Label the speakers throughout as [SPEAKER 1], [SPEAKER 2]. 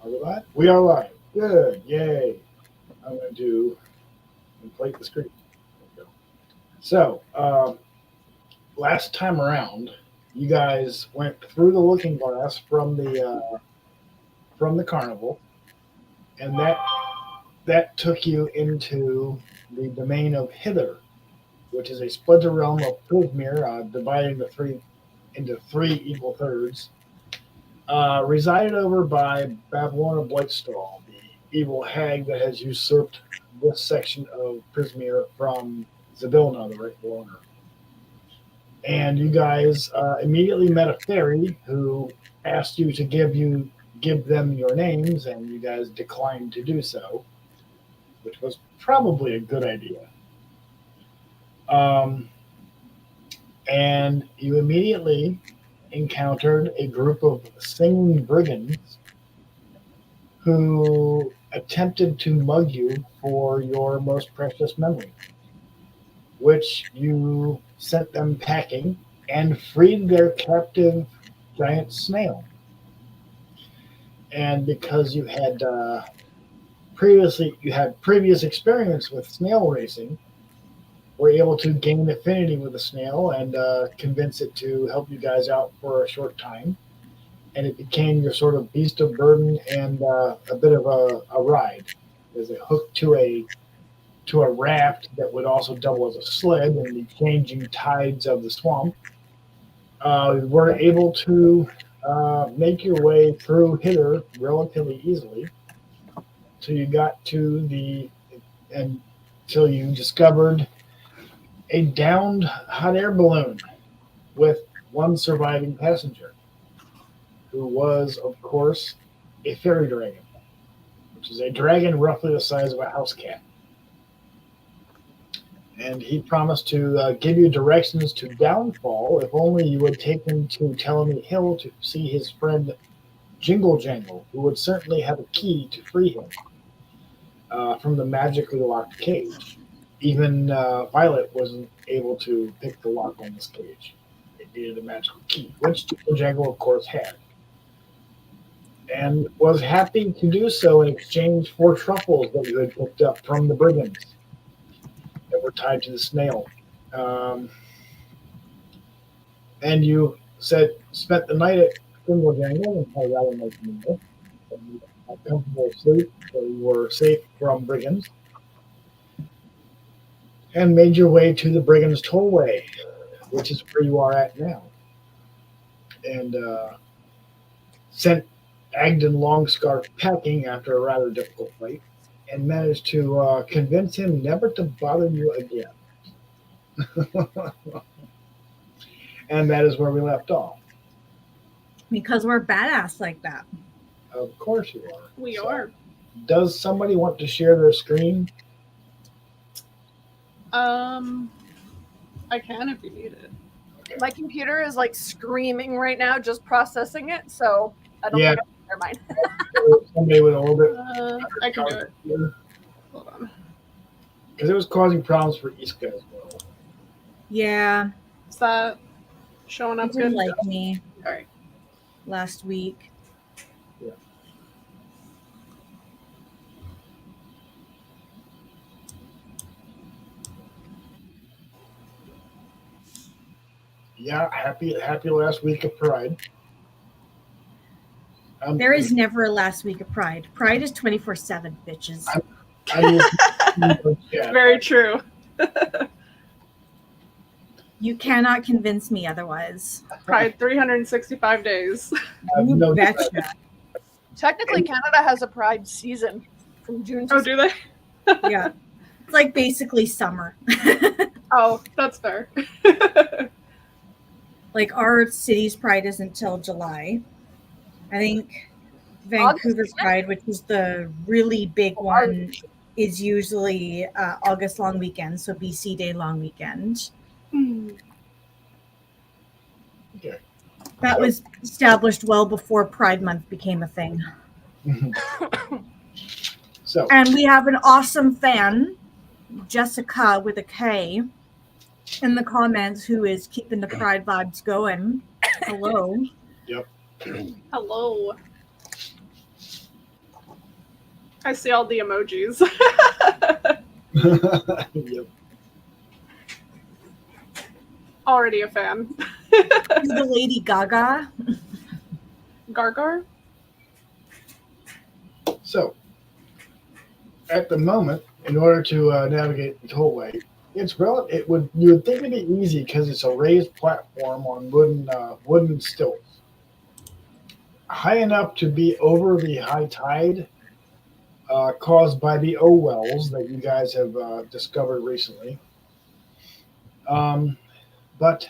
[SPEAKER 1] Are we live? We are live. Good. Yay. I'm going to inflate the screen. There we go. So, last time around, you guys went through the looking glass from the carnival, and that took you into the domain of Hither, which is a splinter realm of Prismir, divided into three equal thirds, resided over by Babylona Blightstall, the evil hag that has usurped this section of Prismir from Zabilna, the rightful owner. And you guys immediately met a fairy who asked you to give them your names, and you guys declined to do so, which was probably a good idea. And you immediately encountered a group of singing brigands who attempted to mug you for your most precious memory, which you sent them packing and freed their captive giant snail. And because you had previous experience with snail racing, were able to gain affinity with the snail and convince it to help you guys out for a short time. And it became your sort of beast of burden and a bit of a ride. There's a hook to a raft that would also double as a sled in the changing tides of the swamp. You were able to make your way through Hither relatively easily till you got to until you discovered a downed hot air balloon with one surviving passenger, who was, of course, a fairy dragon, which is a dragon roughly the size of a house cat. And he promised to give you directions to Downfall if only you would take him to Telemy Hill to see his friend Jingle Jangle, who would certainly have a key to free him from the magically locked cage. Even Violet wasn't able to pick the lock on this cage. It needed a magical key, which Jingle Jangle, of course, had. And was happy to do so in exchange for truffles that you had picked up from the brigands that were tied to the snail. And you spent the night at Jingle Jangle until rather nice meal. You had comfortable sleep, so you were safe from brigands. And made your way to the Brigands Tollway, which is where you are at now. And sent Agden Longscarf packing after a rather difficult fight, and managed to convince him never to bother you again. And that is where we left off.
[SPEAKER 2] Because we're badass like that.
[SPEAKER 1] Of course you are.
[SPEAKER 3] We are.
[SPEAKER 1] Does somebody want to share their screen?
[SPEAKER 3] I can if you need it.
[SPEAKER 1] Okay.
[SPEAKER 4] My computer is like screaming right now, just processing it. So I don't think never mind.
[SPEAKER 1] Somebody with a little bit.
[SPEAKER 3] I can do it.
[SPEAKER 1] Here.
[SPEAKER 3] Hold on.
[SPEAKER 1] Because it was causing problems for Iska as well.
[SPEAKER 2] Yeah.
[SPEAKER 3] Is that showing up
[SPEAKER 2] It didn't
[SPEAKER 3] good?
[SPEAKER 2] like me
[SPEAKER 3] All right.
[SPEAKER 2] last week.
[SPEAKER 1] Yeah, happy last week of Pride.
[SPEAKER 2] There is never a last week of Pride. Pride is 24/7, bitches.
[SPEAKER 3] Very true.
[SPEAKER 2] You cannot convince me otherwise.
[SPEAKER 3] Pride 365 days.
[SPEAKER 2] You
[SPEAKER 1] no
[SPEAKER 2] betcha.
[SPEAKER 4] Technically, Canada has a Pride season from June to
[SPEAKER 3] Oh, do they?
[SPEAKER 2] Yeah. It's like basically summer.
[SPEAKER 3] Oh, that's fair.
[SPEAKER 2] Like our city's Pride isn't until July. I think Vancouver's Pride, which is the really big one, is usually August long weekend, so BC Day long weekend.
[SPEAKER 1] Okay.
[SPEAKER 2] That was established well before Pride Month became a thing.
[SPEAKER 1] So,
[SPEAKER 2] And we have an awesome fan, Jessica with a K, in the comments who is keeping the Pride vibes going. Hello.
[SPEAKER 1] Yep.
[SPEAKER 3] Hello. I see all the emojis.
[SPEAKER 1] Yep.
[SPEAKER 3] Already a fan.
[SPEAKER 2] The Lady Gaga.
[SPEAKER 3] Gargar?
[SPEAKER 1] So, at the moment, in order to navigate the tollway, you would think it'd be easy because it's a raised platform on wooden stilts, high enough to be over the high tide caused by the O wells that you guys have discovered recently. But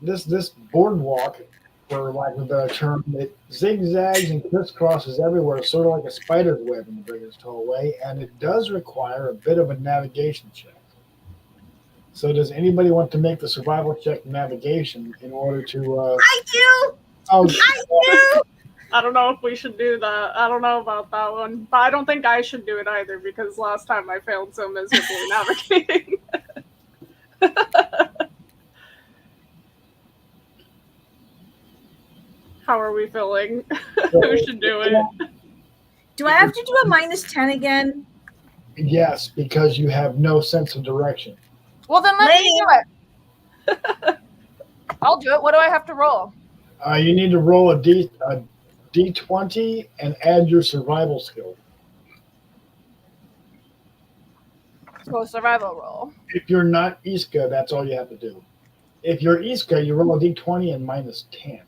[SPEAKER 1] this boardwalk, for lack of a better term, it zigzags and crisscrosses everywhere, sort of like a spider's web in the biggest tollway, and it does require a bit of a navigation check. So, does anybody want to make the survival check navigation in order to?
[SPEAKER 2] I do.
[SPEAKER 1] Oh,
[SPEAKER 2] I do.
[SPEAKER 3] I don't know if we should do that. I don't know about that one. But I don't think I should do it either because last time I failed so miserably navigating. How are we feeling? Who should do it?
[SPEAKER 2] Do I have to do a -10 again?
[SPEAKER 1] yes, because you have no sense of direction.
[SPEAKER 4] Well, then let me do it. I'll do it. What do I have to roll?
[SPEAKER 1] You need to roll a d20 and add your survival skill.
[SPEAKER 4] So a survival roll.
[SPEAKER 1] If you're not Iska, that's all you have to do. If you're Iska, you roll a d20 and -10.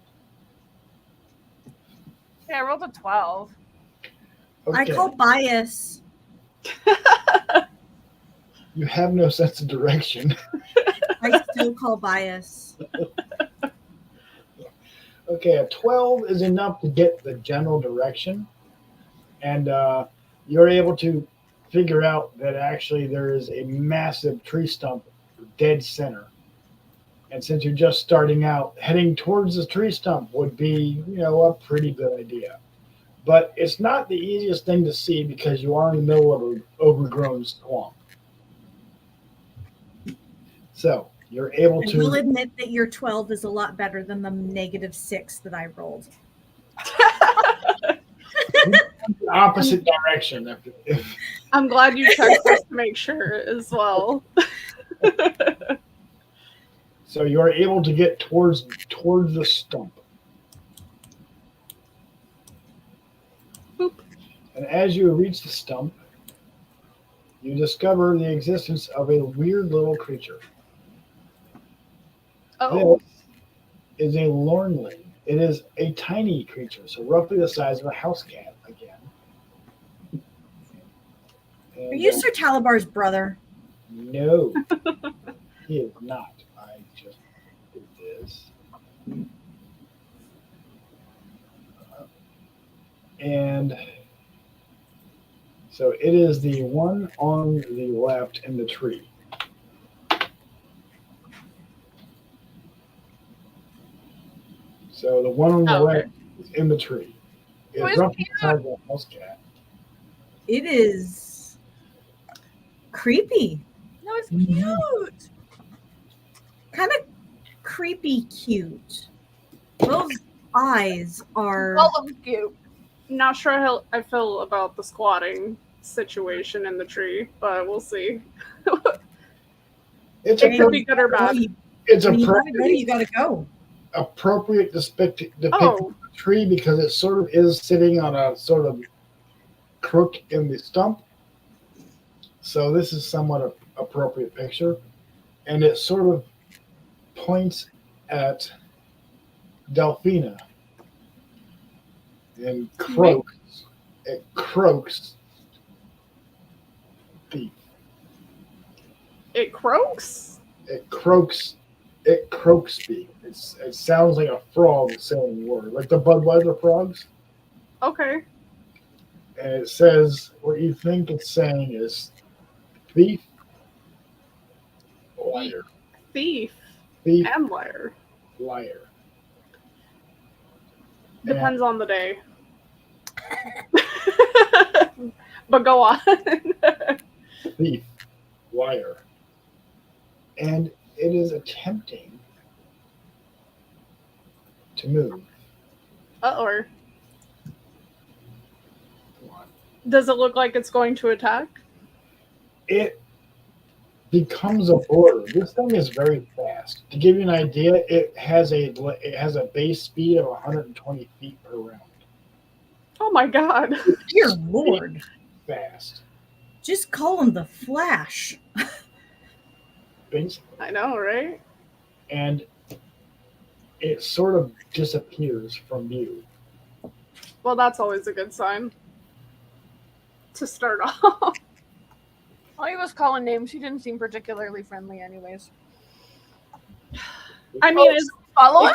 [SPEAKER 4] Yeah, I rolled a 12.
[SPEAKER 1] Okay.
[SPEAKER 2] I call bias.
[SPEAKER 1] You have no sense of direction.
[SPEAKER 2] I still call bias.
[SPEAKER 1] Okay, a 12 is enough to get the general direction, and you're able to figure out that actually there is a massive tree stump dead center. And since you're just starting out, heading towards the tree stump would be, a pretty good idea. But it's not the easiest thing to see because you are in the middle of an overgrown swamp. So you're able
[SPEAKER 2] I
[SPEAKER 1] to.
[SPEAKER 2] will admit that your 12 is a lot better than the -6 that I rolled.
[SPEAKER 1] The opposite direction.
[SPEAKER 3] I'm glad you checked this to make sure as well.
[SPEAKER 1] So you're able to get towards the stump.
[SPEAKER 3] Boop.
[SPEAKER 1] And as you reach the stump, you discover the existence of a weird little creature.
[SPEAKER 3] Oh,
[SPEAKER 1] This is a lornling. It is a tiny creature, so roughly the size of a house cat again. And,
[SPEAKER 2] Are you Sir Talabar's brother?
[SPEAKER 1] No, he is not. I just did this. And so it is the one on the left in the tree. So the one on the
[SPEAKER 3] Oh, okay.
[SPEAKER 1] left is in the tree.
[SPEAKER 4] Oh,
[SPEAKER 1] It's
[SPEAKER 4] it's
[SPEAKER 1] roughly the size of a house cat.
[SPEAKER 2] It is creepy.
[SPEAKER 4] No, it's
[SPEAKER 1] Mhm.
[SPEAKER 4] cute.
[SPEAKER 2] Kind of creepy cute. Those eyes are.
[SPEAKER 4] All of them cute.
[SPEAKER 3] Not sure how I feel about the squatting situation in the tree, but we'll see.
[SPEAKER 1] It's
[SPEAKER 3] It could be good or
[SPEAKER 2] Well,
[SPEAKER 3] bad.
[SPEAKER 1] It's
[SPEAKER 2] when you gotta go,
[SPEAKER 1] appropriate,
[SPEAKER 2] you gotta go.
[SPEAKER 1] appropriate depict
[SPEAKER 3] Oh,
[SPEAKER 1] the tree because it sort of is sitting on a sort of crook in the stump. So this is somewhat an appropriate picture. And it sort of points at Delphina and croaks. It croaks. Thief.
[SPEAKER 3] it croaks?
[SPEAKER 1] It croaks. It croaks speak. It sounds like a frog saying a word, like the Budweiser frogs.
[SPEAKER 3] Okay.
[SPEAKER 1] And it says what you think it's saying is thief, liar,
[SPEAKER 3] Thief
[SPEAKER 1] thief,
[SPEAKER 3] and liar.
[SPEAKER 1] liar.
[SPEAKER 3] Depends on the day. But go on.
[SPEAKER 1] Thief, liar. And it is attempting to move.
[SPEAKER 3] Or
[SPEAKER 1] Come on.
[SPEAKER 3] does it look like it's going to attack?
[SPEAKER 1] It becomes a border. This thing is very fast. To give you an idea, it has a base speed of 120 feet per round.
[SPEAKER 3] Oh my god.
[SPEAKER 2] Dear Lord.
[SPEAKER 1] Fast.
[SPEAKER 2] Just call him the Flash.
[SPEAKER 1] Basically.
[SPEAKER 3] I know, right?
[SPEAKER 1] And it sort of disappears from view.
[SPEAKER 3] Well, that's always a good sign to start off.
[SPEAKER 4] While he was calling names, he didn't seem particularly friendly anyways.
[SPEAKER 3] I mean, is
[SPEAKER 4] Follow him?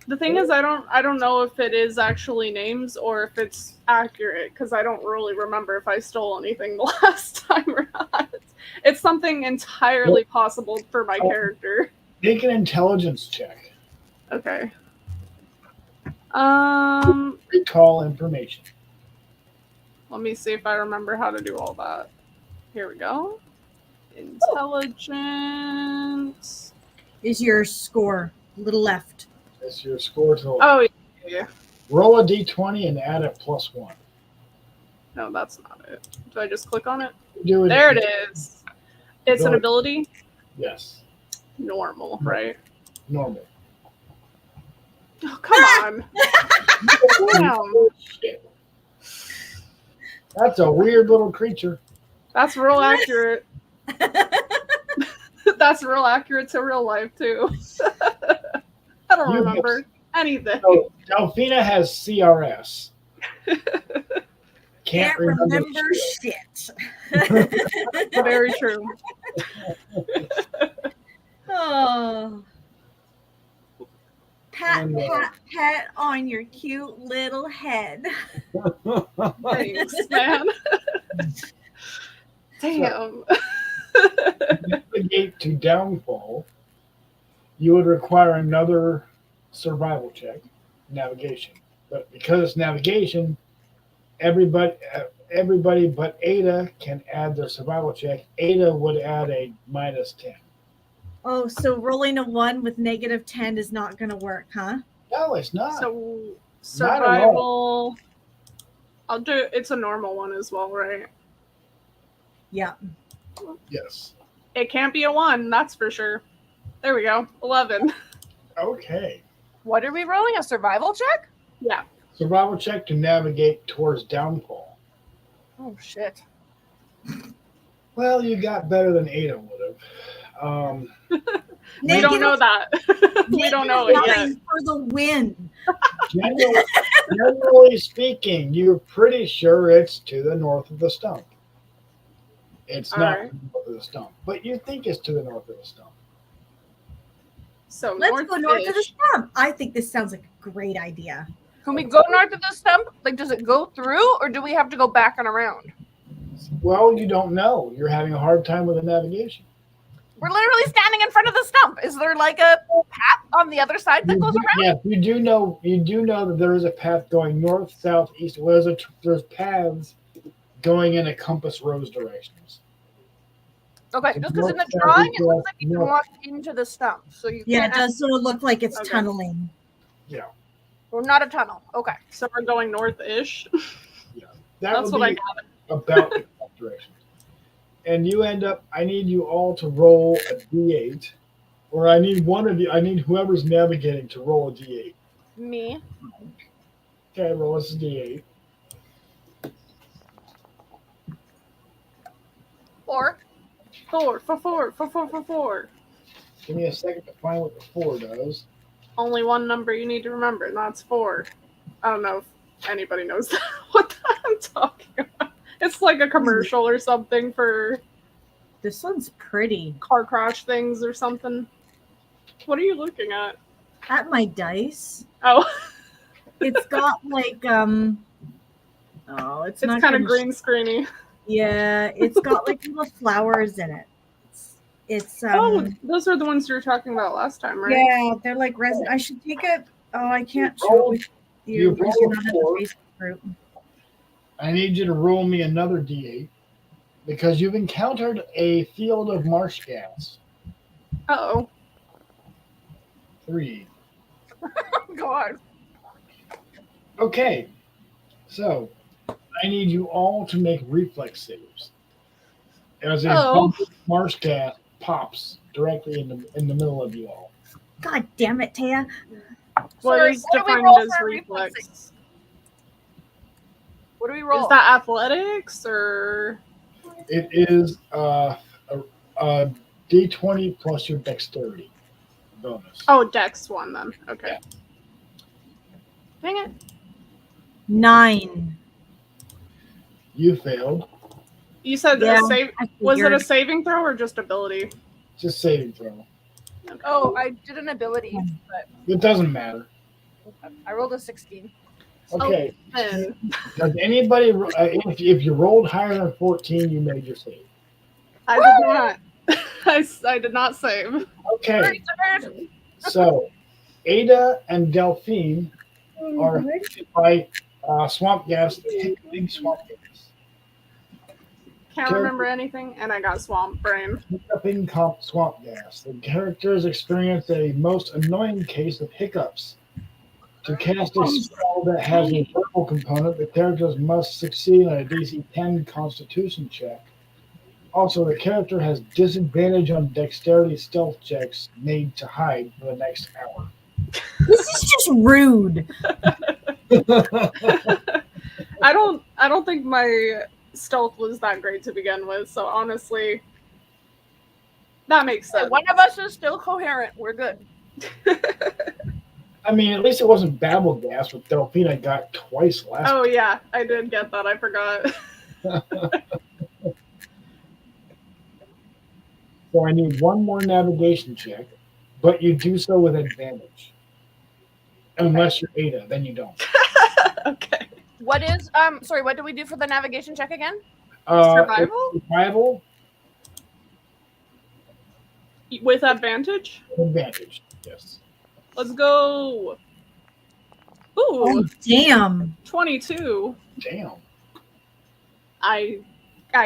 [SPEAKER 3] the thing is, I don't know if it is actually names or if it's accurate, because I don't really remember if I stole anything the last time or not. It's something entirely possible for my character.
[SPEAKER 1] Make an intelligence check.
[SPEAKER 3] Okay.
[SPEAKER 1] Recall information.
[SPEAKER 3] Let me see if I remember how to do all that. Here we go. Intelligence.
[SPEAKER 2] Is your score a little left?
[SPEAKER 1] That's your score total.
[SPEAKER 3] Oh, yeah.
[SPEAKER 1] Roll a d20 and add a +1.
[SPEAKER 3] No, that's not it. Do I just click on it?
[SPEAKER 1] Do it.
[SPEAKER 3] There it is. It's an
[SPEAKER 1] Ability.
[SPEAKER 3] ability?
[SPEAKER 1] Yes.
[SPEAKER 3] Normal, right?
[SPEAKER 1] Normal.
[SPEAKER 3] Oh, come on. Damn.
[SPEAKER 1] Shit. That's a weird little creature.
[SPEAKER 3] That's real accurate. That's real accurate to real life, too. I don't remember anything.
[SPEAKER 1] So, Delphina has CRS. Can't remember
[SPEAKER 2] shit.
[SPEAKER 3] Very true.
[SPEAKER 2] Oh. Pat,
[SPEAKER 1] And,
[SPEAKER 2] pat, pat on your cute little head.
[SPEAKER 3] Thanks, man. Damn.
[SPEAKER 1] Navigate to downfall, you would require another survival check, navigation. But because it's navigation, everybody but Ada can add their survival check. Ada would add a -10.
[SPEAKER 2] Oh, so rolling a 1 with -10 is not going to work, huh?
[SPEAKER 1] No, it's not.
[SPEAKER 3] So,
[SPEAKER 1] Not at
[SPEAKER 3] survival. I'll do it's a normal one as well, right?
[SPEAKER 2] Yeah.
[SPEAKER 1] Yes.
[SPEAKER 3] It can't be a 1, that's for sure. There we go. 11.
[SPEAKER 1] Okay.
[SPEAKER 4] What are we rolling? A survival check?
[SPEAKER 3] Yeah.
[SPEAKER 1] Survival check to navigate towards downfall.
[SPEAKER 4] Oh, shit.
[SPEAKER 1] Well, you got better than Ada would have.
[SPEAKER 3] We don't know that. We don't know it yet.
[SPEAKER 2] For the win.
[SPEAKER 1] Generally speaking, you're pretty sure it's to the north of the stump. It's
[SPEAKER 3] All
[SPEAKER 1] not
[SPEAKER 3] right.
[SPEAKER 1] to the north of the stump, but you think it's to the north of the stump.
[SPEAKER 3] So
[SPEAKER 2] Let's go north of the
[SPEAKER 3] north-ish.
[SPEAKER 2] stump. I think this sounds like a great idea.
[SPEAKER 4] Can we go north of the stump? Like, does it go through, or do we have to go back and around?
[SPEAKER 1] Well, you don't know. You're having a hard time with the navigation.
[SPEAKER 4] We're literally standing in front of the stump. Is there like a path on the other side that goes around?
[SPEAKER 1] Yeah, you do know that there is a path going north, south, east. Well, there's paths going in a compass rose directions.
[SPEAKER 4] Okay,
[SPEAKER 1] So
[SPEAKER 4] just because in the
[SPEAKER 1] north, south,
[SPEAKER 4] drawing
[SPEAKER 1] east,
[SPEAKER 4] it looks
[SPEAKER 1] west,
[SPEAKER 4] like you can
[SPEAKER 1] north.
[SPEAKER 4] walk into the stump. So you
[SPEAKER 2] Yeah,
[SPEAKER 4] can't
[SPEAKER 2] it does sort of look like it's
[SPEAKER 3] Okay.
[SPEAKER 2] tunneling.
[SPEAKER 1] Yeah,
[SPEAKER 4] Or not a tunnel. Okay.
[SPEAKER 3] So we're going north-ish.
[SPEAKER 1] that
[SPEAKER 3] That's
[SPEAKER 1] would
[SPEAKER 3] what I
[SPEAKER 1] be
[SPEAKER 3] got.
[SPEAKER 1] about the correct direction. And you end up. I need you all to roll a d8, or I need one of you. I need whoever's navigating to roll a d8.
[SPEAKER 4] Me.
[SPEAKER 1] Okay, roll us a d8.
[SPEAKER 4] 4.
[SPEAKER 3] 4.
[SPEAKER 1] Give me a second to find what the 4 does.
[SPEAKER 3] Only one number you need to remember, and that's 4. I don't know if anybody knows that. What I'm talking about. It's like a commercial or something for
[SPEAKER 2] This one's pretty.
[SPEAKER 3] car crash things or something. What are you looking at?
[SPEAKER 2] At my dice,
[SPEAKER 3] Oh,
[SPEAKER 2] it's got like oh, it's not
[SPEAKER 3] it's kind of
[SPEAKER 2] gonna
[SPEAKER 3] green screeny.
[SPEAKER 2] Yeah, it's got like little flowers in it. It's
[SPEAKER 3] Oh, those are the ones you were talking about last time, right?
[SPEAKER 2] yeah, they're like resin. I should take it. Oh, I can't show it with you
[SPEAKER 1] You
[SPEAKER 2] because
[SPEAKER 1] rolled
[SPEAKER 2] you're not in
[SPEAKER 1] a 4.
[SPEAKER 2] the Facebook group.
[SPEAKER 1] I need you to roll me another d8 because you've encountered a field of marsh gas.
[SPEAKER 3] Uh-oh.
[SPEAKER 1] 3.
[SPEAKER 4] Go on.
[SPEAKER 1] Okay, so I need you all to make reflex saves. As a
[SPEAKER 3] Oh.
[SPEAKER 1] marsh gas pops directly in the middle of you all.
[SPEAKER 2] God damn it, Taya.
[SPEAKER 3] What
[SPEAKER 4] Sorry,
[SPEAKER 3] is
[SPEAKER 4] what do we
[SPEAKER 3] defined
[SPEAKER 4] roll
[SPEAKER 3] as
[SPEAKER 4] for a reflex
[SPEAKER 3] reflex?
[SPEAKER 4] What do we roll?
[SPEAKER 3] Is that athletics or?
[SPEAKER 1] It is a D20 plus your dexterity bonus.
[SPEAKER 3] Oh, Dex one then. Okay.
[SPEAKER 1] Yeah.
[SPEAKER 3] Dang it.
[SPEAKER 2] 9.
[SPEAKER 1] You failed.
[SPEAKER 3] You said
[SPEAKER 2] Yeah,
[SPEAKER 3] a save.
[SPEAKER 2] I
[SPEAKER 3] Was it a
[SPEAKER 2] figured.
[SPEAKER 3] saving throw or just ability?
[SPEAKER 1] Just saving throw.
[SPEAKER 3] Okay.
[SPEAKER 4] Oh, I did an ability, but
[SPEAKER 1] It doesn't matter.
[SPEAKER 4] I rolled a 16.
[SPEAKER 1] Okay.
[SPEAKER 3] Then
[SPEAKER 1] Does anybody? If you rolled higher than 14, you made your save.
[SPEAKER 3] I did not. I did not save.
[SPEAKER 1] Okay.
[SPEAKER 4] Third.
[SPEAKER 1] So Ada and Delphine are hit by swamp gas, hiccuping swamp gas.
[SPEAKER 3] Can't remember anything, and I got swamp brain.
[SPEAKER 1] Hiccuping swamp gas. The characters experience a most annoying case of hiccups. To cast a spell that has a verbal component, the characters must succeed on a DC 10 Constitution check. Also, the character has disadvantage on dexterity stealth checks made to hide for the next hour.
[SPEAKER 2] This is just rude.
[SPEAKER 3] I don't think my stealth was that great to begin with, so honestly, that makes sense.
[SPEAKER 4] One of us is still coherent. We're good.
[SPEAKER 1] I mean, at least it wasn't babble gas, with Delphine I got twice last
[SPEAKER 3] Oh yeah, I did get that. I forgot.
[SPEAKER 1] So I need one more navigation check, but you do so with advantage. Unless you're Ada, then you don't.
[SPEAKER 3] Okay.
[SPEAKER 4] What is sorry, what do we do for the navigation check again?
[SPEAKER 3] Survival?
[SPEAKER 1] Survival,
[SPEAKER 3] With advantage?
[SPEAKER 1] advantage. Yes.
[SPEAKER 3] Let's go. Ooh,
[SPEAKER 2] Oh, damn.
[SPEAKER 3] 22.
[SPEAKER 1] Damn.
[SPEAKER 3] I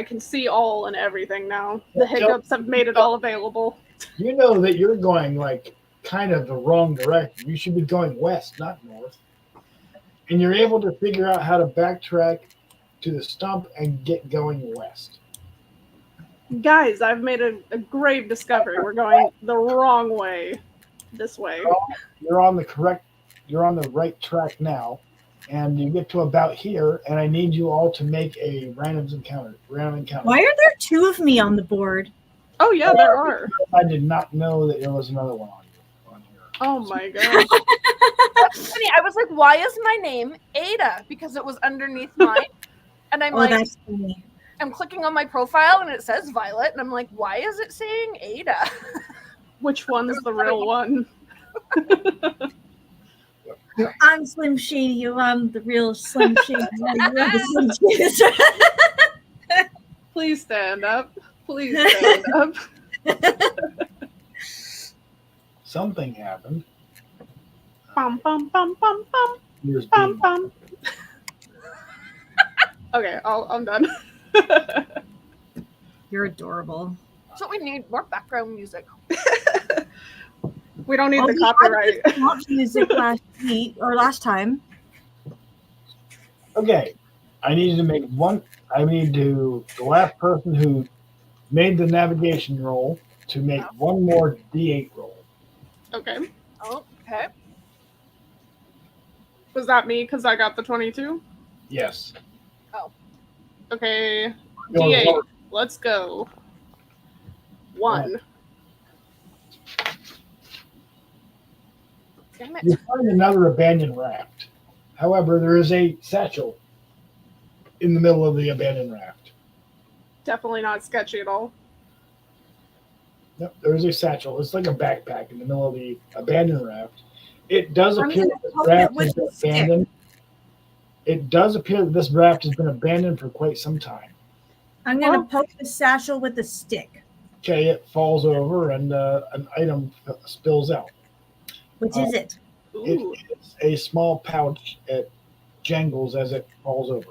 [SPEAKER 3] can see all and everything now. The hiccups have made it all available.
[SPEAKER 1] You know that you're going like kind of the wrong direction. You should be going west, not north. And you're able to figure out how to backtrack to the stump and get going west.
[SPEAKER 3] Guys, I've made a grave discovery. We're going the wrong way. This way.
[SPEAKER 1] You're on the right track now. And you get to about here, and I need you all to make a random encounter.
[SPEAKER 2] Why are there 2 of me on the board?
[SPEAKER 3] Oh yeah, there are.
[SPEAKER 1] I did not know that there was another one on here.
[SPEAKER 3] Oh my gosh.
[SPEAKER 4] That's funny. I was like, why is my name Ada? Because it was underneath mine. And I'm
[SPEAKER 2] Oh,
[SPEAKER 4] like,
[SPEAKER 2] that's funny.
[SPEAKER 4] I'm clicking on my profile and it says Violet, and I'm like, why is it saying Ada?
[SPEAKER 3] Which one's the real one?
[SPEAKER 2] I'm Slim Shady. You, I'm the real Slim Shady. You're the Slim Shady.
[SPEAKER 3] Please stand up. Please stand up.
[SPEAKER 1] Something happened.
[SPEAKER 3] Bum bum bum bum bum
[SPEAKER 1] Here's
[SPEAKER 3] bum
[SPEAKER 1] being-
[SPEAKER 3] bum. Okay, I'm done.
[SPEAKER 2] You're adorable.
[SPEAKER 4] That's what we need, more background music.
[SPEAKER 3] We don't need the
[SPEAKER 2] we had
[SPEAKER 3] copyright.
[SPEAKER 2] this swamp music last time.
[SPEAKER 1] Okay, the last person who made the navigation roll to make one more D8 roll.
[SPEAKER 3] Okay.
[SPEAKER 4] Oh, okay.
[SPEAKER 3] Was that me because I got the 22?
[SPEAKER 1] Yes.
[SPEAKER 3] Okay.
[SPEAKER 1] You're
[SPEAKER 3] D8.
[SPEAKER 1] lower.
[SPEAKER 3] Let's go. 1.
[SPEAKER 4] Damn it.
[SPEAKER 1] You find another abandoned raft. However, there is a satchel in the middle of the abandoned raft.
[SPEAKER 3] Definitely not sketchy at all.
[SPEAKER 1] Yep, there is a satchel. It's like a backpack in the middle of the abandoned raft. It does
[SPEAKER 2] I'm
[SPEAKER 1] appear
[SPEAKER 2] gonna
[SPEAKER 1] that
[SPEAKER 2] poke
[SPEAKER 1] this
[SPEAKER 2] it
[SPEAKER 1] raft
[SPEAKER 2] with
[SPEAKER 1] has been
[SPEAKER 2] a stick.
[SPEAKER 1] abandoned. It does appear that this raft has been abandoned for quite some time.
[SPEAKER 2] I'm going to poke the satchel with a stick.
[SPEAKER 1] Okay, it falls over and an item spills out.
[SPEAKER 2] Which is it?
[SPEAKER 3] Ooh.
[SPEAKER 1] It is a small pouch. It jangles as it falls over.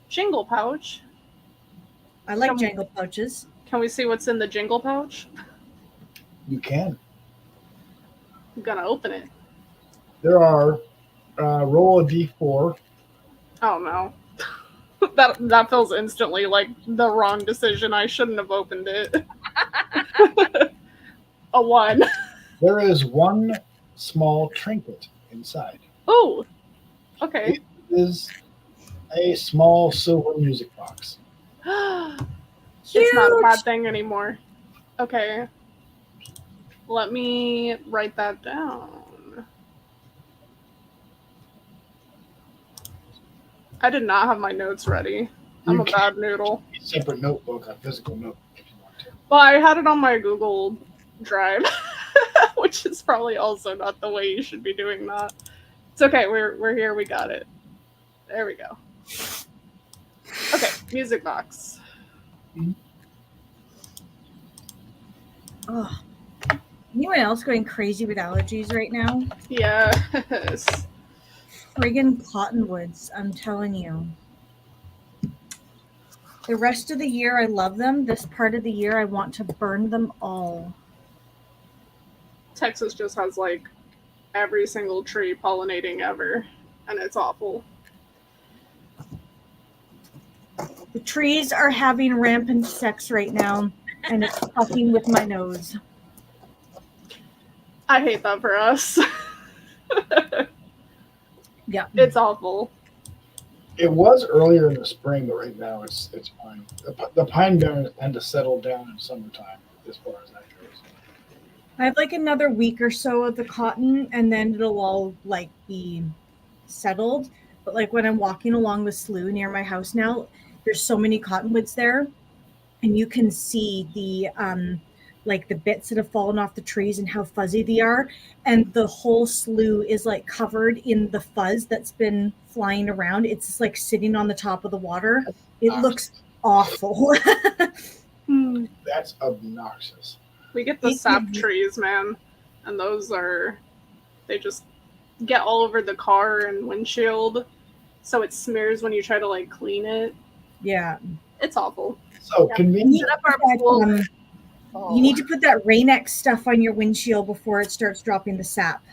[SPEAKER 3] Jingle pouch.
[SPEAKER 2] I like
[SPEAKER 3] Come-
[SPEAKER 2] jangle pouches.
[SPEAKER 3] Can we see what's in the jingle pouch?
[SPEAKER 1] You can.
[SPEAKER 3] I'm gonna open it.
[SPEAKER 1] there are roll a d4.
[SPEAKER 3] Oh no. That feels instantly like the wrong decision. I shouldn't have opened it. A 1.
[SPEAKER 1] There is one small trinket inside.
[SPEAKER 3] Oh. Okay.
[SPEAKER 1] It is a small silver music box.
[SPEAKER 3] It's not a bad thing anymore. Okay. Let me write that down. I did not have my notes ready. I'm
[SPEAKER 1] You
[SPEAKER 3] a bad noodle.
[SPEAKER 1] A separate notebook, a physical notebook, if you want to.
[SPEAKER 3] Well, I had it on my Google Drive, which is probably also not the way you should be doing that. It's okay. We're here. We got it. There we go. Okay, music box.
[SPEAKER 2] Oh. Anyone else going crazy with allergies right now?
[SPEAKER 3] Yes.
[SPEAKER 2] Friggin' cottonwoods, I'm telling you. The rest of the year, I love them. This part of the year, I want to burn them all.
[SPEAKER 3] Texas just has like every single tree pollinating ever, and it's awful.
[SPEAKER 2] The trees are having rampant sex right now, and it's fucking with my nose.
[SPEAKER 3] I hate that for us.
[SPEAKER 2] Yeah.
[SPEAKER 3] It's awful.
[SPEAKER 1] It was earlier in the spring, but right now it's fine. The pine barrens tend to settle down in summertime, as far as that goes.
[SPEAKER 2] I have like another week or so of the cotton, and then it'll all like be settled. But like when I'm walking along the slough near my house now, there's so many cottonwoods there, and you can see the like the bits that have fallen off the trees and how fuzzy they are, and the whole slough is like covered in the fuzz that's been flying around. It's just like sitting on the top of the water. It looks awful.
[SPEAKER 1] That's obnoxious.
[SPEAKER 3] We get the sap trees, man, and those are, they just get all over the car and windshield, so it smears when you try to like clean it.
[SPEAKER 2] Yeah.
[SPEAKER 3] It's awful.
[SPEAKER 1] So convenient.
[SPEAKER 4] Set up our pool.
[SPEAKER 2] You need to put that Rain-X stuff on your windshield before it starts dropping the sap.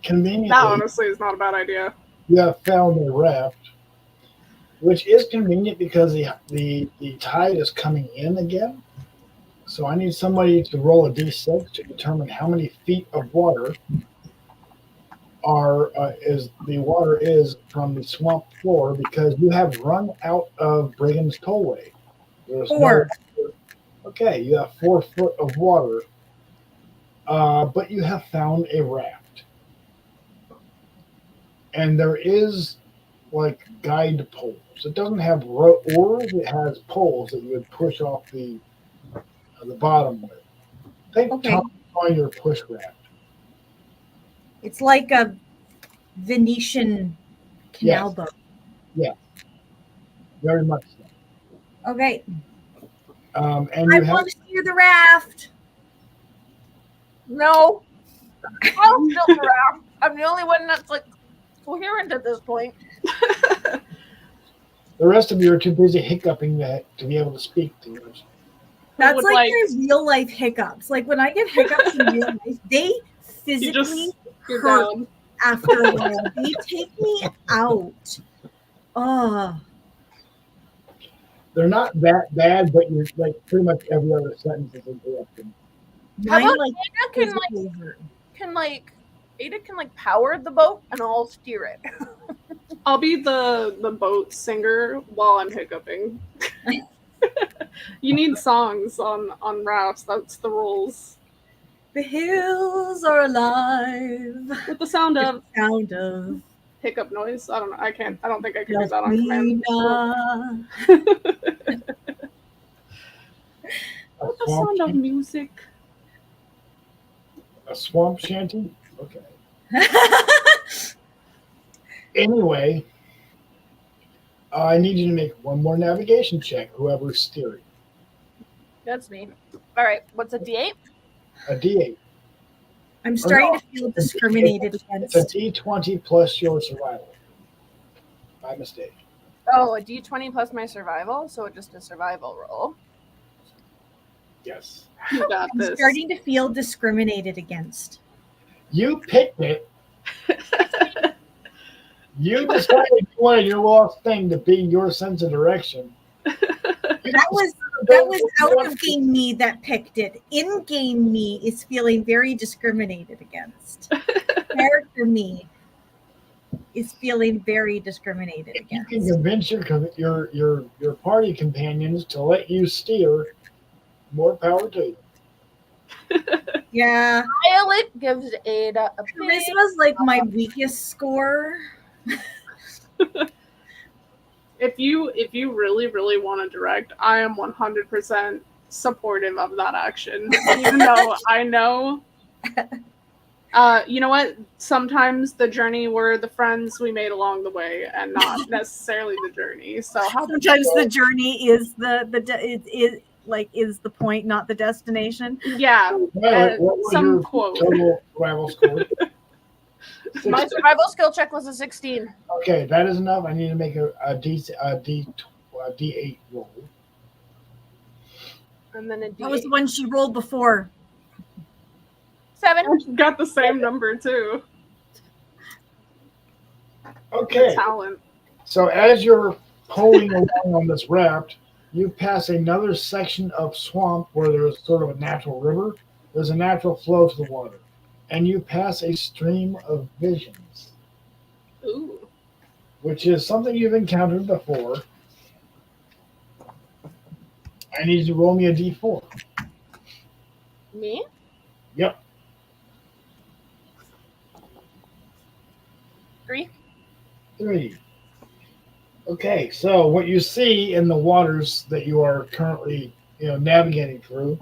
[SPEAKER 1] Conveniently,
[SPEAKER 3] That honestly is not a bad idea.
[SPEAKER 1] you have found a raft, which is convenient because the tide is coming in again. So I need somebody to roll a d6 to determine how many feet of water is from the swamp floor, because you have run out of Brigham's Tollway. There's
[SPEAKER 2] 4.
[SPEAKER 1] Okay, you have 4 foot of water, but you have found a raft. And there is like guide poles. It doesn't have oars, it has poles that you would push off the bottom with. Think Tom on your push raft.
[SPEAKER 2] It's like a Venetian canal boat.
[SPEAKER 1] Yeah, very much so.
[SPEAKER 2] Okay.
[SPEAKER 1] And
[SPEAKER 2] I want to steer the raft.
[SPEAKER 4] No. I'll still the raft. I'm the only one that's like coherent at this point.
[SPEAKER 1] the rest of you are too busy hiccuping that to be able to speak to us.
[SPEAKER 2] That's like your real life hiccups. Like when I get hiccups in real life, they physically hurt after a while. They take me out. Oh.
[SPEAKER 1] They're not that bad, but you're like pretty much every other sentence is interrupted.
[SPEAKER 4] How about Ada can power the boat and I'll steer it.
[SPEAKER 3] I'll be the boat singer while I'm hiccuping. You need songs on rafts. That's the rules.
[SPEAKER 2] The hills are alive
[SPEAKER 3] with the sound of hiccup noise. I don't know. I don't think I can do that on command. The sound of music.
[SPEAKER 1] A swamp shanty? Okay. Anyway, I need you to make one more navigation check, whoever's steering.
[SPEAKER 4] That's me. All right. What's a D8?
[SPEAKER 1] A D8.
[SPEAKER 2] I'm starting to feel discriminated against.
[SPEAKER 1] It's a D20 plus your survival. By mistake.
[SPEAKER 4] Oh, a D20 plus my survival, so just a survival roll.
[SPEAKER 1] Yes.
[SPEAKER 3] You got
[SPEAKER 2] I'm
[SPEAKER 3] this.
[SPEAKER 2] starting to feel discriminated against.
[SPEAKER 1] You picked it. You decided you wanted your lost thing to be your sense of direction.
[SPEAKER 2] That was out of game me that picked it. In game me is feeling very discriminated against. Character me is feeling very discriminated
[SPEAKER 1] If you
[SPEAKER 2] against.
[SPEAKER 1] can convince your party companions to let you steer, more power to you.
[SPEAKER 2] Yeah,
[SPEAKER 4] Violet gives Ada a big
[SPEAKER 2] charisma's like my weakest score.
[SPEAKER 3] If you really want to direct, I am 100% supportive of that action. Even though I know, you know what? Sometimes the journey were the friends we made along the way, and not necessarily the journey. So how
[SPEAKER 2] Sometimes the journey is is the point, not the destination.
[SPEAKER 3] yeah,
[SPEAKER 1] Violet, what was
[SPEAKER 3] some
[SPEAKER 1] your
[SPEAKER 3] quote.
[SPEAKER 1] total survival score?
[SPEAKER 4] My survival skill check was a 16.
[SPEAKER 1] Okay, that is enough. I need to make a D8 roll.
[SPEAKER 4] And then a
[SPEAKER 2] That was the
[SPEAKER 4] D8.
[SPEAKER 2] one she rolled before.
[SPEAKER 4] 7.
[SPEAKER 3] Got the same number too.
[SPEAKER 1] Okay,
[SPEAKER 3] Talent.
[SPEAKER 1] so as you're pulling along on this raft, you pass another section of swamp where there's sort of a natural river. There's a natural flow to the water. And you pass a stream of visions,
[SPEAKER 3] Ooh.
[SPEAKER 1] which is something you've encountered before. I need you to roll me a d4.
[SPEAKER 4] Me?
[SPEAKER 1] Yep.
[SPEAKER 4] 3.
[SPEAKER 1] 3. Okay, so what you see in the waters that you are currently, navigating through,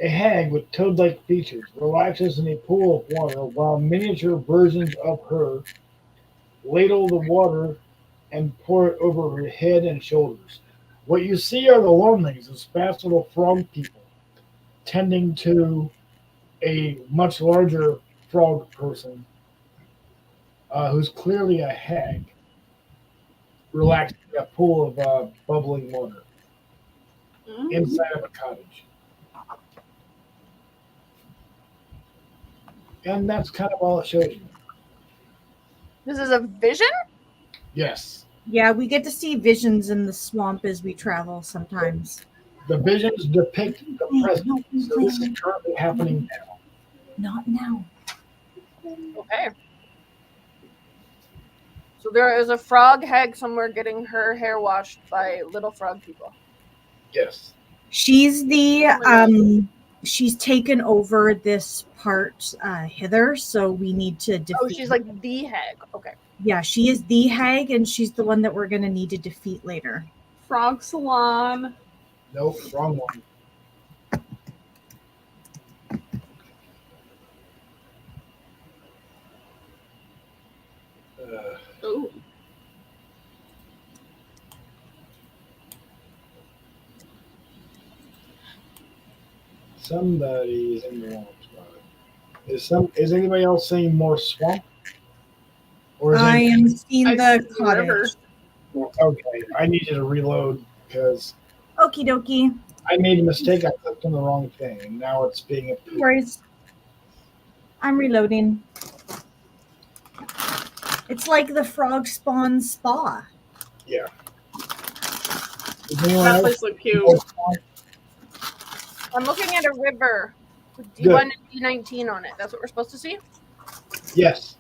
[SPEAKER 1] a hag with toad-like features relaxes in a pool of water while miniature versions of her ladle the water and pour it over her head and shoulders. What you see are the lonelings, those fast little frog people, tending to a much larger frog person who's clearly a hag, relaxed in a pool of bubbling water inside of a cottage. And that's kind of all it shows you.
[SPEAKER 4] This is a vision?
[SPEAKER 1] Yes.
[SPEAKER 2] Yeah, we get to see visions in the swamp as we travel sometimes.
[SPEAKER 1] The visions depict the present. So this is currently happening now.
[SPEAKER 2] Not now.
[SPEAKER 4] Okay. So there is a frog hag somewhere getting her hair washed by little frog people.
[SPEAKER 1] Yes.
[SPEAKER 2] She's she's taken over this part hither, so we need to defeat.
[SPEAKER 4] Oh, she's like the hag. Okay.
[SPEAKER 2] Yeah, she is the hag, and she's the one that we're going to need to defeat later.
[SPEAKER 3] Frog Salon.
[SPEAKER 1] Nope, wrong one.
[SPEAKER 3] Ooh.
[SPEAKER 1] Somebody's in the wrong spot. Is anybody else seeing more swamp? Or is
[SPEAKER 2] I am seeing
[SPEAKER 3] I
[SPEAKER 2] the
[SPEAKER 3] see the river.
[SPEAKER 2] cottage.
[SPEAKER 1] Okay, I need you to reload because
[SPEAKER 2] Okie dokie.
[SPEAKER 1] I made a mistake. I clicked on the wrong thing, and now it's being a.
[SPEAKER 2] No worries. I'm reloading. It's like the frog spawn spa.
[SPEAKER 1] Yeah. Does anyone
[SPEAKER 3] That
[SPEAKER 1] else
[SPEAKER 3] place looked cute.
[SPEAKER 1] more swamp?
[SPEAKER 4] I'm looking at a river with
[SPEAKER 1] Good.
[SPEAKER 4] D1 and D19 on it. That's what we're supposed to see?
[SPEAKER 1] Yes.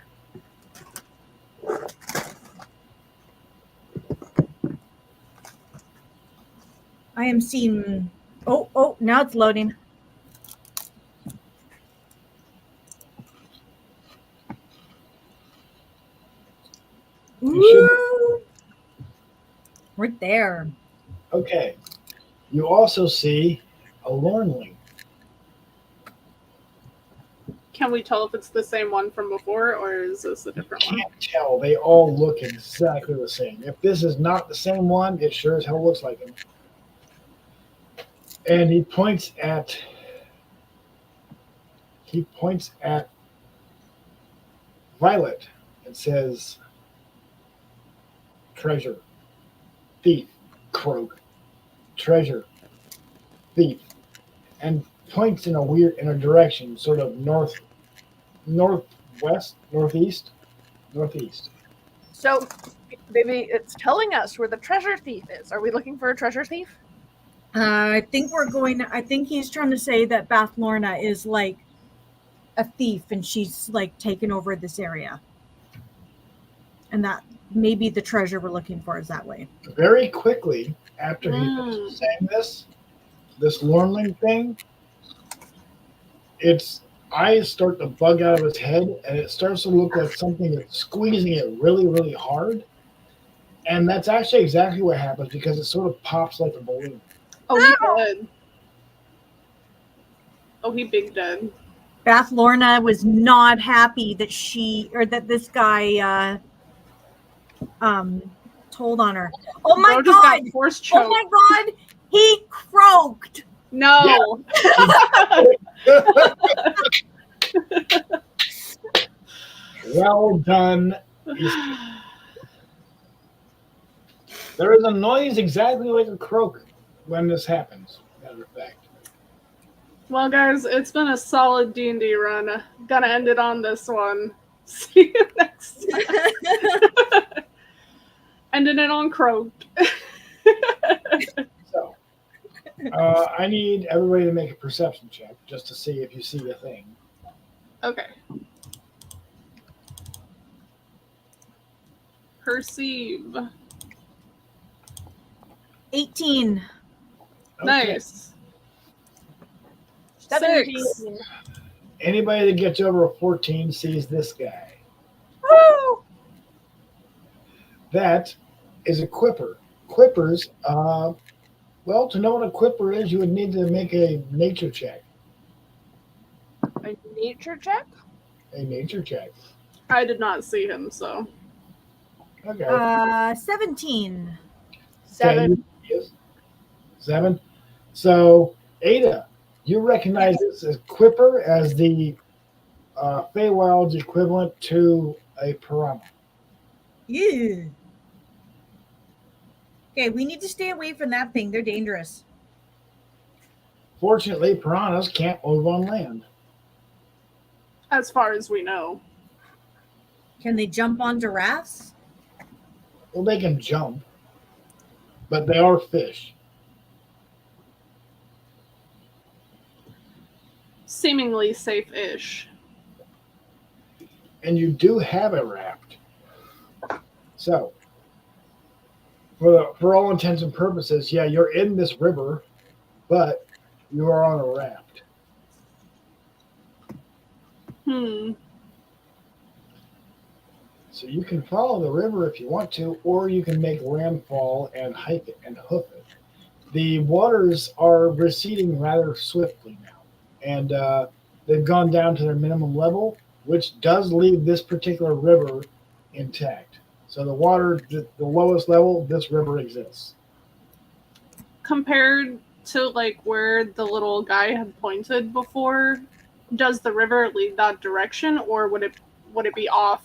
[SPEAKER 2] I am seeing. Oh! Now it's loading. Ooh! Right there.
[SPEAKER 1] Okay. You also see a Lornling.
[SPEAKER 3] Can we tell if it's the same one from before, or is this a different one?
[SPEAKER 1] Can't tell. They all look exactly the same. If this is not the same one, it sure as hell looks like him. And he points at Violet and says, treasure, thief, croak, treasure, thief, and points in a direction, sort of north northwest, northeast.
[SPEAKER 4] So, maybe it's telling us where the treasure thief is. Are we looking for a treasure thief?
[SPEAKER 2] I think he's trying to say that Bath Lorna is like a thief and she's like taken over this area. And that maybe the treasure we're looking for is that way.
[SPEAKER 1] Very quickly after he was saying this Lornling thing, its eyes start to bug out of his head, and it starts to look like something that's squeezing it really, really hard. And that's actually exactly what happens because it sort of pops like a balloon.
[SPEAKER 3] Oh, he dead. Oh, he big dead.
[SPEAKER 2] Bath Lorna was not happy that this guy told on her. Oh my
[SPEAKER 3] Bro just got
[SPEAKER 2] god!
[SPEAKER 3] force choked.
[SPEAKER 2] Oh my god! He croaked.
[SPEAKER 3] No.
[SPEAKER 1] Well done. There is a noise exactly like a croak when this happens, matter of fact.
[SPEAKER 3] Well, guys, it's been a solid D&D run. Gonna end it on this one. See you next time. Ending it on croak.
[SPEAKER 1] So, I need everybody to make a perception check just to see if you see the thing.
[SPEAKER 3] Okay. Perceive.
[SPEAKER 2] 18.
[SPEAKER 1] Okay.
[SPEAKER 3] Nice.
[SPEAKER 4] 17.
[SPEAKER 1] Anybody that gets over a 14 sees this guy.
[SPEAKER 4] Woo!
[SPEAKER 1] That is a quipper. Quippers, well, to know what a quipper is, you would need to make a nature check.
[SPEAKER 4] A nature check?
[SPEAKER 1] A nature check.
[SPEAKER 3] I did not see him, so.
[SPEAKER 1] Okay.
[SPEAKER 2] 17.
[SPEAKER 4] 7.
[SPEAKER 1] Okay, yes. 7. So, Ada, you recognize this as quipper as the Feywild's equivalent to a piranha.
[SPEAKER 2] Yeah. Okay, we need to stay away from that thing. They're dangerous.
[SPEAKER 1] Fortunately, piranhas can't move on land.
[SPEAKER 3] As far as we know.
[SPEAKER 2] Can they jump onto rafts?
[SPEAKER 1] Well, they can jump, but they are fish.
[SPEAKER 3] Seemingly safe-ish.
[SPEAKER 1] And you do have a raft. So, for all intents and purposes, yeah, you're in this river, but you are on a raft. So you can follow the river if you want to, or you can make landfall and hike it and hoof it. The waters are receding rather swiftly now, and they've gone down to their minimum level, which does leave this particular river intact. So the water, the lowest level, this river exists.
[SPEAKER 3] Compared to like where the little guy had pointed before, does the river lead that direction, or would it be off?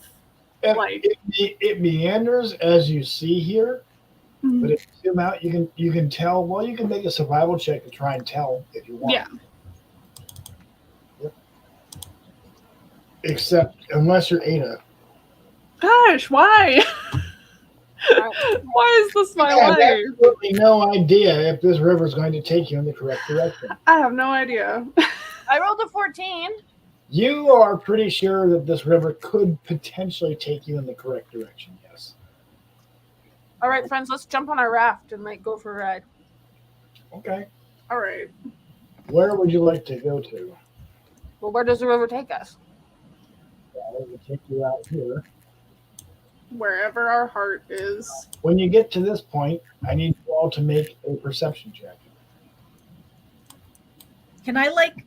[SPEAKER 3] Like
[SPEAKER 1] It meanders as you see here, but if you zoom out, you can tell. Well, you can make a survival check to try and tell if you want.
[SPEAKER 3] Yeah.
[SPEAKER 1] Yep. Except unless you're Ada.
[SPEAKER 3] Gosh, why? Why is this my
[SPEAKER 1] I have
[SPEAKER 3] life?
[SPEAKER 1] absolutely no idea if this river is going to take you in the correct direction.
[SPEAKER 3] I have no idea.
[SPEAKER 4] I rolled a 14.
[SPEAKER 1] You are pretty sure that this river could potentially take you in the correct direction, yes.
[SPEAKER 4] All right, friends, let's jump on our raft and like go for a ride.
[SPEAKER 1] Okay.
[SPEAKER 3] All right.
[SPEAKER 1] Where would you like to go to?
[SPEAKER 4] Well, where does the river take us?
[SPEAKER 1] Well, it would take you out here.
[SPEAKER 3] Wherever our heart is.
[SPEAKER 1] When you get to this point, I need you all to make a perception check.
[SPEAKER 2] Can I like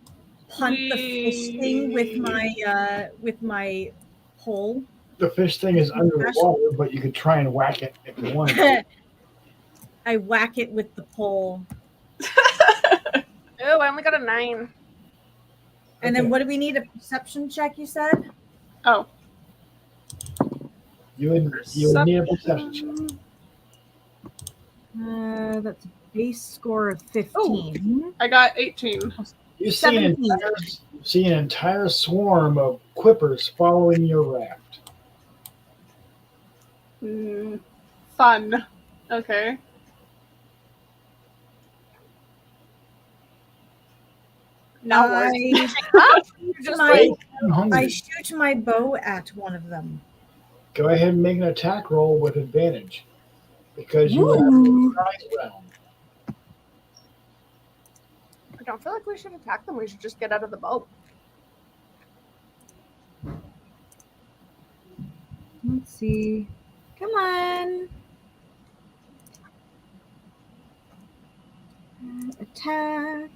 [SPEAKER 2] punt the fish thing with my pole?
[SPEAKER 1] The fish thing is under the water, but you could try and whack it if you wanted to.
[SPEAKER 2] I whack it with the pole.
[SPEAKER 4] Oh, I only got a 9.
[SPEAKER 2] And then what do we need? A perception check, you said?
[SPEAKER 3] Oh.
[SPEAKER 1] You would need a perception check.
[SPEAKER 2] That's a base score of 15.
[SPEAKER 3] I got 18.
[SPEAKER 1] You see an entire swarm of quippers following your raft.
[SPEAKER 3] Fun. Okay. Now what?
[SPEAKER 4] Just
[SPEAKER 2] I,
[SPEAKER 4] like,
[SPEAKER 1] I'm hungry.
[SPEAKER 2] I shoot my bow at one of them.
[SPEAKER 1] Go ahead and make an attack roll with advantage because you have a
[SPEAKER 2] Ooh.
[SPEAKER 1] surprise round.
[SPEAKER 4] I don't feel like we should attack them. We should just get out of the boat.
[SPEAKER 2] Let's see. Come on. Attack.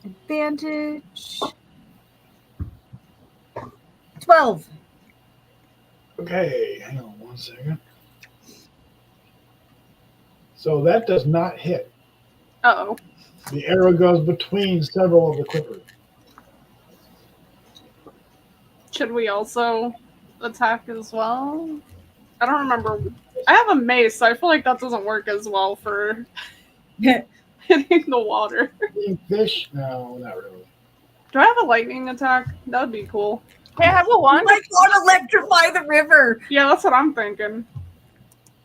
[SPEAKER 2] Advantage. 12.
[SPEAKER 1] Okay, hang on 1 second. So that does not hit.
[SPEAKER 3] Uh-oh.
[SPEAKER 1] The arrow goes between several of the quippers.
[SPEAKER 3] Should we also attack as well? I don't remember. I have a mace, so I feel like that doesn't work as well for hitting the water.
[SPEAKER 1] Fish? No, not really.
[SPEAKER 3] Do I have a lightning attack? That would be cool.
[SPEAKER 4] Hey, I have a wand.
[SPEAKER 2] I can't electrify the river.
[SPEAKER 3] Yeah, that's what I'm thinking.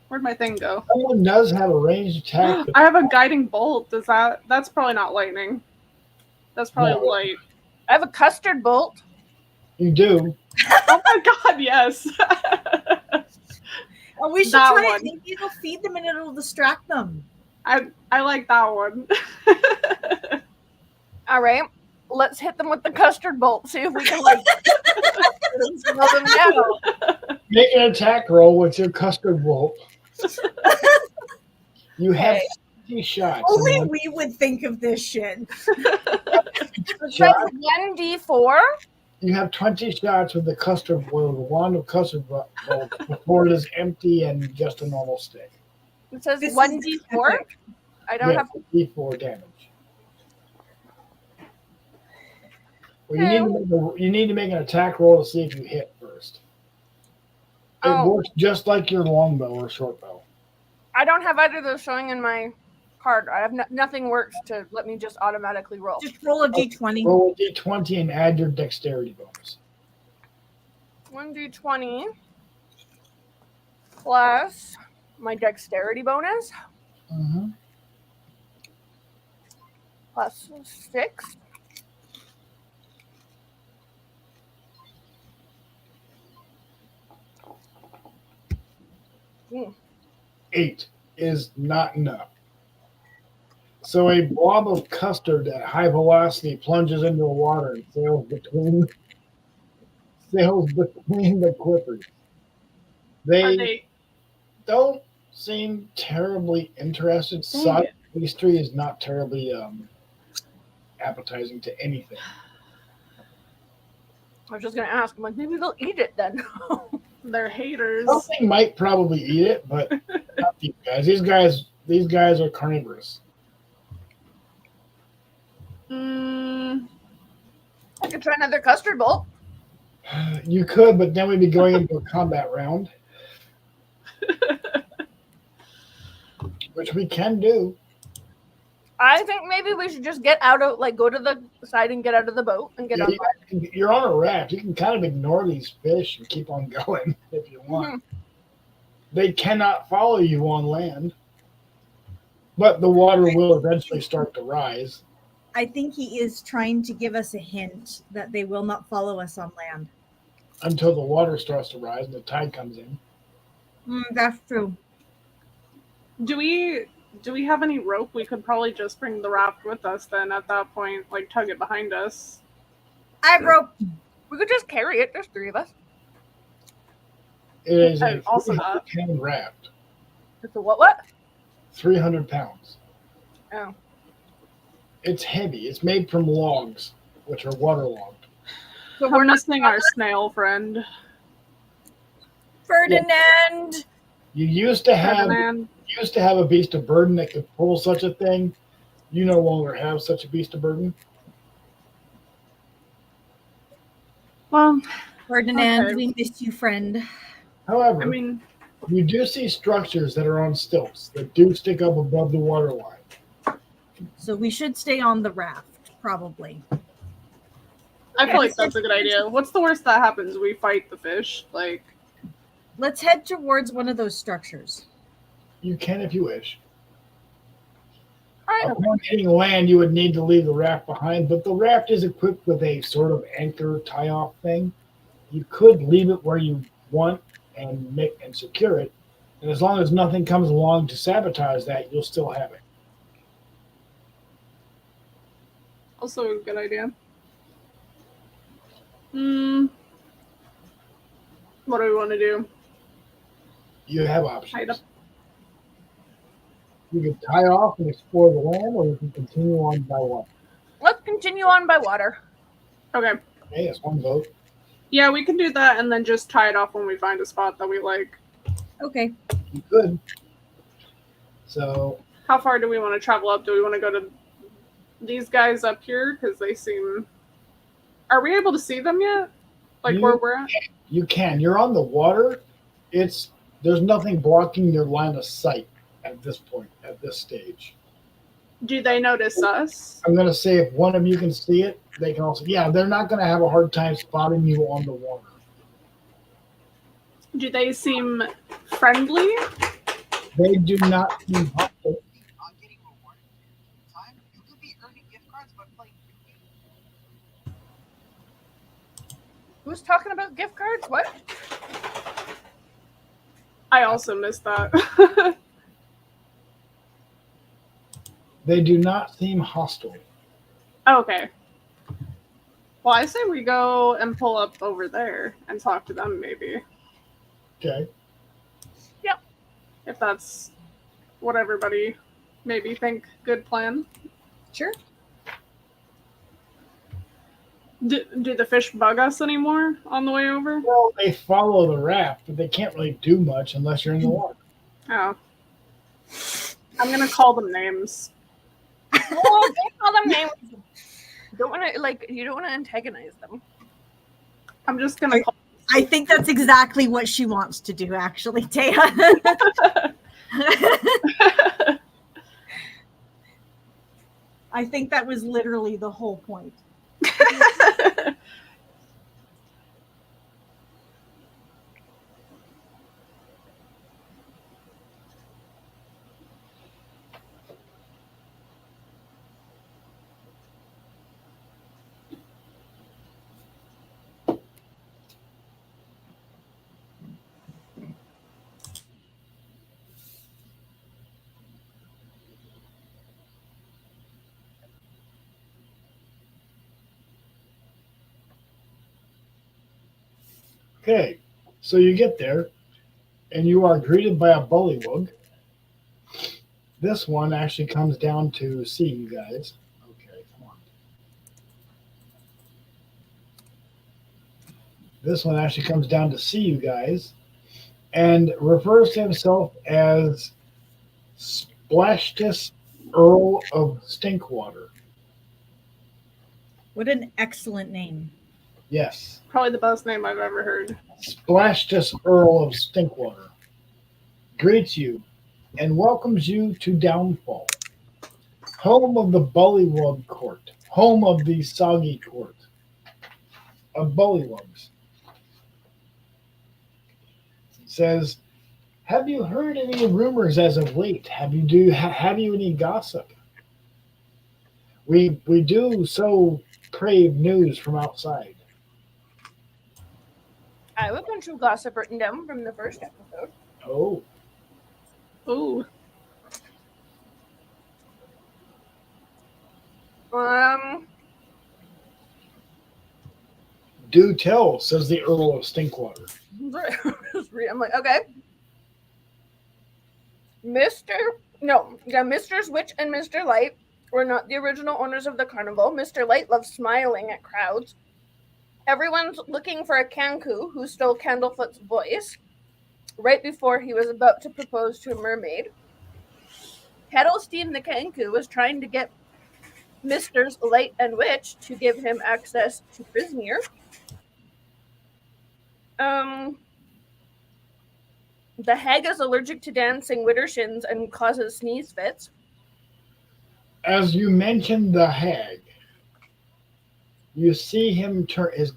[SPEAKER 3] Where'd my thing go?
[SPEAKER 1] Someone does have a ranged attack.
[SPEAKER 3] I have a guiding bolt. That's probably not lightning. That's probably
[SPEAKER 1] No.
[SPEAKER 3] light.
[SPEAKER 4] I have a custard bolt.
[SPEAKER 1] You do.
[SPEAKER 3] Oh my god, yes.
[SPEAKER 2] Oh, we should
[SPEAKER 3] That
[SPEAKER 2] try
[SPEAKER 3] one.
[SPEAKER 2] it. Maybe it'll feed them and it'll distract them.
[SPEAKER 3] I like that one.
[SPEAKER 4] All right. Let's hit them with the custard bolt. See if we can like slow them down.
[SPEAKER 1] Make an attack roll with your custard bolt. You have 50 shots.
[SPEAKER 2] Only we would think of this shit.
[SPEAKER 4] It says 1d4.
[SPEAKER 1] You have 20 shots with the custard bolt, the wand of custard bolt, before it is empty and just a normal stick.
[SPEAKER 4] It says
[SPEAKER 2] This is
[SPEAKER 4] 1d4.
[SPEAKER 2] epic.
[SPEAKER 4] I don't have.
[SPEAKER 1] D4 damage. Well, you need to make an attack roll to see if you hit first. It
[SPEAKER 4] Oh.
[SPEAKER 1] works just like your longbow or short bow.
[SPEAKER 4] I don't have either of those showing in my card. I have nothing works to let me just automatically roll.
[SPEAKER 2] Just roll a d20.
[SPEAKER 1] Roll a D20 and add your dexterity bonus.
[SPEAKER 4] 1d20 plus my dexterity bonus
[SPEAKER 1] Mm-hmm.
[SPEAKER 4] plus 6. Mm.
[SPEAKER 1] 8 is not enough. So a blob of custard at high velocity plunges into the water and sails between the quippers.
[SPEAKER 3] Are
[SPEAKER 1] They
[SPEAKER 3] they
[SPEAKER 1] don't seem terribly interested.
[SPEAKER 3] Dang
[SPEAKER 1] Sod
[SPEAKER 3] it.
[SPEAKER 1] pastry is not terribly appetizing to anything.
[SPEAKER 4] I was just gonna ask. I'm like, maybe they'll eat it then.
[SPEAKER 3] they're haters?
[SPEAKER 1] Something might probably eat it, but not these guys. These guys are carnivorous.
[SPEAKER 3] Mm,
[SPEAKER 4] I could try another custard bolt.
[SPEAKER 1] You could, but then we'd be going into a combat round, which we can do.
[SPEAKER 4] I think maybe we should just get out of, like, go to the side and get out of the boat and get
[SPEAKER 1] Yeah,
[SPEAKER 4] on.
[SPEAKER 1] you're on a raft. You can kind of ignore these fish and keep on going if you want. They cannot follow you on land, but the water will eventually start to rise.
[SPEAKER 2] I think he is trying to give us a hint that they will not follow us on land.
[SPEAKER 1] Until the water starts to rise and the tide comes in.
[SPEAKER 2] That's true.
[SPEAKER 3] do we have any rope? We could probably just bring the raft with us then at that point, like tug it behind us.
[SPEAKER 2] I have rope.
[SPEAKER 4] We could just carry it. There's 3 of us.
[SPEAKER 1] It is a
[SPEAKER 3] And also that.
[SPEAKER 1] 300-pound raft,
[SPEAKER 4] It's a what?
[SPEAKER 1] 300 pounds.
[SPEAKER 4] Oh.
[SPEAKER 1] It's heavy. It's made from logs, which are waterlogged.
[SPEAKER 4] So
[SPEAKER 3] We're missing our snail friend.
[SPEAKER 2] Ferdinand.
[SPEAKER 1] You used to have
[SPEAKER 3] Ferdinand.
[SPEAKER 1] a beast of burden that could pull such a thing. You no longer have such a beast of burden.
[SPEAKER 3] Well,
[SPEAKER 2] Ferdinand,
[SPEAKER 3] Okay.
[SPEAKER 2] we miss you, friend.
[SPEAKER 1] However,
[SPEAKER 3] I mean,
[SPEAKER 1] you do see structures that are on stilts that do stick up above the water line.
[SPEAKER 2] So we should stay on the raft, probably.
[SPEAKER 3] I feel like that's a good idea. What's the worst that happens? We fight the fish. Like,
[SPEAKER 2] Let's head towards one of those structures.
[SPEAKER 1] You can if you wish.
[SPEAKER 4] All right.
[SPEAKER 1] Upon hitting land, you would need to leave the raft behind, but the raft is equipped with a sort of anchor tie-off thing. You could leave it where you want and secure it, and as long as nothing comes along to sabotage that, you'll still have it.
[SPEAKER 3] also a good idea. What do we want to do?
[SPEAKER 1] You have
[SPEAKER 3] Hide
[SPEAKER 1] options.
[SPEAKER 3] up.
[SPEAKER 1] You can tie off and explore the land, or you can continue on by water.
[SPEAKER 4] Let's continue on by water.
[SPEAKER 3] Okay.
[SPEAKER 1] Okay, that's one vote.
[SPEAKER 3] Yeah, we can do that and then just tie it off when we find a spot that we like.
[SPEAKER 2] Okay.
[SPEAKER 1] You could. So
[SPEAKER 3] How far do we want to travel up? Do we want to go to these guys up here? Because they seem... Are we able to see them yet? Like where we're at?
[SPEAKER 1] you can. You're on the water. There's nothing blocking your line of sight at this point, at this stage.
[SPEAKER 3] Do they notice us?
[SPEAKER 1] I'm going to say if one of you can see it, they can also. Yeah, they're not going to have a hard time spotting you on the water.
[SPEAKER 3] Do they seem friendly?
[SPEAKER 1] They do not seem hostile.
[SPEAKER 5] On getting rewarded for your time, you could be earning gift cards by playing video games.
[SPEAKER 4] Who's talking about gift cards? What?
[SPEAKER 3] I also missed that.
[SPEAKER 1] They do not seem hostile.
[SPEAKER 3] Okay. Well, I say we go and pull up over there and talk to them, maybe.
[SPEAKER 1] Okay.
[SPEAKER 3] If that's what everybody maybe think. Good plan.
[SPEAKER 2] Sure.
[SPEAKER 3] Do the fish bug us anymore on the way over?
[SPEAKER 1] Well, they follow the raft, but they can't really do much unless you're in the water.
[SPEAKER 3] Oh. I'm going to call them names.
[SPEAKER 4] Oh, don't call them names. Don't want to you don't want to antagonize them.
[SPEAKER 3] I'm just going to call
[SPEAKER 2] I think that's exactly what she wants to do, actually, Taya. I think that was literally the whole point.
[SPEAKER 1] Okay, so you get there, and you are greeted by a bullywug. This one actually comes down to see you guys. Okay, come on. This one actually comes down to see you guys, and refers to himself as Splashtus Earl of Stinkwater.
[SPEAKER 2] What an excellent name.
[SPEAKER 1] Yes.
[SPEAKER 3] probably the best name I've ever heard.
[SPEAKER 1] Splashtus Earl of Stinkwater greets you and welcomes you to Downfall, home of the Bullywug Court, home of the Soggy Court of Bullywugs. Says, have you heard any rumors as of late? Have you any gossip? We do so crave news from outside.
[SPEAKER 4] I have a bunch of gossip written down from the first episode.
[SPEAKER 1] Oh,
[SPEAKER 3] Ooh.
[SPEAKER 1] do tell, says the Earl of Stinkwater.
[SPEAKER 4] I'm like, okay. Mr. Witch and Mr. Light were not the original owners of the carnival. Mr. Light loves smiling at crowds. Everyone's looking for a Kanku who stole Candlefoot's voice right before he was about to propose to a mermaid. Kettlestein the Kanku was trying to get Misters Light and Witch to give him access to Prismere. The hag is allergic to dancing widdershins and causes sneeze fits.
[SPEAKER 1] As you mentioned the hag, You see him turn his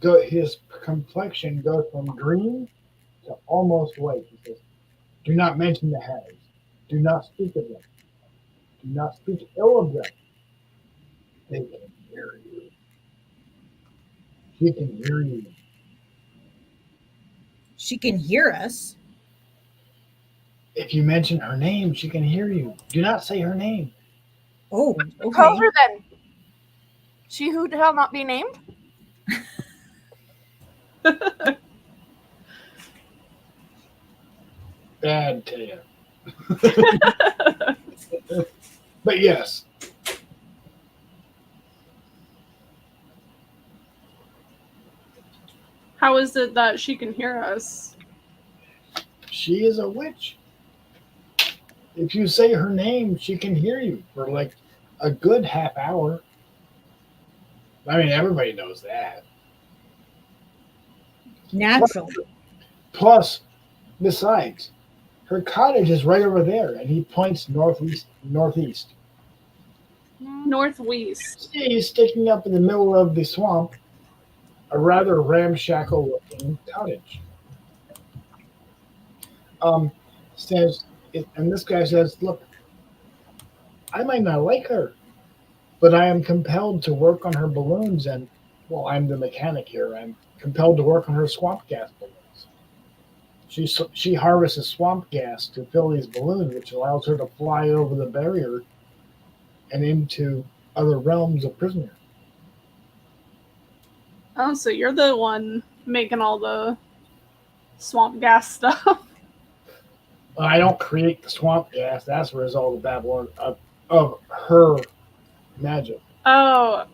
[SPEAKER 1] complexion goes from green to almost white. He says, "Do not mention the hags. Do not speak of them. Do not speak ill of them. They can hear you. She can hear you.
[SPEAKER 2] She can hear us.
[SPEAKER 1] If you mention her name, she can hear you. Do not say her name."
[SPEAKER 2] Oh,
[SPEAKER 4] Call
[SPEAKER 2] okay.
[SPEAKER 4] her then. She who shall not be named.
[SPEAKER 1] Bad Taya. But yes,
[SPEAKER 3] How is it that she can hear us?
[SPEAKER 1] she is a witch. If you say her name, she can hear you for like a good half hour. I mean, everybody knows that.
[SPEAKER 2] Naturally.
[SPEAKER 1] Plus, besides, her cottage is right over there, and he points northeast.
[SPEAKER 3] Northwest.
[SPEAKER 1] See, sticking up in the middle of the swamp, a rather ramshackle-looking cottage. Says, and this guy says, "Look, I might not like her, but I am compelled to work on her balloons, and well, I'm the mechanic here. I'm compelled to work on her swamp gas balloons. She harvests swamp gas to fill these balloons, which allows her to fly over the barrier and into other realms of prisoner."
[SPEAKER 3] Oh, so you're the one making all the swamp gas stuff.
[SPEAKER 1] I don't create the swamp gas. That's where is all the Babylon of her magic.
[SPEAKER 3] Oh,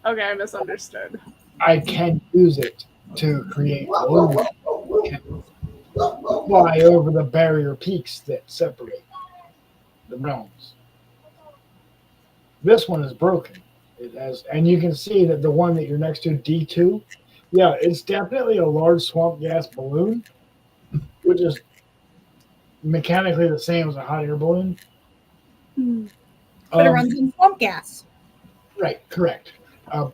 [SPEAKER 3] okay, I misunderstood.
[SPEAKER 1] I can use it to create balloons and fly over the barrier peaks that separate the realms. This one is broken. It has, and you can see that the one that you're next to, D2, yeah, it's definitely a large swamp gas balloon, which is mechanically the same as a hot air balloon.
[SPEAKER 2] But it runs on swamp gas.
[SPEAKER 1] Right, correct.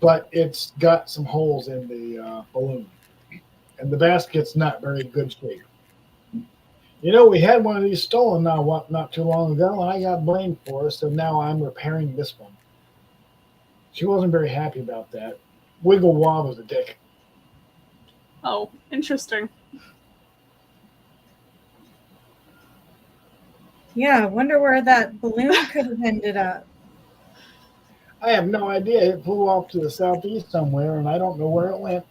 [SPEAKER 1] But it's got some holes in the balloon, and the basket's not very good shape. You know, we had one of these stolen not too long ago, and I got blamed for it, so now I'm repairing this one. She wasn't very happy about that. Wiggle Wob was a dick.
[SPEAKER 3] Oh, interesting.
[SPEAKER 2] Yeah, I wonder where that balloon could have ended up.
[SPEAKER 1] I have no idea. It flew off to the southeast somewhere, and I don't know where it went.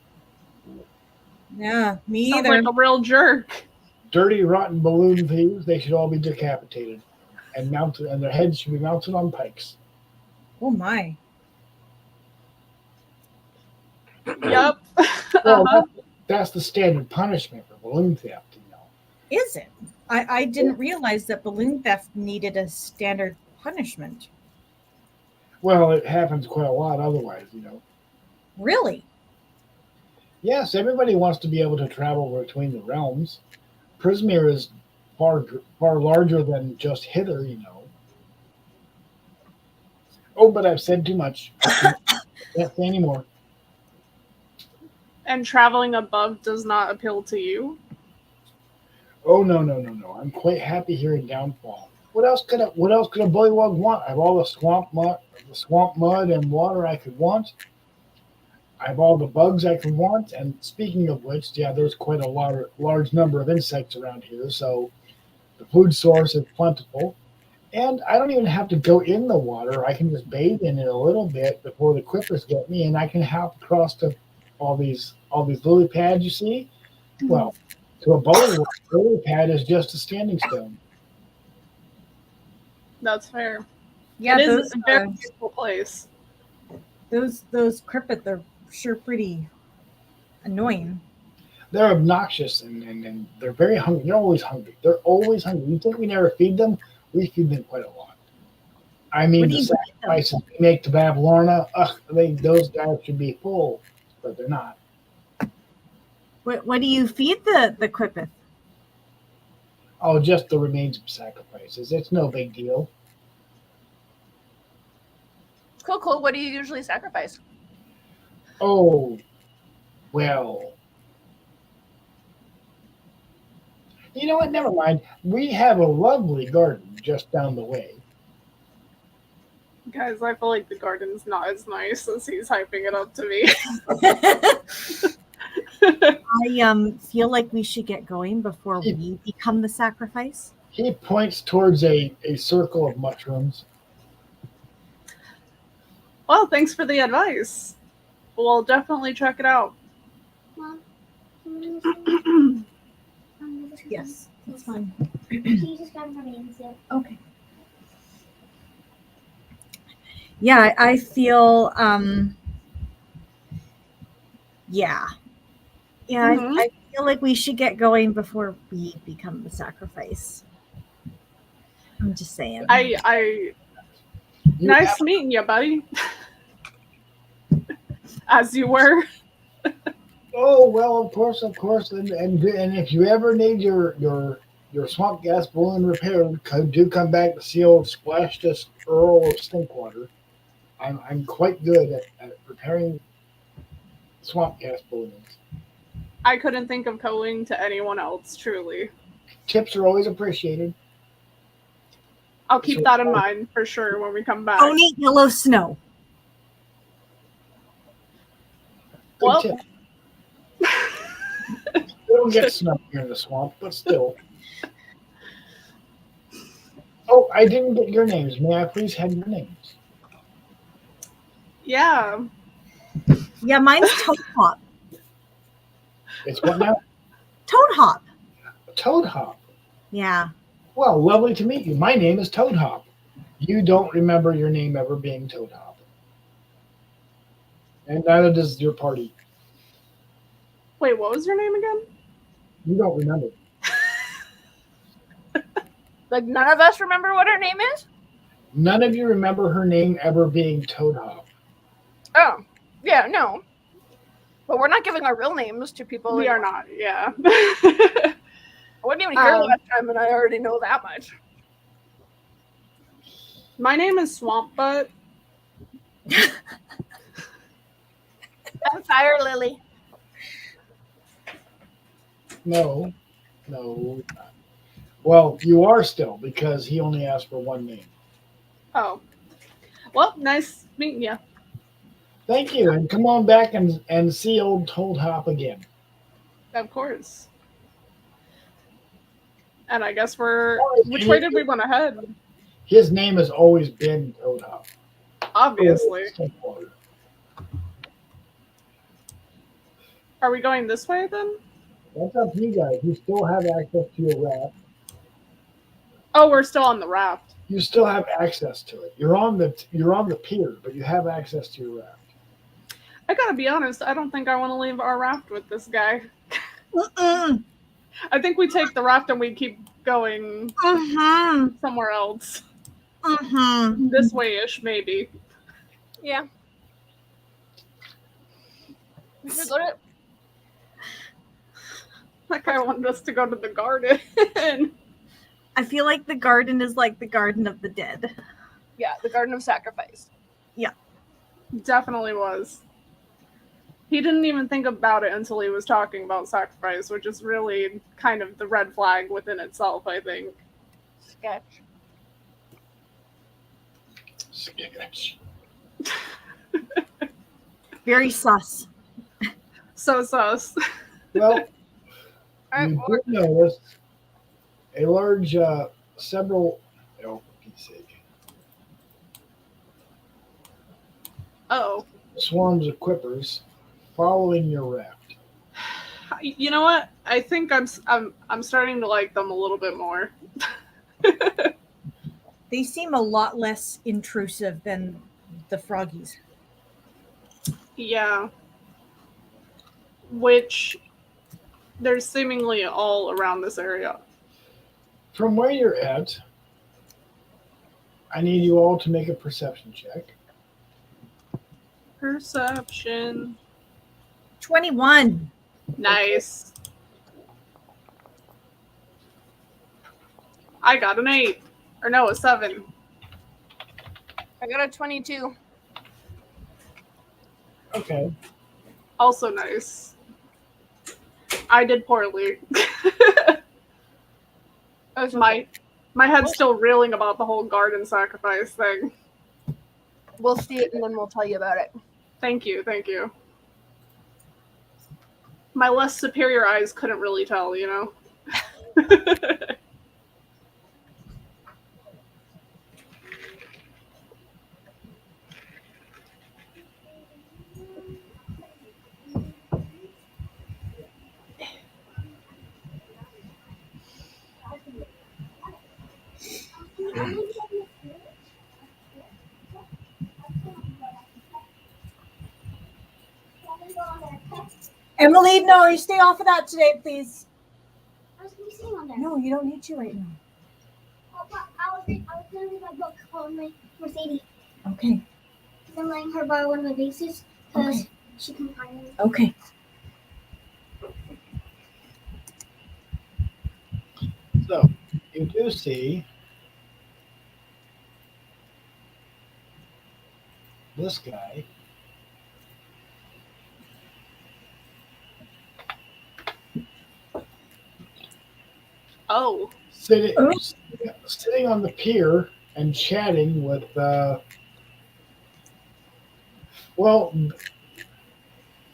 [SPEAKER 2] Yeah, me
[SPEAKER 3] Sounds
[SPEAKER 2] either.
[SPEAKER 3] like a real jerk.
[SPEAKER 1] Dirty, rotten balloon thieves. They should all be decapitated and mounted, and their heads should be mounted on pikes.
[SPEAKER 2] Oh my.
[SPEAKER 3] Yep.
[SPEAKER 1] Well, that's the standard punishment for balloon theft, you know.
[SPEAKER 2] Is it? I didn't realize that balloon theft needed a standard punishment.
[SPEAKER 1] Well, it happens quite a lot otherwise, you know.
[SPEAKER 2] Really?
[SPEAKER 1] Yes, everybody wants to be able to travel between the realms. Prismere is far larger than just hither, you know. Oh, but I've said too much. Can't say anymore.
[SPEAKER 3] And traveling above does not appeal to you?
[SPEAKER 1] Oh no. I'm quite happy here in Downfall. What else could a bullywug want? I have all the swamp mud and water I could want. I have all the bugs I could want. And speaking of which, yeah, there's quite a large number of insects around here, so the food source is plentiful. And I don't even have to go in the water. I can just bathe in it a little bit before the quippers get me, and I can hop across to all these lily pads you see. Well, to a bullywug, a lily pad is just a standing stone.
[SPEAKER 3] That's fair.
[SPEAKER 2] Yeah,
[SPEAKER 3] it
[SPEAKER 2] those
[SPEAKER 3] is a very beautiful place.
[SPEAKER 2] those crippet, they're sure pretty annoying.
[SPEAKER 1] They're obnoxious and they're very hungry. They're always hungry. You think we never feed them? We feed them quite a lot. I mean, the sacrifices we make to Babylorna, those guys should be full, but they're not.
[SPEAKER 2] What do you feed the crippet?
[SPEAKER 1] Oh, just the remains of sacrifices. It's no big deal.
[SPEAKER 4] Cool. What do you usually sacrifice?
[SPEAKER 1] Oh, well. You know what? Never mind. We have a lovely garden just down the way.
[SPEAKER 3] Guys, I feel like the garden's not as nice as he's hyping it up to me.
[SPEAKER 2] I feel like we should get going before we become the sacrifice.
[SPEAKER 1] He points towards a circle of mushrooms.
[SPEAKER 3] Well, thanks for the advice. We'll definitely check it out.
[SPEAKER 6] Mom, can you just
[SPEAKER 2] Yes, that's fine.
[SPEAKER 6] Can you just grab her names there?
[SPEAKER 2] Okay. Yeah, I feel yeah. Yeah,
[SPEAKER 3] Mhm.
[SPEAKER 2] I feel like we should get going before we become the sacrifice. I'm just saying.
[SPEAKER 3] I
[SPEAKER 1] You
[SPEAKER 3] nice meeting you, buddy. As you were.
[SPEAKER 1] Oh well, of course, and if you ever need your swamp gas balloon repaired, do come back to see old Splashdust Earl of Stinkwater. I'm quite good at repairing swamp gas balloons.
[SPEAKER 3] I couldn't think of going to anyone else, truly.
[SPEAKER 1] Tips are always appreciated.
[SPEAKER 3] I'll keep that in mind for sure when we come back.
[SPEAKER 2] Don't eat yellow snow.
[SPEAKER 1] Good
[SPEAKER 3] Well-
[SPEAKER 1] tip. We don't get snow here in the swamp, but still. Oh, I didn't get your names. May I please have your names?
[SPEAKER 3] Yeah.
[SPEAKER 2] Yeah, mine's Toad Hop.
[SPEAKER 1] It's what now?
[SPEAKER 2] Toad Hop.
[SPEAKER 1] Toad Hop.
[SPEAKER 2] Yeah.
[SPEAKER 1] Well, lovely to meet you. My name is Toad Hop. You don't remember your name ever being Toad Hop. And neither does your party.
[SPEAKER 3] Wait, what was your name again?
[SPEAKER 1] You don't remember.
[SPEAKER 4] Like, none of us remember what her name is?
[SPEAKER 1] None of you remember her name ever being Toad Hop.
[SPEAKER 4] Oh, yeah, no. But we're not giving our real names to people.
[SPEAKER 3] We are not, yeah.
[SPEAKER 4] I wasn't even here
[SPEAKER 3] Um,
[SPEAKER 4] last time, and I already know that much.
[SPEAKER 3] My name is Swamp Butt.
[SPEAKER 4] I'm Fire Lily.
[SPEAKER 1] No. Well, you are still, because he only asked for one name.
[SPEAKER 3] Oh. Well, nice meeting you.
[SPEAKER 1] Thank you, and come on back and see old Toad Hop again.
[SPEAKER 3] Of course. And I guess we're...
[SPEAKER 1] Oh,
[SPEAKER 3] Which way did we want to head?
[SPEAKER 1] His name has always been Toad Hop.
[SPEAKER 3] Obviously.
[SPEAKER 1] Stinkwater.
[SPEAKER 3] Are we going this way then?
[SPEAKER 1] That's up to you guys. You still have access to your raft.
[SPEAKER 3] Oh, we're still on the raft.
[SPEAKER 1] You still have access to it. You're on the pier, but you have access to your raft.
[SPEAKER 3] I gotta be honest, I don't think I want to leave our raft with this guy.
[SPEAKER 2] Mm-mm.
[SPEAKER 3] I think we take the raft and we keep going
[SPEAKER 2] Mm-hmm.
[SPEAKER 3] somewhere else.
[SPEAKER 2] Mm-hmm.
[SPEAKER 3] This way-ish, maybe.
[SPEAKER 4] Yeah. We should go to...
[SPEAKER 3] That guy wanted us to go to the garden.
[SPEAKER 2] I feel like the garden is like the Garden of the Dead.
[SPEAKER 4] Yeah, the Garden of Sacrifice.
[SPEAKER 3] Definitely was. He didn't even think about it until he was talking about sacrifice, which is really kind of the red flag within itself, I think.
[SPEAKER 4] Sketch.
[SPEAKER 1] Sketch.
[SPEAKER 2] Very sus.
[SPEAKER 3] So sus.
[SPEAKER 1] Well,
[SPEAKER 4] Alright,
[SPEAKER 1] you
[SPEAKER 4] well,
[SPEAKER 1] did notice a large, several. Oh, for Pete's sake.
[SPEAKER 3] Oh.
[SPEAKER 1] Swarms of quippers following your raft.
[SPEAKER 3] You know what? I think I'm starting to like them a little bit more.
[SPEAKER 2] They seem a lot less intrusive than the froggies.
[SPEAKER 3] Yeah. Which there's seemingly all around this area.
[SPEAKER 1] From where you're at, I need you all to make a perception check.
[SPEAKER 3] Perception.
[SPEAKER 2] 21.
[SPEAKER 3] Nice. I got an 8. Or no, a 7.
[SPEAKER 4] I got a 22.
[SPEAKER 1] Okay.
[SPEAKER 3] Also nice. I did poorly. my head's still reeling about the whole garden sacrifice thing.
[SPEAKER 4] We'll see it and then we'll tell you about it.
[SPEAKER 3] Thank you, thank you. My less superior eyes couldn't really tell, you know?
[SPEAKER 2] Emily, no, you stay off of that today, please.
[SPEAKER 6] I was going to be sitting on there.
[SPEAKER 2] No, you don't need to right now.
[SPEAKER 6] Oh, but I was going to read my book called Mercedes.
[SPEAKER 2] Okay.
[SPEAKER 6] Because I'm letting her borrow one of my vases because
[SPEAKER 2] Okay.
[SPEAKER 6] she can find it.
[SPEAKER 2] Okay.
[SPEAKER 1] So you do see this guy.
[SPEAKER 3] Oh.
[SPEAKER 1] Sitting on the pier and chatting with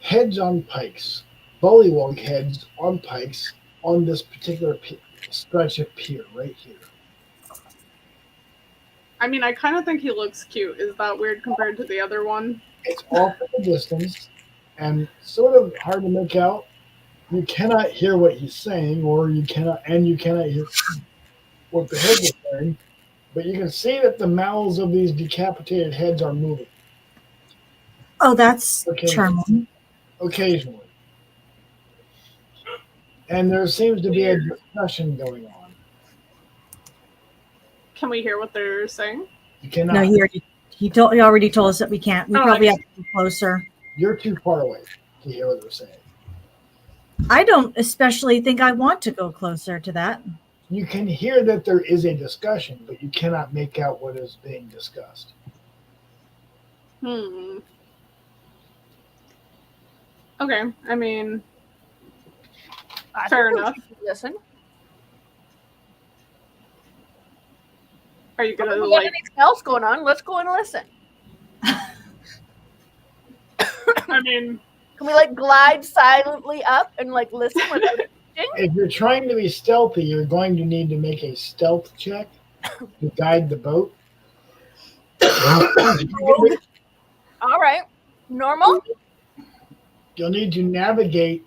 [SPEAKER 1] heads on pikes, bullywug heads on pikes on this particular stretch of pier right here.
[SPEAKER 3] I mean, I kind of think he looks cute. Is that weird compared to the other one?
[SPEAKER 1] It's off in the distance and sort of hard to make out. You cannot hear what he's saying, or you cannot hear what the heads are saying, but you can see that the mouths of these decapitated heads are moving.
[SPEAKER 2] Oh, that's
[SPEAKER 1] Okay.
[SPEAKER 2] charming.
[SPEAKER 1] Occasionally. And there seems to be a discussion going on.
[SPEAKER 3] Can we hear what they're saying?
[SPEAKER 1] You cannot.
[SPEAKER 2] No, he already told us that we can't. We probably have to go closer.
[SPEAKER 1] You're too far away to hear what they're saying.
[SPEAKER 2] I don't especially think I want to go closer to that.
[SPEAKER 1] You can hear that there is a discussion, but you cannot make out what is being discussed.
[SPEAKER 3] Okay, I mean, fair enough.
[SPEAKER 4] Listen.
[SPEAKER 3] Are you gonna
[SPEAKER 4] If we got
[SPEAKER 3] like?
[SPEAKER 4] anything else going on, let's go and listen.
[SPEAKER 3] I mean,
[SPEAKER 4] can we like glide silently up and like listen without
[SPEAKER 1] If you're trying to be stealthy, you're going to need to make a stealth check to guide the boat.
[SPEAKER 4] All right. Normal?
[SPEAKER 1] You'll need to navigate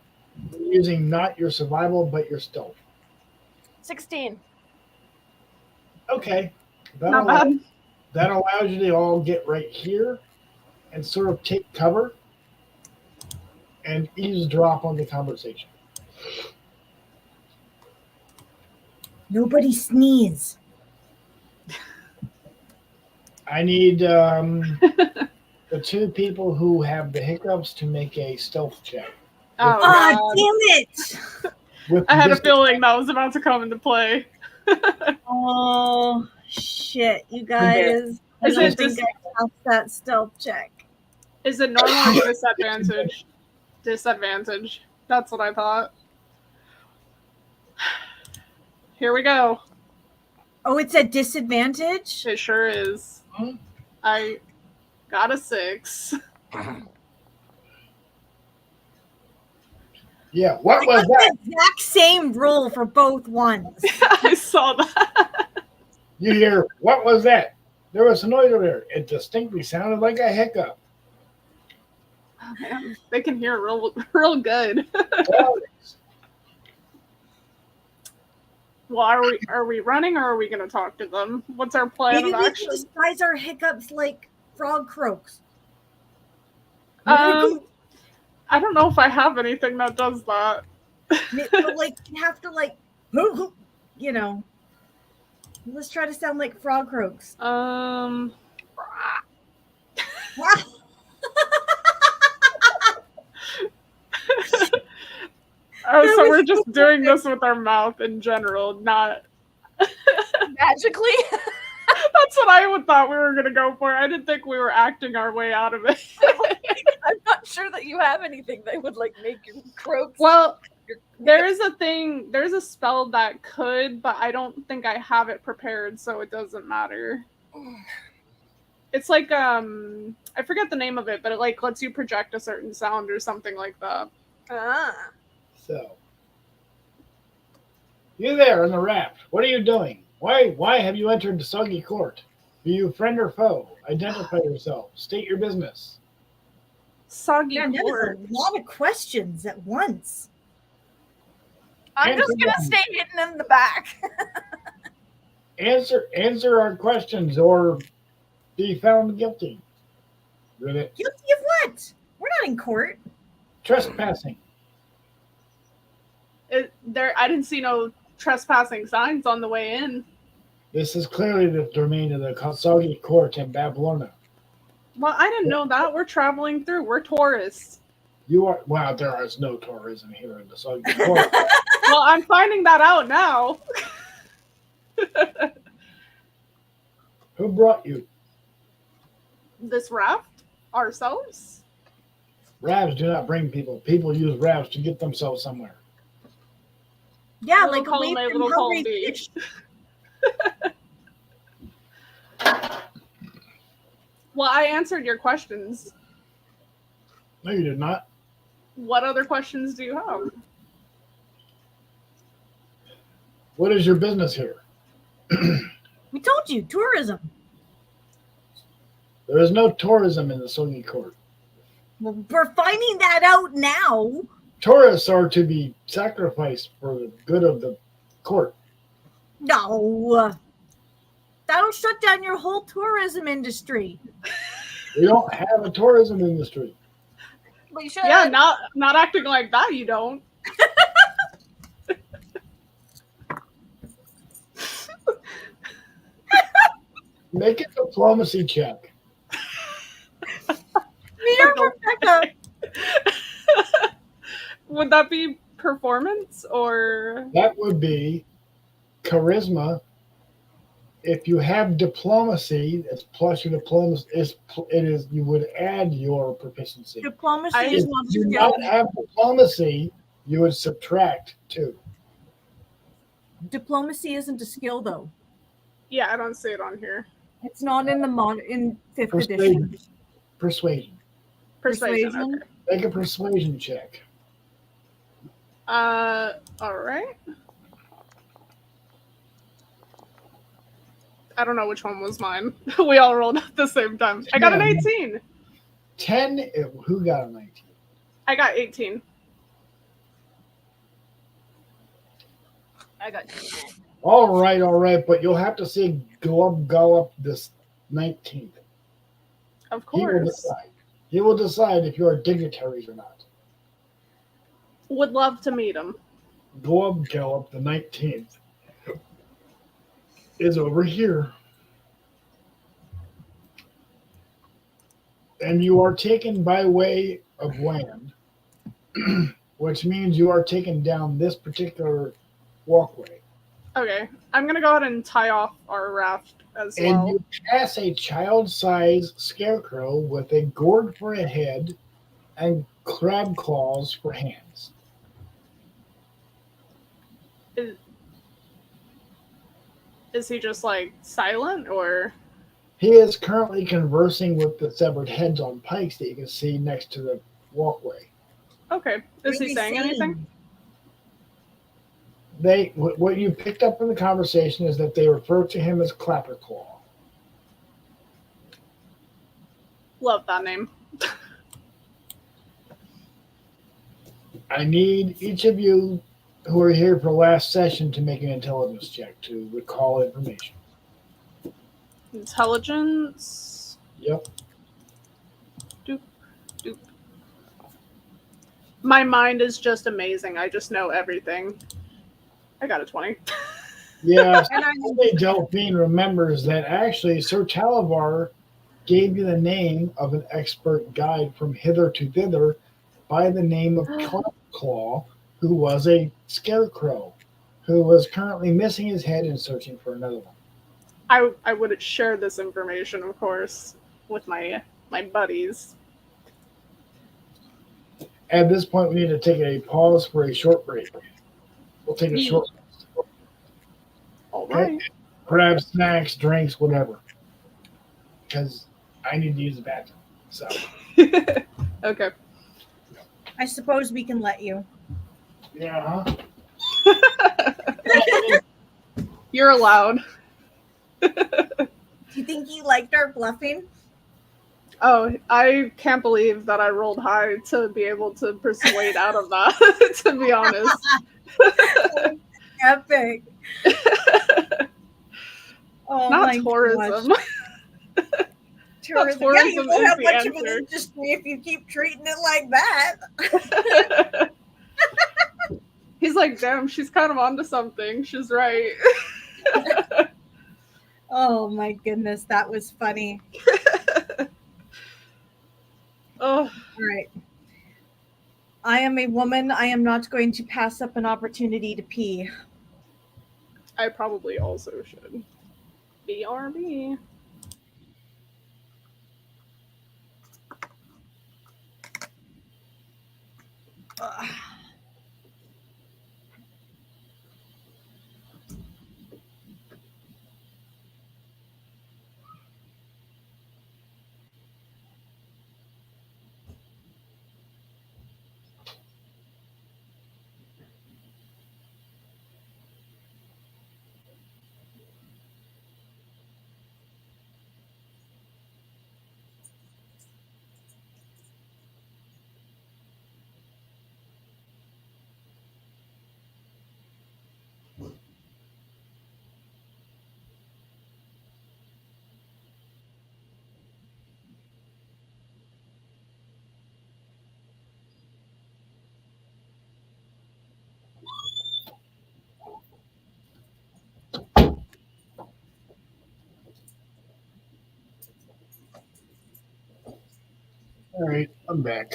[SPEAKER 1] using not your survival, but your stealth.
[SPEAKER 4] 16.
[SPEAKER 1] Okay.
[SPEAKER 3] not bad.
[SPEAKER 1] That allows you to all get right here and sort of take cover and eavesdrop on the conversation.
[SPEAKER 2] Nobody sneeze. I
[SPEAKER 1] need the two people who have the hiccups to make a stealth check.
[SPEAKER 3] Oh,
[SPEAKER 2] damn it!
[SPEAKER 3] I had a feeling that was about to come into play.
[SPEAKER 2] Oh shit, you guys! I
[SPEAKER 3] Is
[SPEAKER 2] don't
[SPEAKER 3] it
[SPEAKER 2] think I passed that stealth check.
[SPEAKER 3] Is it normal or disadvantage? Disadvantage. That's what I thought. Here we go.
[SPEAKER 2] Oh, it's a disadvantage?
[SPEAKER 3] It sure is. I got a 6.
[SPEAKER 1] Yeah, what was that?
[SPEAKER 2] The exact same roll for both ones.
[SPEAKER 3] I saw that.
[SPEAKER 1] You hear, what was that? There was a noise over there. It distinctly sounded like a hiccup.
[SPEAKER 3] Oh, man, they can hear real good. Well, are we running or are we going to talk to them? What's our plan
[SPEAKER 2] Maybe
[SPEAKER 3] of
[SPEAKER 2] we
[SPEAKER 3] action?
[SPEAKER 2] can disguise our hiccups like frog croaks.
[SPEAKER 3] I don't know if I have anything that does that.
[SPEAKER 2] Like you have to like, you know. Let's try to sound like frog croaks.
[SPEAKER 3] Oh, so we're just doing this with our mouth in general, not
[SPEAKER 4] magically.
[SPEAKER 3] That's what I would thought we were gonna go for. I didn't think we were acting our way out of it.
[SPEAKER 4] I'm not sure that you have anything that would like make your croaks.
[SPEAKER 3] Well,
[SPEAKER 4] your-
[SPEAKER 3] there's a spell that could, but I don't think I have it prepared, so it doesn't matter. It's like I forget the name of it, but it like lets you project a certain sound or something like that.
[SPEAKER 4] Ah.
[SPEAKER 1] So, you there on the raft? What are you doing? Why have you entered the soggy court? Are you friend or foe? Identify yourself. State your business.
[SPEAKER 3] Soggy
[SPEAKER 2] Yeah, that
[SPEAKER 3] court.
[SPEAKER 2] is a lot of questions at once.
[SPEAKER 4] I'm just
[SPEAKER 1] Answer
[SPEAKER 4] gonna
[SPEAKER 1] them.
[SPEAKER 4] stay hidden in the back.
[SPEAKER 1] Answer our questions or be found guilty. Ribbit.
[SPEAKER 2] Guilty of what? We're not in court.
[SPEAKER 1] Trespassing.
[SPEAKER 3] I didn't see no trespassing signs on the way in.
[SPEAKER 1] This is clearly the domain of the soggy court in Babylona.
[SPEAKER 3] Well, I didn't know that. We're traveling through. We're tourists.
[SPEAKER 1] You are there is no tourism here in the soggy court.
[SPEAKER 3] Well, I'm finding that out now.
[SPEAKER 1] Who brought you?
[SPEAKER 3] This raft? Ourselves?
[SPEAKER 1] Ravs do not bring people. People use ravs to get themselves somewhere.
[SPEAKER 2] Yeah,
[SPEAKER 3] Little
[SPEAKER 2] like
[SPEAKER 3] column
[SPEAKER 2] away
[SPEAKER 3] A,
[SPEAKER 2] from
[SPEAKER 3] little column
[SPEAKER 2] hungry
[SPEAKER 3] B.
[SPEAKER 2] fish.
[SPEAKER 3] Well, I answered your questions.
[SPEAKER 1] No, you did not.
[SPEAKER 3] What other questions do you have?
[SPEAKER 1] What is your business here?
[SPEAKER 2] We told you, tourism.
[SPEAKER 1] There is no tourism in the soggy court.
[SPEAKER 2] Well, we're finding that out now.
[SPEAKER 1] Tourists are to be sacrificed for the good of the court.
[SPEAKER 2] No. That'll shut down your whole tourism industry.
[SPEAKER 1] We don't have a tourism industry.
[SPEAKER 4] We should.
[SPEAKER 3] Yeah, not acting like that, you don't.
[SPEAKER 1] Make a diplomacy check.
[SPEAKER 2] Rebecca.
[SPEAKER 3] Would that be performance or?
[SPEAKER 1] That would be charisma. If you have diplomacy, it's plus your diplomacy. You would add your proficiency.
[SPEAKER 2] Diplomacy
[SPEAKER 3] I-
[SPEAKER 2] is
[SPEAKER 1] If
[SPEAKER 2] not a
[SPEAKER 1] you do
[SPEAKER 2] skill.
[SPEAKER 1] not have diplomacy, you would subtract 2.
[SPEAKER 2] Diplomacy isn't a skill, though.
[SPEAKER 3] Yeah, I don't see it on here.
[SPEAKER 2] It's not in the in 5th
[SPEAKER 1] Persuasion.
[SPEAKER 2] edition.
[SPEAKER 1] Persuasion.
[SPEAKER 3] Persuasion.
[SPEAKER 2] Persuasion.
[SPEAKER 3] Okay.
[SPEAKER 1] Make a persuasion check.
[SPEAKER 3] All right. I don't know which one was mine. We all rolled at the same time. I got an 18.
[SPEAKER 1] 10. Who got a 19?
[SPEAKER 3] I got 18.
[SPEAKER 4] I got.
[SPEAKER 1] All right. But you'll have to see Glub Gollop this 19th.
[SPEAKER 3] Of
[SPEAKER 1] He will
[SPEAKER 3] course.
[SPEAKER 1] decide. He will decide if you are dignitaries or not.
[SPEAKER 3] Would love to meet him.
[SPEAKER 1] Glub Gallop, the 19th, is over here. And you are taken by way of land, which means you are taken down this particular walkway.
[SPEAKER 3] Okay. I'm going to go ahead and tie off our raft as
[SPEAKER 1] And
[SPEAKER 3] well.
[SPEAKER 1] you pass a child-sized scarecrow with a gourd for a head and crab claws for hands.
[SPEAKER 3] Is he just like silent or?
[SPEAKER 1] He is currently conversing with the severed heads on pikes that you can see next to the walkway.
[SPEAKER 3] Okay. Is he saying anything?
[SPEAKER 1] What you picked up from the conversation is that they refer to him as Clapperclaw.
[SPEAKER 3] Love that name.
[SPEAKER 1] I need each of you who are here for last session to make an intelligence check to recall information.
[SPEAKER 3] Intelligence.
[SPEAKER 1] Yep.
[SPEAKER 3] Doop, doop. My mind is just amazing. I just know everything. I got a 20.
[SPEAKER 1] Yeah,
[SPEAKER 2] And I
[SPEAKER 1] only Delphine remembers that actually Sir Talavar gave you the name of an expert guide from hither to thither by the name of Claw, who was a scarecrow, who was currently missing his head and searching for another one.
[SPEAKER 3] I would share this information, of course, with my buddies.
[SPEAKER 1] At this point, we need to take a pause for a short break. We'll take a short,
[SPEAKER 3] All
[SPEAKER 1] okay?
[SPEAKER 3] right.
[SPEAKER 1] Grab snacks, drinks, whatever. Because I need to use the bathroom. So,
[SPEAKER 3] Okay.
[SPEAKER 2] I suppose we can let you.
[SPEAKER 1] yeah, huh?
[SPEAKER 3] You're allowed.
[SPEAKER 2] Do you think he liked our bluffing?
[SPEAKER 3] Oh, I can't believe that I rolled high to be able to persuade out of that, to be honest.
[SPEAKER 2] Epic. Oh
[SPEAKER 3] Not
[SPEAKER 2] my
[SPEAKER 3] tourism.
[SPEAKER 2] gosh. Tourism. Yeah, you
[SPEAKER 3] tourism
[SPEAKER 2] won't
[SPEAKER 3] is
[SPEAKER 2] have
[SPEAKER 3] the
[SPEAKER 2] much of an
[SPEAKER 3] answer.
[SPEAKER 2] industry if you keep treating it like that.
[SPEAKER 3] He's like, damn, she's kind of onto something. She's right.
[SPEAKER 2] Oh my goodness, that was funny.
[SPEAKER 3] Oh,
[SPEAKER 2] All right. I am a woman. I am not going to pass up an opportunity to pee.
[SPEAKER 3] I probably also should. BRB.
[SPEAKER 2] Ugh.
[SPEAKER 1] All right, I'm back.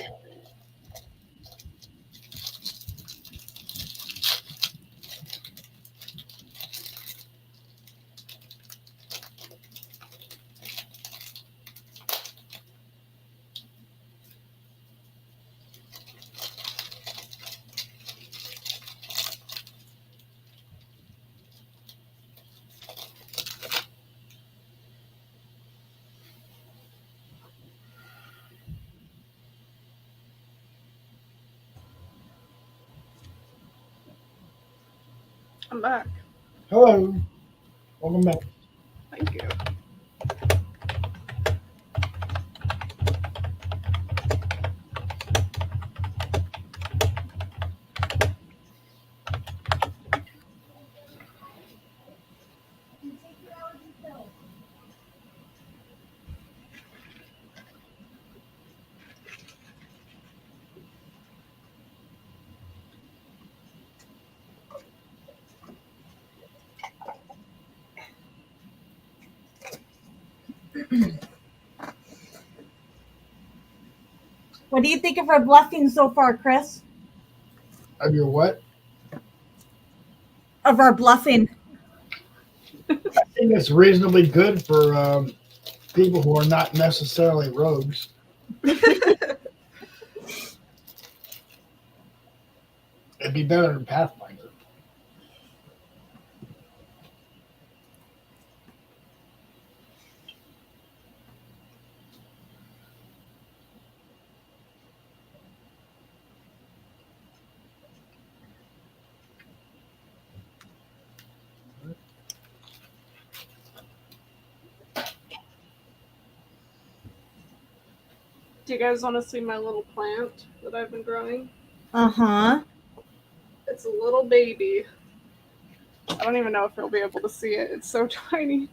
[SPEAKER 3] I'm back.
[SPEAKER 1] Hello. Welcome back.
[SPEAKER 3] Thank you.
[SPEAKER 2] What do you think of our bluffing so far, Chris?
[SPEAKER 1] Of your what?
[SPEAKER 2] Of our bluffing.
[SPEAKER 1] I think it's reasonably good for people who are not necessarily rogues. It'd be better than Pathfinder.
[SPEAKER 3] Do you guys want to see my little plant that I've been growing?
[SPEAKER 2] Uh-huh.
[SPEAKER 3] It's a little baby. I don't even know if you'll be able to see it. It's so tiny.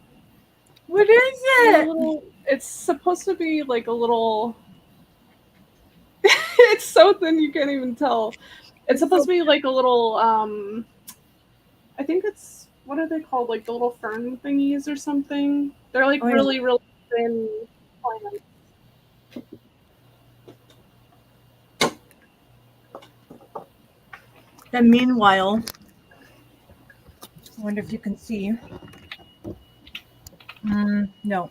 [SPEAKER 2] What is it?
[SPEAKER 3] It's supposed to be like a little. It's so thin you can't even tell. It's supposed to be like a little. I think it's, what are they called? Like the little fern thingies or something. They're like
[SPEAKER 2] Oh, yeah.
[SPEAKER 3] really, really thin plants.
[SPEAKER 2] And meanwhile, I wonder if you can see. No.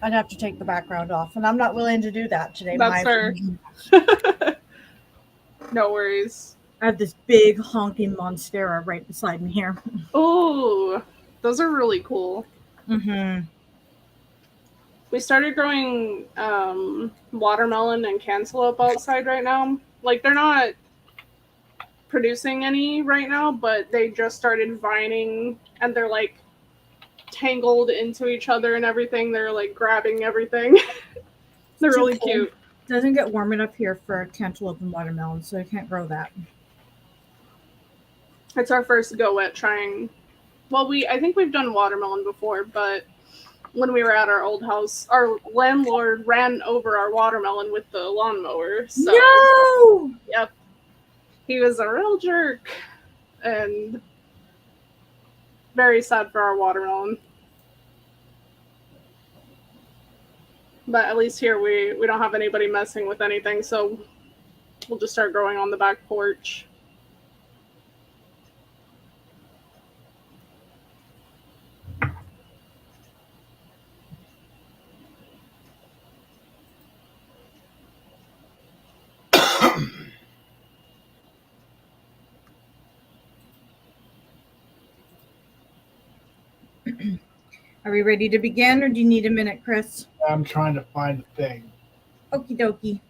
[SPEAKER 2] I'd have to take the background off, and I'm not willing to do that today.
[SPEAKER 3] That's fair. No worries.
[SPEAKER 2] I have this big honking monstera right beside me here.
[SPEAKER 3] Oh, those are really cool.
[SPEAKER 2] Mm-hmm.
[SPEAKER 3] We started growing watermelon and cantaloupe outside right now. Like, they're not producing any right now, but they just started vining, and they're like tangled into each other and everything. They're like grabbing everything. They're really cute.
[SPEAKER 2] It doesn't get warm enough here for cantaloupe and watermelon, so I can't grow that.
[SPEAKER 3] It's our first go at trying. Well, I think we've done watermelon before, but when we were at our old house, our landlord ran over our watermelon with the lawnmower. So,
[SPEAKER 2] No!
[SPEAKER 3] Yep. He was a real jerk. And very sad for our watermelon. But at least here we don't have anybody messing with anything, so we'll just start growing on the back porch.
[SPEAKER 2] Are we ready to begin, or do you need a minute, Chris?
[SPEAKER 1] I'm trying to find the thing.
[SPEAKER 2] Okie dokie.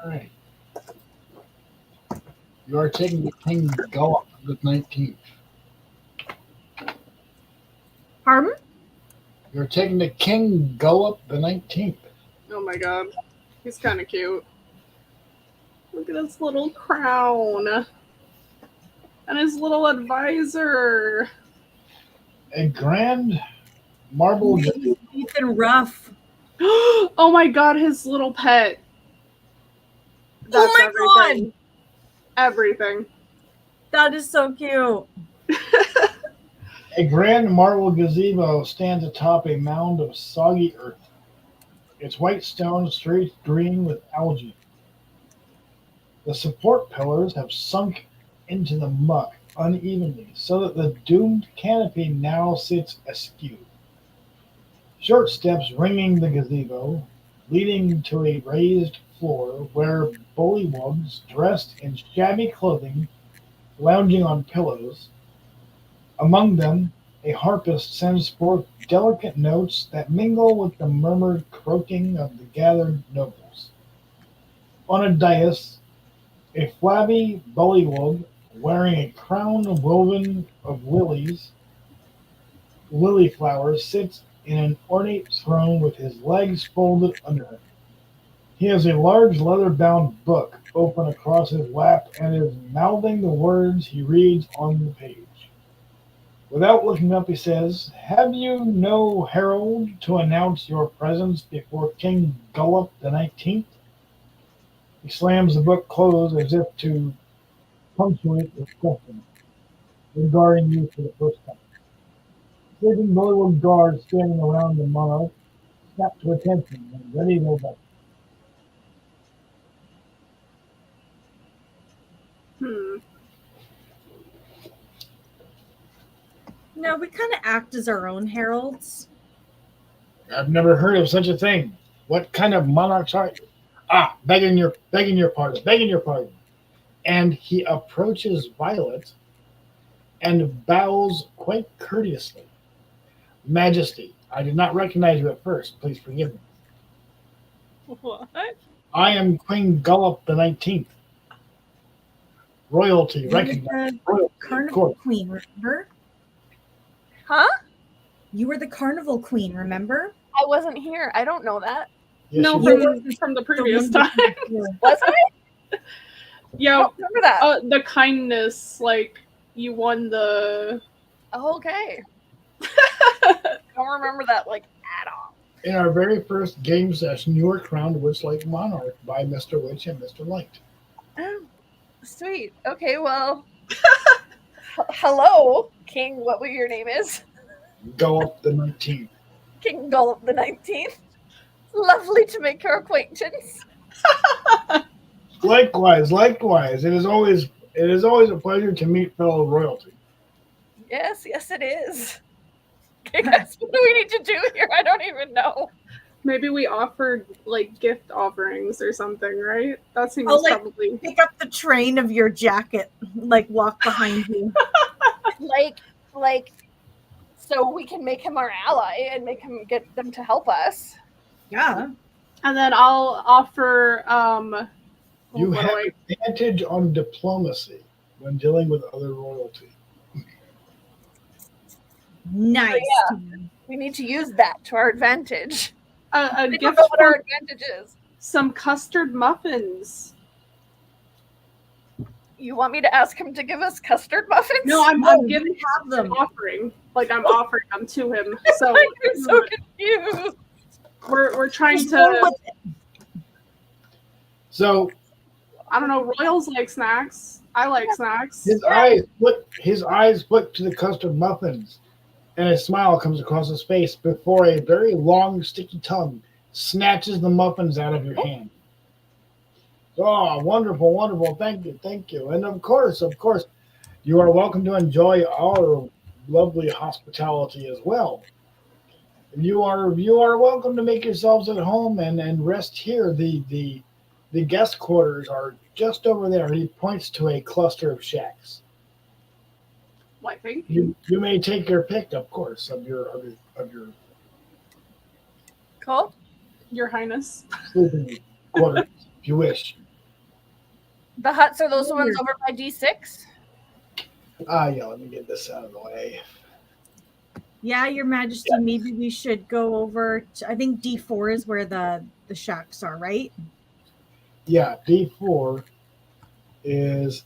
[SPEAKER 1] All right. You are taking the King Go up the 19th.
[SPEAKER 2] Pardon?
[SPEAKER 1] You're taking the King Go up the 19th.
[SPEAKER 3] Oh my god. He's kind of cute. Look at his little crown. And his little advisor.
[SPEAKER 1] A grand marble.
[SPEAKER 2] Ethan Ruff.
[SPEAKER 3] Oh my god, his little pet.
[SPEAKER 2] Oh my
[SPEAKER 3] everything. Everything.
[SPEAKER 2] That is so cute.
[SPEAKER 1] A grand marble gazebo stands atop a mound of soggy earth. Its white stone streaked green with algae. The support pillars have sunk into the muck unevenly, so that the doomed canopy now sits askew. Short steps ringing the gazebo, leading to a raised floor where bullywugs dressed in shabby clothing lounging on pillows. Among them, a harpist sends forth delicate notes that mingle with the murmured croaking of the gathered nobles. On a dais, a flabby bullywug wearing a crown woven of lily flowers sits in an ornate throne with his legs folded under him. He has a large leather-bound book open across his lap and is mouthing the words he reads on the page. Without looking up, he says, "Have you no herald to announce your presence before King Gullop the 19th?" He slams the book closed as if to punctuate his question, regarding you for the first time. Sleeping Bullywug guards standing around the monarch snap to attention and ready their best.
[SPEAKER 2] No, we kind of act as our own heralds.
[SPEAKER 1] I've never heard of such a thing. What kind of monarchs are you? Begging your pardon. And he approaches Violet and bows quite courteously. "Majesty, I did not recognize you at first. Please forgive me.
[SPEAKER 3] What?
[SPEAKER 1] I am Queen Gullop the 19th. Royalty recognized. Royalty,
[SPEAKER 2] Carnival Queen, remember?
[SPEAKER 4] Huh?
[SPEAKER 2] You were the Carnival Queen, remember?
[SPEAKER 4] I wasn't here. I don't know that.
[SPEAKER 1] Yes,
[SPEAKER 3] No,
[SPEAKER 1] you did.
[SPEAKER 3] from the previous time.
[SPEAKER 4] Was I?
[SPEAKER 3] Yeah,
[SPEAKER 4] don't remember that.
[SPEAKER 3] the kindness, like you won the.
[SPEAKER 4] Okay. Don't remember that like at all.
[SPEAKER 1] In our very first game session, you were crowned Witchlight Monarch by Mr. Witch and Mr. Light.
[SPEAKER 4] Oh, sweet. Okay, well. Hello, King. What your name is?
[SPEAKER 1] Go up the 19th.
[SPEAKER 4] King Gulp the 19th. Lovely to make your acquaintance.
[SPEAKER 1] Likewise. It is always a pleasure to meet fellow royalty.
[SPEAKER 4] Yes, it is. Okay, guys, what do we need to do here? I don't even know.
[SPEAKER 3] Maybe we offered like gift offerings or something, right? That seems probably.
[SPEAKER 2] Pick up the train of your jacket, like walk behind you.
[SPEAKER 4] like, so we can make him our ally and make him get them to help us.
[SPEAKER 2] Yeah.
[SPEAKER 3] And then I'll offer.
[SPEAKER 1] You
[SPEAKER 3] what
[SPEAKER 1] have
[SPEAKER 3] do I-
[SPEAKER 1] advantage on diplomacy when dealing with other royalty.
[SPEAKER 2] Nice.
[SPEAKER 4] We need to use that to our advantage.
[SPEAKER 3] a
[SPEAKER 4] I don't
[SPEAKER 3] gift
[SPEAKER 4] know what our
[SPEAKER 3] for
[SPEAKER 4] advantage is.
[SPEAKER 3] some custard muffins.
[SPEAKER 4] You want me to ask him to give us custard muffins?
[SPEAKER 3] No, I'm giving
[SPEAKER 2] Have them.
[SPEAKER 3] offering. Like I'm offering them to him. So
[SPEAKER 4] I'm so confused.
[SPEAKER 3] we're trying
[SPEAKER 2] Just go
[SPEAKER 3] to.
[SPEAKER 2] with it.
[SPEAKER 1] So
[SPEAKER 3] I don't know. Royals like snacks. I like snacks.
[SPEAKER 1] his eyes flick to the custard muffins, and a smile comes across his face before a very long, sticky tongue snatches the muffins out of your hand. Oh, wonderful, wonderful. Thank you. And of course, you are welcome to enjoy our lovely hospitality as well. You are welcome to make yourselves at home and rest here. The guest quarters are just over there. He points to a cluster of shacks.
[SPEAKER 3] Why, thank
[SPEAKER 1] You may take your pick, of course, of your
[SPEAKER 4] Cool.
[SPEAKER 3] Your Highness.
[SPEAKER 1] sleeping quarters, if you wish.
[SPEAKER 4] The huts are those ones over by D6?
[SPEAKER 1] Yeah, let me get this out of the way.
[SPEAKER 2] Yeah, Your Majesty, maybe we should go over to, I think D4 is where the shacks are, right?
[SPEAKER 1] Yeah, D4 is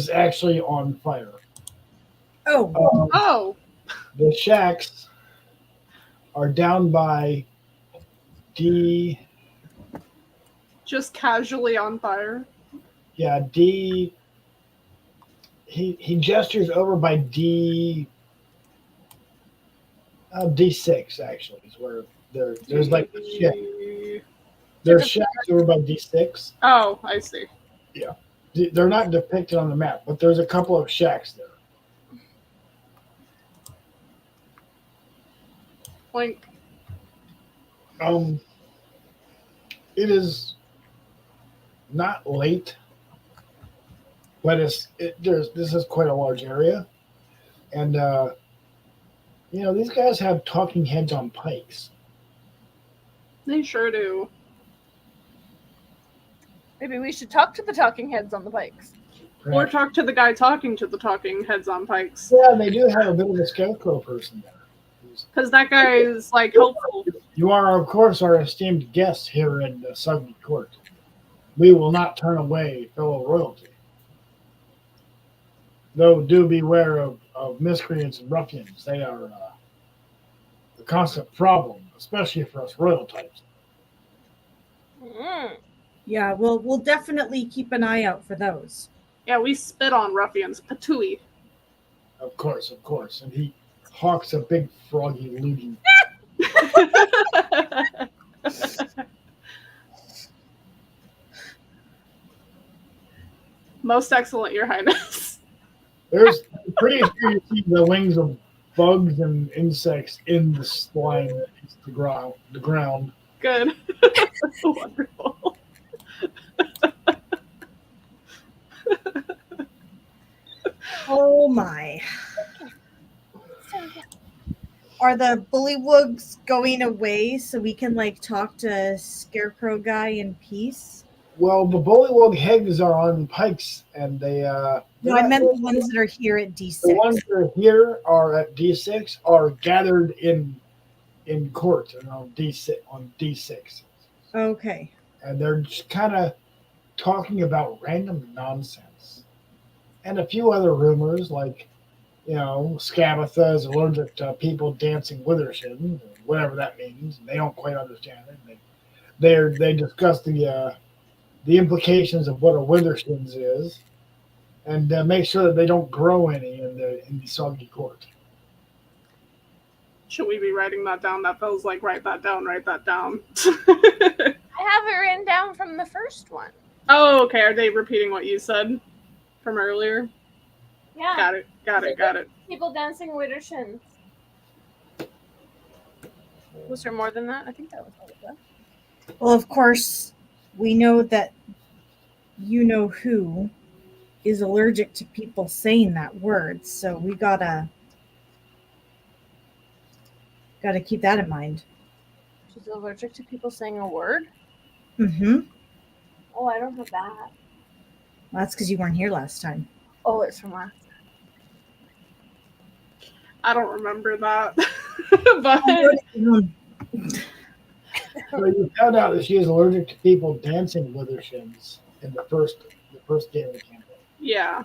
[SPEAKER 1] actually on fire.
[SPEAKER 2] Oh,
[SPEAKER 3] Oh,
[SPEAKER 1] The shacks are down by D.
[SPEAKER 3] just casually on fire.
[SPEAKER 1] Yeah, D. He gestures over by D. D6 actually is where there's like the shack. There's shacks over by D6.
[SPEAKER 3] Oh, I see.
[SPEAKER 1] They're not depicted on the map, but there's a couple of shacks there.
[SPEAKER 3] Like,
[SPEAKER 1] It is not late, but this is quite a large area, and these guys have talking heads on pikes.
[SPEAKER 3] they sure do.
[SPEAKER 4] Maybe we should talk to the talking heads on the pikes.
[SPEAKER 3] Or talk to the guy talking to the talking heads on pikes.
[SPEAKER 1] Yeah, they do have a bit of a scarecrow person there.
[SPEAKER 3] Because that guy is like helpful.
[SPEAKER 1] You are, of course, our esteemed guests here in the Sugby Court. We will not turn away fellow royalty. Though do beware of miscreants and ruffians. They are a constant problem, especially for us royal types.
[SPEAKER 2] yeah, we'll definitely keep an eye out for those.
[SPEAKER 3] Yeah, we spit on ruffians. Patooey.
[SPEAKER 1] Of course. And he hawks a big froggy loogie.
[SPEAKER 3] Most excellent, Your Highness.
[SPEAKER 1] There's pretty sure you see the wings of bugs and insects in the slime that hits the ground.
[SPEAKER 3] Good. Wonderful.
[SPEAKER 2] Oh my. Are the bullywugs going away so we can like talk to Scarecrow guy in peace?
[SPEAKER 1] Well, the bullywug heads are on pikes, and they.
[SPEAKER 2] No, I meant the ones that are here at D6.
[SPEAKER 1] The ones that are here are at D6 are gathered in court and on D6
[SPEAKER 2] Okay.
[SPEAKER 1] and they're just kind of talking about random nonsense. And a few other rumors, like, Scabatha is allergic to people dancing with her shin, whatever that means. They don't quite understand it. They discuss the implications of what a withershins is, and make sure that they don't grow any in the soggy court.
[SPEAKER 3] Should we be writing that down? That feels like write that down, write that down.
[SPEAKER 4] I have it written down from the first one.
[SPEAKER 3] Oh, okay. Are they repeating what you said from earlier?
[SPEAKER 4] Yeah.
[SPEAKER 3] Got it.
[SPEAKER 4] People dancing with their shins. Was there more than that? I think that was all of that.
[SPEAKER 2] Well, of course, we know that you know who is allergic to people saying that word, so we gotta keep that in mind.
[SPEAKER 4] She's allergic to people saying a word?
[SPEAKER 2] Mm-hmm.
[SPEAKER 4] Oh, I don't have that.
[SPEAKER 2] Well, that's because you weren't here last time.
[SPEAKER 4] Oh, it's from last.
[SPEAKER 3] I don't remember that. But
[SPEAKER 1] So you found out that she is allergic to people dancing with her shins in the first game of the campaign.
[SPEAKER 3] yeah.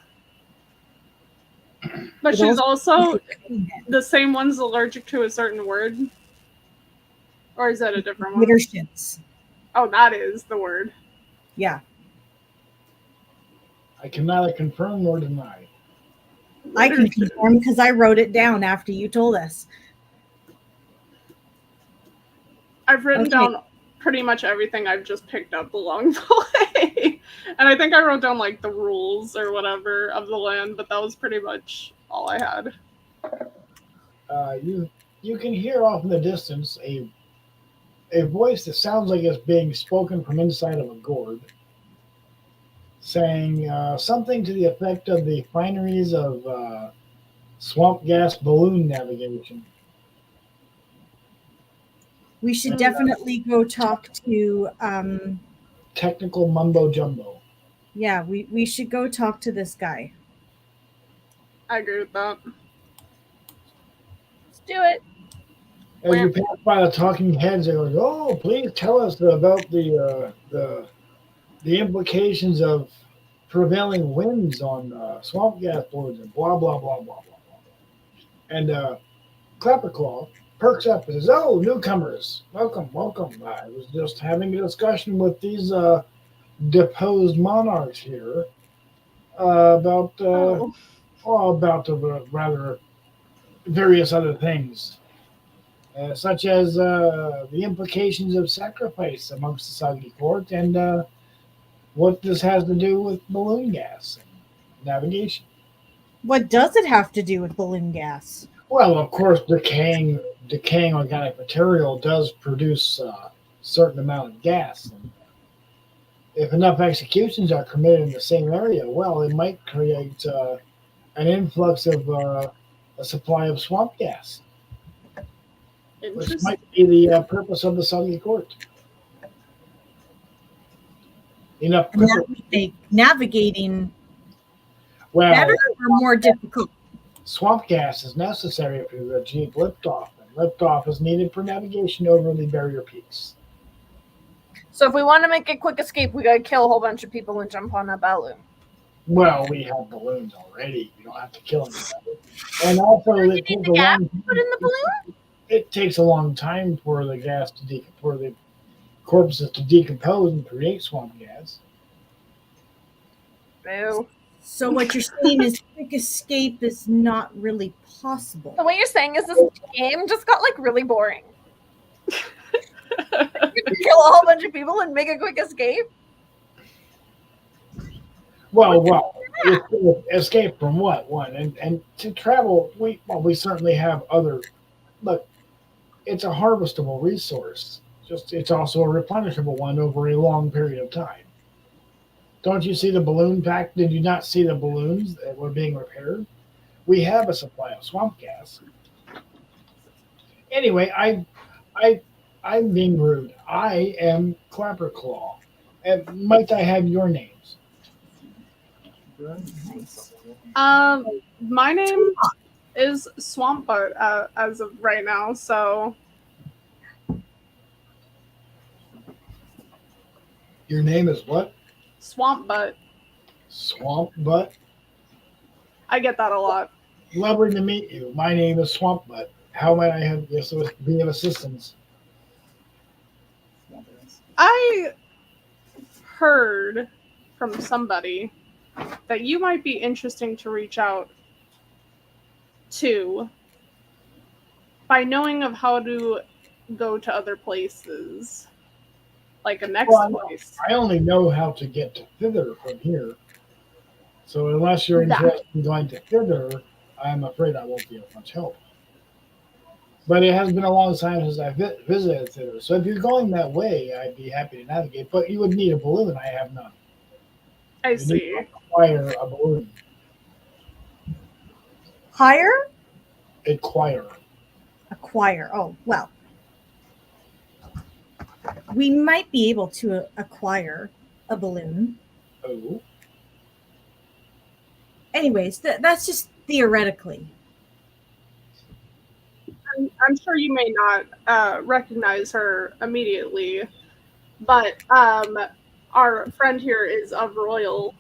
[SPEAKER 3] But she's also the same one's allergic to a certain word? Or is that a different one?
[SPEAKER 2] Wittershins.
[SPEAKER 3] Oh, that is the word.
[SPEAKER 2] Yeah.
[SPEAKER 1] I can neither confirm nor deny.
[SPEAKER 2] I can confirm because I wrote it down after you told us.
[SPEAKER 3] I've written down pretty much everything I've just picked up along the way. And I think I wrote down like the rules or whatever of the land, but that was pretty much all I had.
[SPEAKER 1] You can hear off in the distance a voice that sounds like it's being spoken from inside of a gourd, saying something to the effect of the fineries of swamp gas balloon navigation.
[SPEAKER 2] We should definitely go talk to
[SPEAKER 1] Technical mumbo jumbo.
[SPEAKER 2] yeah, we should go talk to this guy.
[SPEAKER 3] I agree with that.
[SPEAKER 4] Let's do it.
[SPEAKER 1] As you pass by the talking heads, they go, "Oh, please tell us about the implications of prevailing winds on swamp gas boards and blah blah blah blah blah blah." And Clapperclaw perks up and says, "Oh, newcomers, welcome. I was just having a discussion with these deposed monarchs here about rather various other things." Such as the implications of sacrifice amongst the Soggy Court and what this has to do with balloon gas and navigation.
[SPEAKER 2] What does it have to do with balloon gas?
[SPEAKER 1] Well, of course, decaying organic material does produce a certain amount of gas. And if enough executions are committed in the same area, well, it might create an influx of a supply of swamp gas, which might be the purpose of the Soggy Court. Enough.
[SPEAKER 2] Navigating
[SPEAKER 1] Well,
[SPEAKER 2] better or more difficult?
[SPEAKER 1] Swamp gas is necessary for the Jeep liftoff, and liftoff is needed for navigation over the barrier peaks.
[SPEAKER 4] So if we want to make a quick escape, we gotta kill a whole bunch of people and jump on a balloon.
[SPEAKER 1] Well, we have balloons already. You don't have to kill anybody. And also, it takes a long
[SPEAKER 4] put in the balloon?
[SPEAKER 1] It takes a long time for the gas to for the corpses to decompose and create swamp gas.
[SPEAKER 4] Boo.
[SPEAKER 2] So what you're saying is quick escape is not really possible.
[SPEAKER 4] So what you're saying is this game just got like really boring. Kill a whole bunch of people and make a quick escape?
[SPEAKER 1] Well, escape from what one and to travel. We certainly have other. Look, it's a harvestable resource. It's also a replenishable one over a long period of time. Don't you see the balloon pack? Did you not see the balloons that were being repaired? We have a supply of swamp gas. Anyway, I'm being rude. I am Clapperclaw. And might I have your names?
[SPEAKER 3] My name is Swampbutt as of right now, so
[SPEAKER 1] Your name is what?
[SPEAKER 3] Swamp butt.
[SPEAKER 1] Swamp Butt.
[SPEAKER 3] I get that a lot.
[SPEAKER 1] Lovely to meet you. My name is Swamp Butt. How might I be of assistance?
[SPEAKER 3] I heard from somebody that you might be interesting to reach out to by knowing of how to go to other places, like a next
[SPEAKER 1] Well,
[SPEAKER 3] place.
[SPEAKER 1] I only know how to get to thither from here. So unless you're
[SPEAKER 4] That-
[SPEAKER 1] interested in going to thither, I'm afraid I won't be of much help. But it has been a long time since I visited thither. So if you're going that way, I'd be happy to navigate. But you would need a balloon. I have none.
[SPEAKER 3] I
[SPEAKER 1] You need
[SPEAKER 3] see.
[SPEAKER 1] to acquire a balloon.
[SPEAKER 2] Hire?
[SPEAKER 1] Acquire.
[SPEAKER 2] Acquire. Oh, well. We might be able to acquire a balloon.
[SPEAKER 1] Oh.
[SPEAKER 2] Anyways, that's just theoretically.
[SPEAKER 3] I'm sure you may not recognize her immediately, but our friend here is of royal.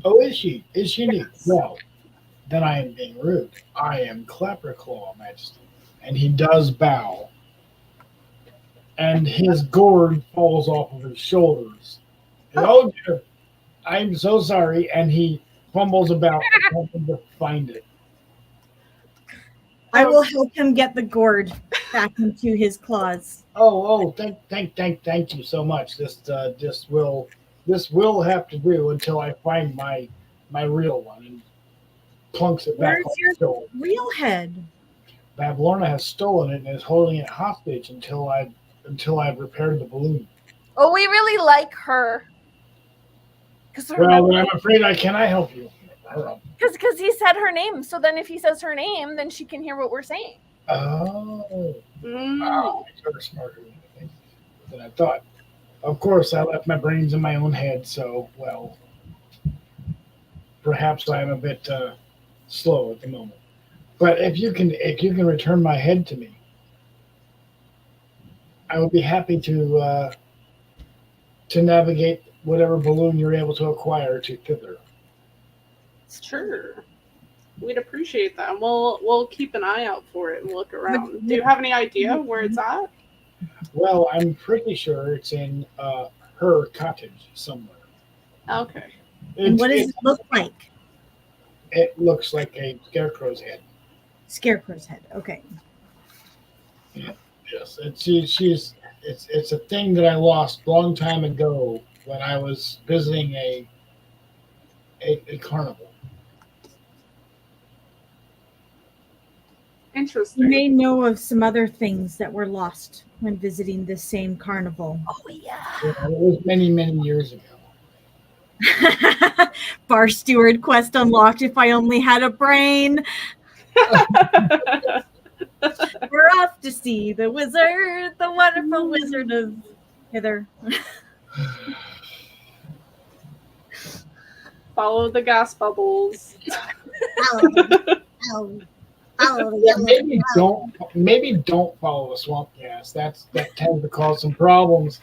[SPEAKER 1] Oh, is she? Is she neat?
[SPEAKER 3] Yes.
[SPEAKER 1] Well, then I am being rude. I am Clapperclaw, Majesty. And he does bow. And his gourd falls off of his shoulders. Oh dear, I'm so sorry. And he fumbles about hoping to find it.
[SPEAKER 2] I will help him get the gourd back into his claws.
[SPEAKER 1] Oh, thank you so much. This will have to do until I find my real one and plunks it back
[SPEAKER 2] Where's
[SPEAKER 1] on
[SPEAKER 2] your
[SPEAKER 1] the shoulder.
[SPEAKER 2] real head?
[SPEAKER 1] Babylorna has stolen it and is holding it hostage until I've repaired the balloon.
[SPEAKER 4] Oh, we really like her.
[SPEAKER 1] Well, then I'm afraid I cannot help you.
[SPEAKER 4] Because he said her name. So then if he says her name, then she can hear what we're saying.
[SPEAKER 1] Oh,
[SPEAKER 3] Mm.
[SPEAKER 1] wow, you're smarter than I thought. Of course, I left my brains in my own head, so, well, perhaps I'm a bit slow at the moment. But if you can return my head to me, I would be happy to navigate whatever balloon you're able to acquire to thither.
[SPEAKER 3] Sure. We'd appreciate that. We'll keep an eye out for it and look around. Do you have any idea where it's at?
[SPEAKER 1] Well, I'm pretty sure it's in her cottage somewhere.
[SPEAKER 3] Okay.
[SPEAKER 2] And what does it look like?
[SPEAKER 1] It looks like a scarecrow's head.
[SPEAKER 2] Scarecrow's head. Okay.
[SPEAKER 1] Yes, it's a thing that I lost a long time ago when I was visiting a carnival.
[SPEAKER 3] Interesting.
[SPEAKER 2] You may know of some other things that were lost when visiting this same carnival.
[SPEAKER 4] Oh, yeah.
[SPEAKER 1] Yeah, it was many years ago.
[SPEAKER 2] Bar steward quest unlocked. If I only had a brain. We're off to see the wizard, the wonderful wizard of hither.
[SPEAKER 3] Follow the gas bubbles.
[SPEAKER 2] Ow, ow, ow,
[SPEAKER 1] Yeah, maybe don't follow the swamp gas. That tends to cause some problems.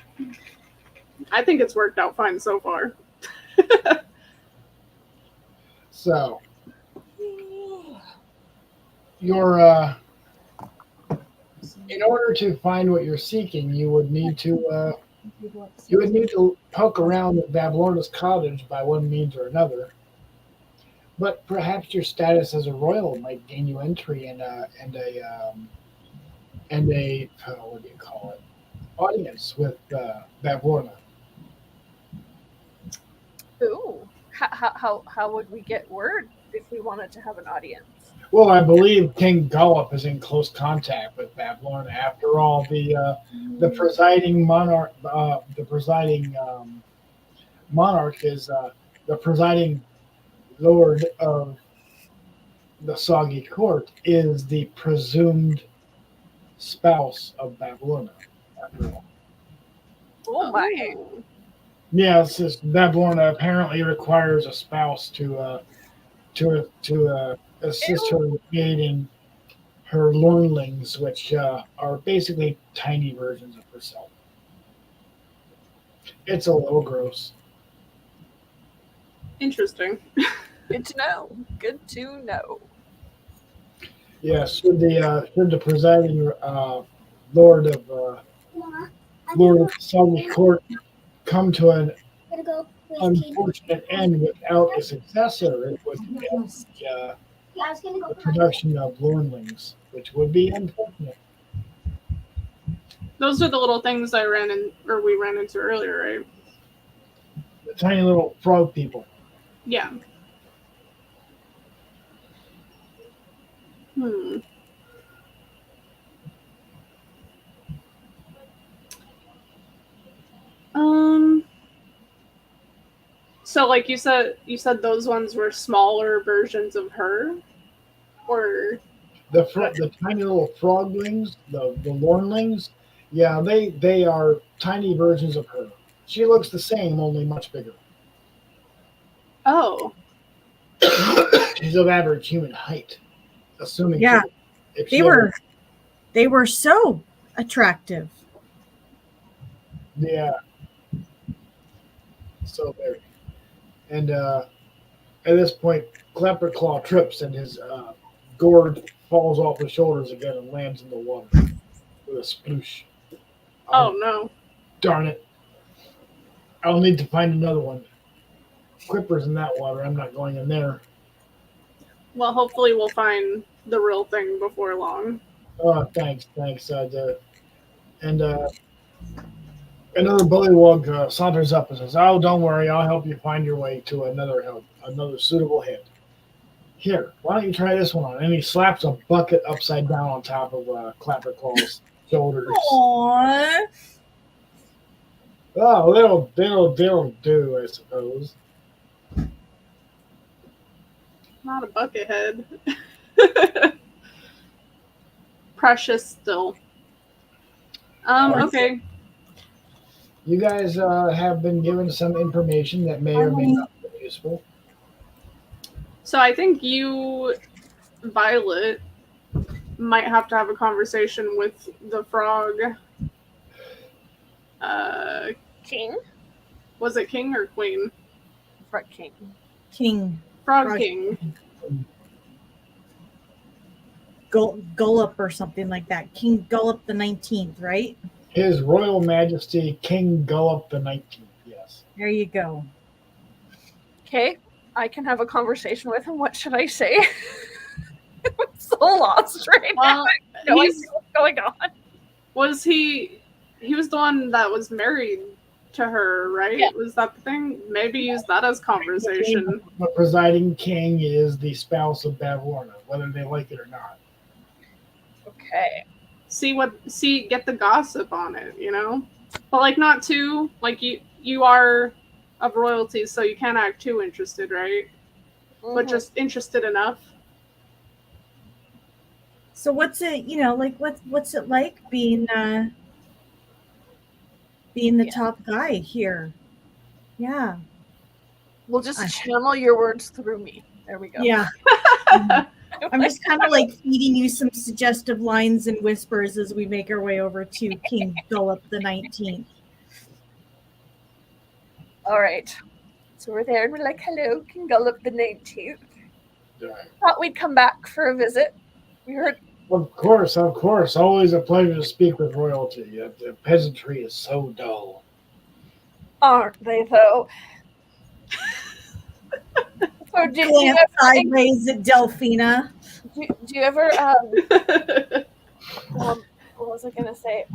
[SPEAKER 3] I think it's worked out fine so far.
[SPEAKER 1] So your in order to find what you're seeking, you would need to poke around at Babylorna's cottage by one means or another. But perhaps your status as a royal might gain you entry and a what do you call it? Audience with Babylorna.
[SPEAKER 4] Ooh. How would we get word if we wanted to have an audience?
[SPEAKER 1] Well, I believe King Gollop is in close contact with Babylorna. After all, the presiding monarch, monarch is the presiding lord of the Soggy Court is the presumed spouse of Babylorna. After all.
[SPEAKER 4] Oh my.
[SPEAKER 1] Yes, Babylorna apparently requires a spouse to assist her in creating her loinlings, which are basically tiny versions of herself. It's a little gross.
[SPEAKER 3] Interesting.
[SPEAKER 4] Good to know. Good to know.
[SPEAKER 1] Yes, should the presiding lord of
[SPEAKER 6] Mama,
[SPEAKER 1] Lord of Saudi Court come to an
[SPEAKER 6] gotta go with Katie.
[SPEAKER 1] unfortunate end without a successor, it would end
[SPEAKER 6] Yeah, I was gonna go
[SPEAKER 1] the
[SPEAKER 6] for my
[SPEAKER 1] production of Lornlings, which would be unfortunate.
[SPEAKER 3] Those are the little things we ran into earlier, right?
[SPEAKER 1] The tiny little frog people.
[SPEAKER 3] Yeah. Hmm. So like you said those ones were smaller versions of her, or
[SPEAKER 1] The tiny little froglings, the Lornlings, yeah, they are tiny versions of her. She looks the same, only much bigger.
[SPEAKER 3] oh,
[SPEAKER 1] She's of average human height, assuming
[SPEAKER 2] Yeah,
[SPEAKER 1] if
[SPEAKER 2] they
[SPEAKER 1] she ever,
[SPEAKER 2] they were so attractive.
[SPEAKER 1] yeah, so very. And at this point, Clapperclaw trips and his gourd falls off his shoulders again and lands in the water with a sploosh.
[SPEAKER 3] oh no.
[SPEAKER 1] Darn it. I'll need to find another one. Quipper's in that water. I'm not going in there.
[SPEAKER 3] Well, hopefully we'll find the real thing before long.
[SPEAKER 1] Oh, thanks. And another bullywug saunters up and says, "Oh, don't worry. I'll help you find your way to another suitable head. Here, why don't you try this one on?" And he slaps a bucket upside down on top of Clapperclaw's shoulders.
[SPEAKER 2] Aww.
[SPEAKER 1] Oh, they'll do, I suppose.
[SPEAKER 3] Not a bucket head. Precious still. Okay.
[SPEAKER 1] You guys have been given some information that may or may not be useful.
[SPEAKER 3] So I think you, Violet, might have to have a conversation with the frog.
[SPEAKER 4] King?
[SPEAKER 3] Was it king or queen?
[SPEAKER 4] Frog king.
[SPEAKER 2] King.
[SPEAKER 3] Frog king.
[SPEAKER 2] Gullop or something like that. King Gullop the 19th, right?
[SPEAKER 1] His Royal Majesty King Gullop the 19th, yes.
[SPEAKER 2] There you go.
[SPEAKER 4] Okay, I can have a conversation with him. What should I say? I'm so lost right now.
[SPEAKER 3] Well,
[SPEAKER 4] I have no idea what's going on.
[SPEAKER 3] was he was the one that was married to her, right?
[SPEAKER 4] Yeah.
[SPEAKER 3] Was that the thing? Maybe use that as conversation.
[SPEAKER 1] The presiding king is the spouse of Bavlorna, whether they like it or not.
[SPEAKER 4] Okay.
[SPEAKER 3] Get the gossip on it, you know? But like not too, like you are of royalty, so you can't act too interested, right? But just interested enough.
[SPEAKER 2] So what's it, like what's it like being the top guy here? Yeah.
[SPEAKER 4] We'll just channel your words through me. There we go.
[SPEAKER 2] Yeah. I'm just kind of like feeding you some suggestive lines and whispers as we make our way over to King Gullop the 19th.
[SPEAKER 4] All right. So we're there and we're like, hello, King Gullop the 19th.
[SPEAKER 1] Right.
[SPEAKER 4] Thought we'd come back for a visit. We heard.
[SPEAKER 1] Of course. Always a pleasure to speak with royalty. The peasantry is so dull.
[SPEAKER 4] Aren't they, though? So did you
[SPEAKER 2] Glance
[SPEAKER 4] ever,
[SPEAKER 2] sideways at Delphina.
[SPEAKER 4] do you ever what was I gonna say?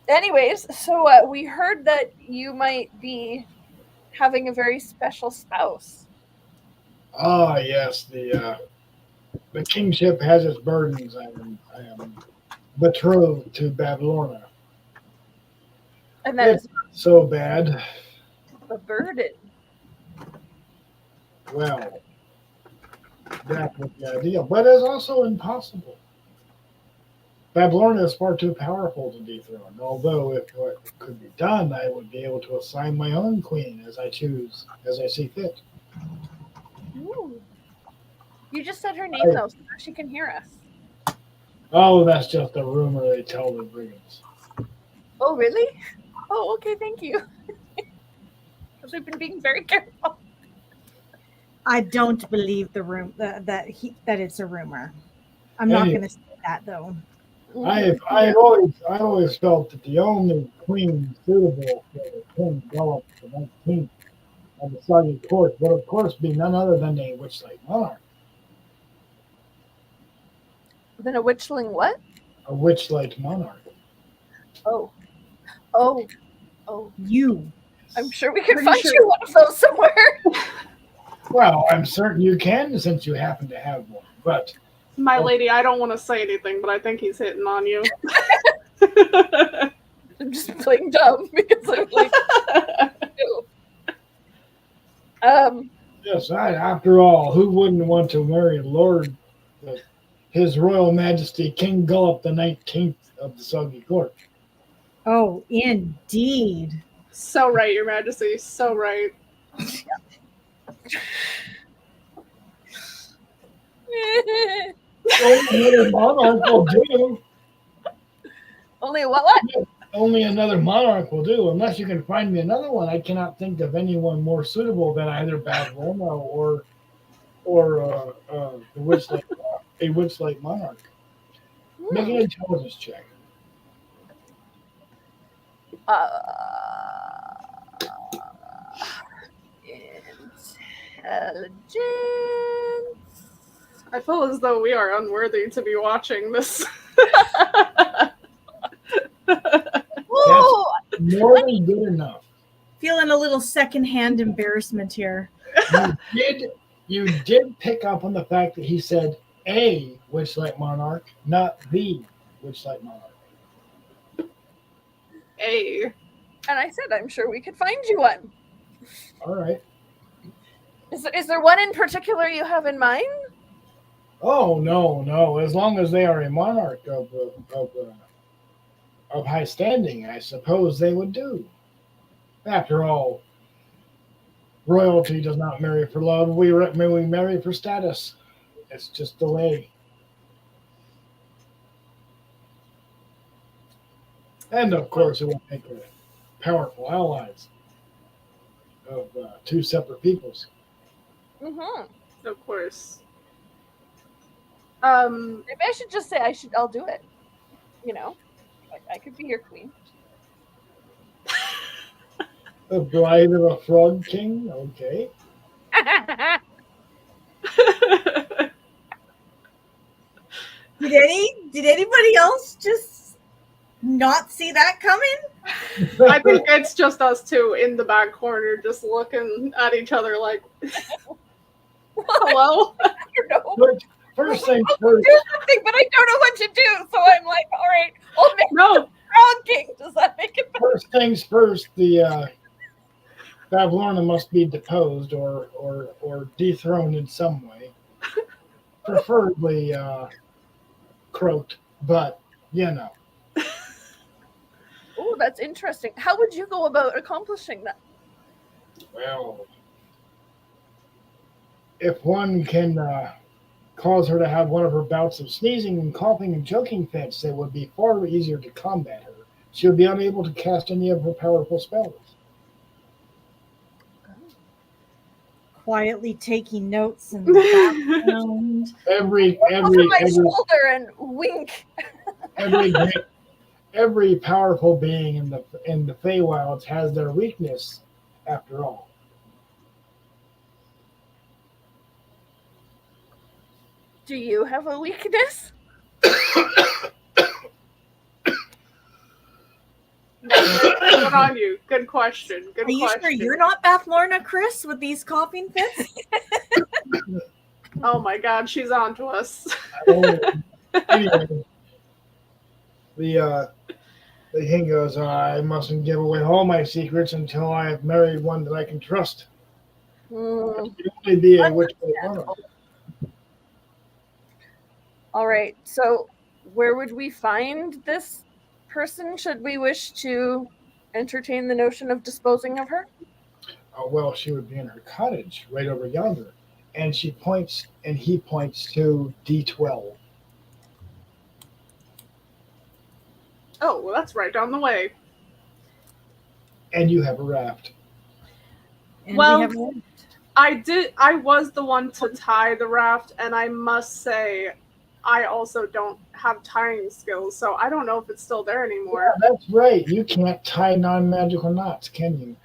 [SPEAKER 4] Anyways, so we heard that you might be having a very special spouse.
[SPEAKER 1] Ah, yes, the kingship has its burdens. I am betrothed to Bavlorna.
[SPEAKER 4] And that is
[SPEAKER 1] So bad.
[SPEAKER 4] a burden.
[SPEAKER 1] Well, that was the idea, but it's also impossible. Bavlorna is far too powerful to dethrone, although if it could be done, I would be able to assign my own queen as I choose, as I see fit.
[SPEAKER 4] Ooh. You just said her name, though, so now she can hear us.
[SPEAKER 1] Oh, that's just a rumor they tell the brigands.
[SPEAKER 4] Oh, really? Oh, okay, thank you. because we've been being very careful.
[SPEAKER 2] I don't believe the that it's a rumor. I'm not
[SPEAKER 1] Anyway.
[SPEAKER 2] going to say that though.
[SPEAKER 1] I've always felt that the only queen suitable for King Philip the 19th of the Saudi court would of course be none other than a Witchlight monarch.
[SPEAKER 4] Then a witchling what?
[SPEAKER 1] A Witchlight monarch.
[SPEAKER 4] Oh.
[SPEAKER 2] You.
[SPEAKER 4] I'm sure we can
[SPEAKER 3] Pretty
[SPEAKER 4] find
[SPEAKER 3] sure-
[SPEAKER 4] you one of those somewhere.
[SPEAKER 1] Well, I'm certain you can since you happen to have one. But
[SPEAKER 3] My lady, I don't want to say anything, but I think he's hitting on you.
[SPEAKER 4] I'm just playing dumb because I'm like, ew.
[SPEAKER 1] yes, after all, who wouldn't want to marry His Royal Majesty King Gullup the 19th of the Saudi court?
[SPEAKER 2] Oh, indeed.
[SPEAKER 3] So right, Your Majesty. So right.
[SPEAKER 1] Only another monarch will do.
[SPEAKER 4] Only what?
[SPEAKER 1] Only another monarch will do. Unless you can find me another one, I cannot think of anyone more suitable than either Bavroma or the Witchlight, a Witchlight monarch. Make an intelligence check.
[SPEAKER 4] Intelligence.
[SPEAKER 3] I feel as though we are unworthy to be watching this.
[SPEAKER 4] Ooh,
[SPEAKER 1] More than good enough.
[SPEAKER 2] Feeling a little secondhand embarrassment here.
[SPEAKER 1] You did pick up on the fact that he said a Witchlight monarch, not the Witchlight monarch.
[SPEAKER 3] A.
[SPEAKER 4] and I said I'm sure we could find you one.
[SPEAKER 1] All right.
[SPEAKER 4] Is there one in particular you have in mind?
[SPEAKER 1] Oh no! As long as they are a monarch of high standing, I suppose they would do. After all, royalty does not marry for love. We marry for status. It's just the way. And of course, it will make powerful allies of two separate peoples.
[SPEAKER 4] Mm-hmm.
[SPEAKER 3] Of course.
[SPEAKER 4] Maybe I should just say I'll do it. You know, I could be your queen.
[SPEAKER 1] The bride of a frog king? Okay.
[SPEAKER 2] Did anybody else just not see that coming?
[SPEAKER 3] I think it's just us two in the back corner just looking at each other like, hello?
[SPEAKER 4] I don't know.
[SPEAKER 1] First things
[SPEAKER 4] I'll
[SPEAKER 1] first.
[SPEAKER 4] do something, but I don't know what to do. So I'm like, all right, I'll make
[SPEAKER 3] No.
[SPEAKER 4] the frog king. Does that make it better?
[SPEAKER 1] First things first, the Bavlorna must be deposed or dethroned in some way. Preferably croaked, but you know.
[SPEAKER 4] Oh, that's interesting. How would you go about accomplishing that?
[SPEAKER 1] Well, if one can cause her to have one of her bouts of sneezing and coughing and choking fits, it would be far easier to combat her. She would be unable to cast any of her powerful spells.
[SPEAKER 2] Quietly taking notes in the background.
[SPEAKER 4] Over my shoulder and wink.
[SPEAKER 1] every powerful being in the Feywilds has their weakness, after all.
[SPEAKER 4] Do you have a weakness?
[SPEAKER 3] Good on you. Good question. Good
[SPEAKER 2] Are you
[SPEAKER 3] question.
[SPEAKER 2] sure you're not Bavlorna, Chris, with these coughing fits?
[SPEAKER 3] Oh my god, she's on to us.
[SPEAKER 1] Anyway, the king goes, I mustn't give away all my secrets until I have married one that I can trust.
[SPEAKER 4] Mm,
[SPEAKER 1] It only be a Witchlight monarch.
[SPEAKER 4] all right. So, where would we find this person? Should we wish to entertain the notion of disposing of her?
[SPEAKER 1] Well, she would be in her cottage right over yonder. And he points to D12.
[SPEAKER 3] Oh, well, that's right down the way.
[SPEAKER 1] And you have a raft.
[SPEAKER 2] And
[SPEAKER 3] Well,
[SPEAKER 2] we have
[SPEAKER 3] I was the one to tie the raft, and I must say, I also don't have tying skills, so I don't know if it's still there anymore.
[SPEAKER 1] That's right. You can't tie non-magical knots, can you?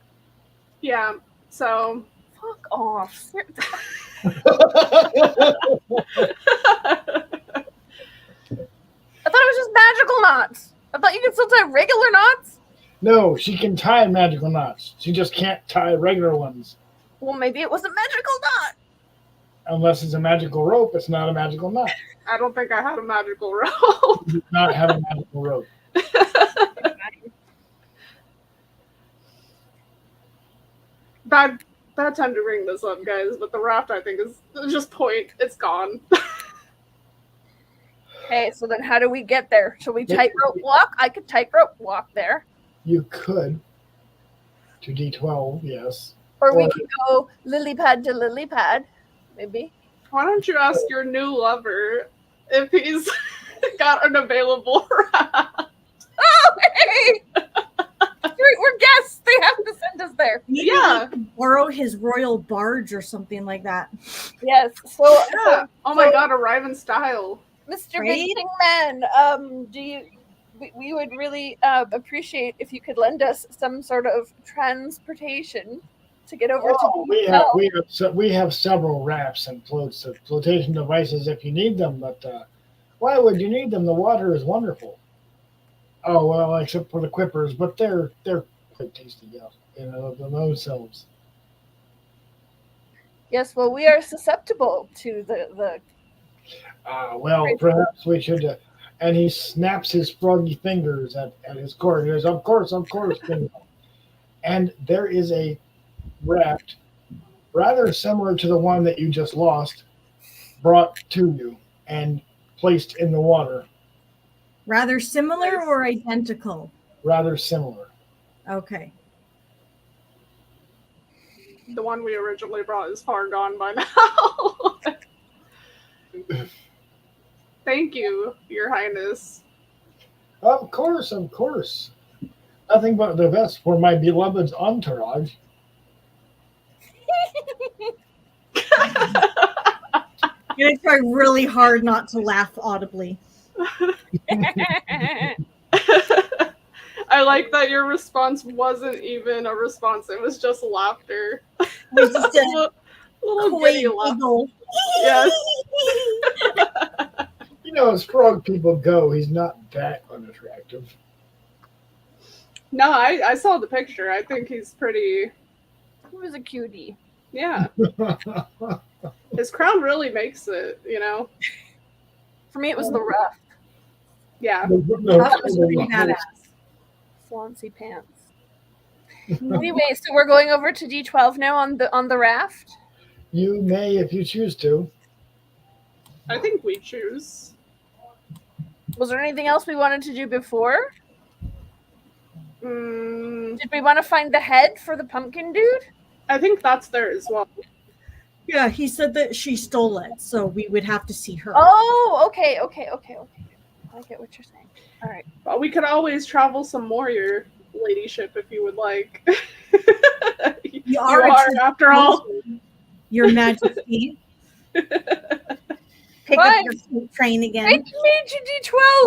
[SPEAKER 3] Yeah, so.
[SPEAKER 4] Fuck off. I thought it was just magical knots. I thought you could still tie regular knots.
[SPEAKER 1] No, she can tie magical knots. She just can't tie regular ones.
[SPEAKER 4] Well, maybe it was a magical knot.
[SPEAKER 1] Unless it's a magical rope, it's not a magical knot.
[SPEAKER 3] I don't think I had a magical rope.
[SPEAKER 1] You do not have a magical rope.
[SPEAKER 3] Bad time to bring this up, guys, but the raft, I think, is just point. It's gone.
[SPEAKER 4] Okay, so then how do we get there? Shall we tightrope walk? I could tightrope walk there.
[SPEAKER 1] You could. To D12, yes.
[SPEAKER 4] Or we could go lily pad to lily pad, maybe.
[SPEAKER 3] Why don't you ask your new lover if he's got an available raft?
[SPEAKER 4] Oh, hey! We're guests. They have to send us there.
[SPEAKER 2] maybe
[SPEAKER 3] Yeah.
[SPEAKER 2] we could borrow his royal barge or something like that.
[SPEAKER 4] Yes. So,
[SPEAKER 3] Yeah. Oh my god, arrive in style.
[SPEAKER 4] Mr.
[SPEAKER 2] Right?
[SPEAKER 4] Big King Man, we would really appreciate if you could lend us some sort of transportation to get over
[SPEAKER 1] Oh,
[SPEAKER 4] to
[SPEAKER 1] we have several rafts and flotation devices if you need them, but why would you need them? The water is wonderful. Oh well, except for the quippers, but they're quite tasty, themselves.
[SPEAKER 4] Yes, well, we are susceptible to the
[SPEAKER 1] Well, perhaps we should. And he snaps his froggy fingers at his cord. He goes, of course, bingo." And there is a raft, rather similar to the one that you just lost, brought to you and placed in the water.
[SPEAKER 2] Rather similar or identical?
[SPEAKER 1] Rather similar.
[SPEAKER 2] Okay.
[SPEAKER 3] The one we originally brought is far gone by now. Thank you, Your Highness.
[SPEAKER 1] Of course. Nothing but the best for my beloved's entourage.
[SPEAKER 2] I'm going to try really hard not to laugh audibly.
[SPEAKER 3] I like that your response wasn't even a response. It was just laughter.
[SPEAKER 2] It was just a
[SPEAKER 3] little
[SPEAKER 2] coy
[SPEAKER 3] giddy laugh.
[SPEAKER 2] giggle.
[SPEAKER 3] Yes.
[SPEAKER 1] As frog people go, he's not that unattractive.
[SPEAKER 3] No, I saw the picture. I think he's pretty.
[SPEAKER 4] He was a cutie.
[SPEAKER 3] Yeah. His crown really makes it,
[SPEAKER 4] For me, it was the rough
[SPEAKER 3] Yeah.
[SPEAKER 2] That was pretty badass.
[SPEAKER 4] flauncy pants. Anyway, so we're going over to D12 now on the raft.
[SPEAKER 1] You may if you choose to.
[SPEAKER 3] I think we choose.
[SPEAKER 4] Was there anything else we wanted to do before? Did we want to find the head for the pumpkin dude?
[SPEAKER 3] I think that's there as well.
[SPEAKER 2] Yeah, he said that she stole it, so we would have to see her.
[SPEAKER 4] Oh, okay. I get what you're saying. All right.
[SPEAKER 3] But we could always travel some more, your ladyship, if you would like.
[SPEAKER 2] You
[SPEAKER 3] are after all.
[SPEAKER 2] Your Majesty. Pick
[SPEAKER 4] Fine.
[SPEAKER 2] up your food train again.
[SPEAKER 4] Make me to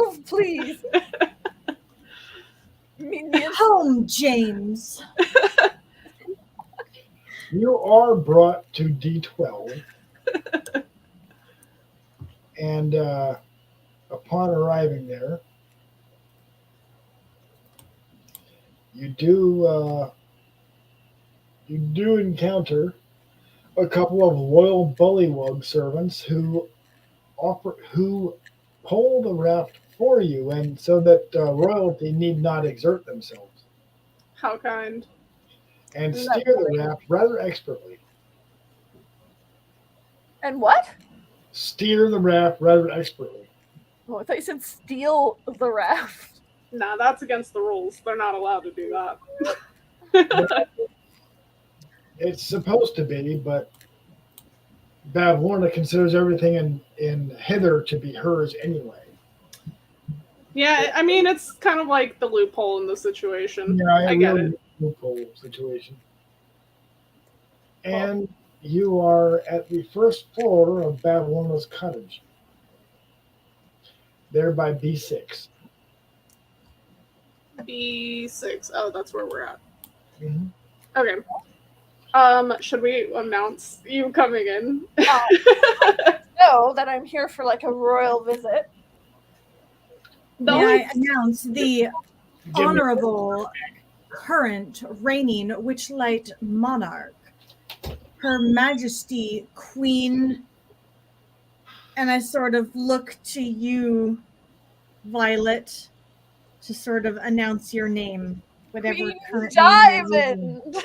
[SPEAKER 4] D12, please. Minions.
[SPEAKER 2] Home, James.
[SPEAKER 1] You are brought to D12. And upon arriving there, you do encounter a couple of loyal bullywug servants who pull the raft for you, and so that royalty need not exert themselves,
[SPEAKER 3] How kind.
[SPEAKER 1] and steer the raft rather expertly.
[SPEAKER 4] And what?
[SPEAKER 1] Steer the raft rather expertly.
[SPEAKER 4] Oh, I thought you said steal the raft.
[SPEAKER 3] Nah, that's against the rules. They're not allowed to do that.
[SPEAKER 1] It's supposed to be, but Bavlorna considers everything in Hither to be hers anyway.
[SPEAKER 3] Yeah, I mean, it's kind of like the loophole in the situation.
[SPEAKER 1] Yeah,
[SPEAKER 3] I get it.
[SPEAKER 1] Loophole situation. And you are at the first floor of Babylon's cottage. There by B6.
[SPEAKER 3] B6. Oh, that's where we're at.
[SPEAKER 1] Mm-hmm.
[SPEAKER 3] Okay. Should we announce you coming in?
[SPEAKER 4] Know that I'm here for like a royal visit.
[SPEAKER 3] The
[SPEAKER 2] May
[SPEAKER 3] only-
[SPEAKER 2] I announce the
[SPEAKER 1] Give me-
[SPEAKER 2] honorable current reigning Witchlight monarch, Her Majesty Queen, and I sort of look to you, Violet, to sort of announce your name, whatever
[SPEAKER 4] Queen
[SPEAKER 2] current name you're using.
[SPEAKER 4] Diamond.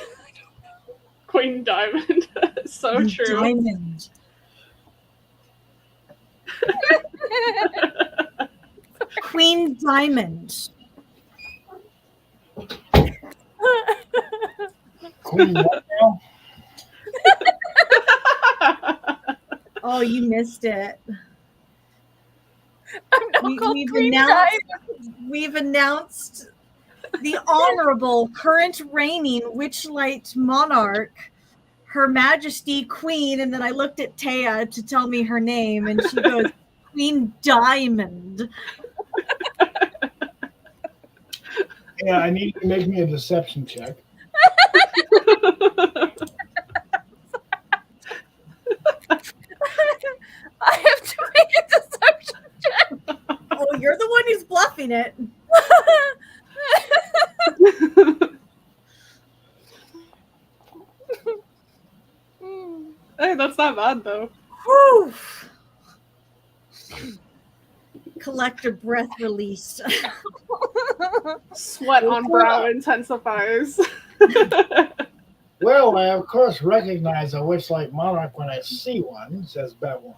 [SPEAKER 3] Queen Diamond. So true.
[SPEAKER 2] Diamond. Queen Diamond.
[SPEAKER 1] Queen what now?
[SPEAKER 2] Oh, you missed it.
[SPEAKER 4] I'm not
[SPEAKER 2] We-
[SPEAKER 4] called
[SPEAKER 2] we've
[SPEAKER 4] Queen
[SPEAKER 2] announced-
[SPEAKER 4] Diamond.
[SPEAKER 2] We've announced the honorable current reigning Witchlight monarch, Her Majesty Queen, and then I looked at Taya to tell me her name, and she goes, Queen Diamond.
[SPEAKER 1] Yeah, I need you to make me a deception check.
[SPEAKER 4] I have to make a deception check.
[SPEAKER 2] Oh, you're the one who's bluffing it.
[SPEAKER 3] Hey, that's not bad though.
[SPEAKER 2] Whew. Collect a breath release.
[SPEAKER 3] Sweat on brow intensifies.
[SPEAKER 1] Well, I of course recognize a witch-like monarch when I see one, says Babylon.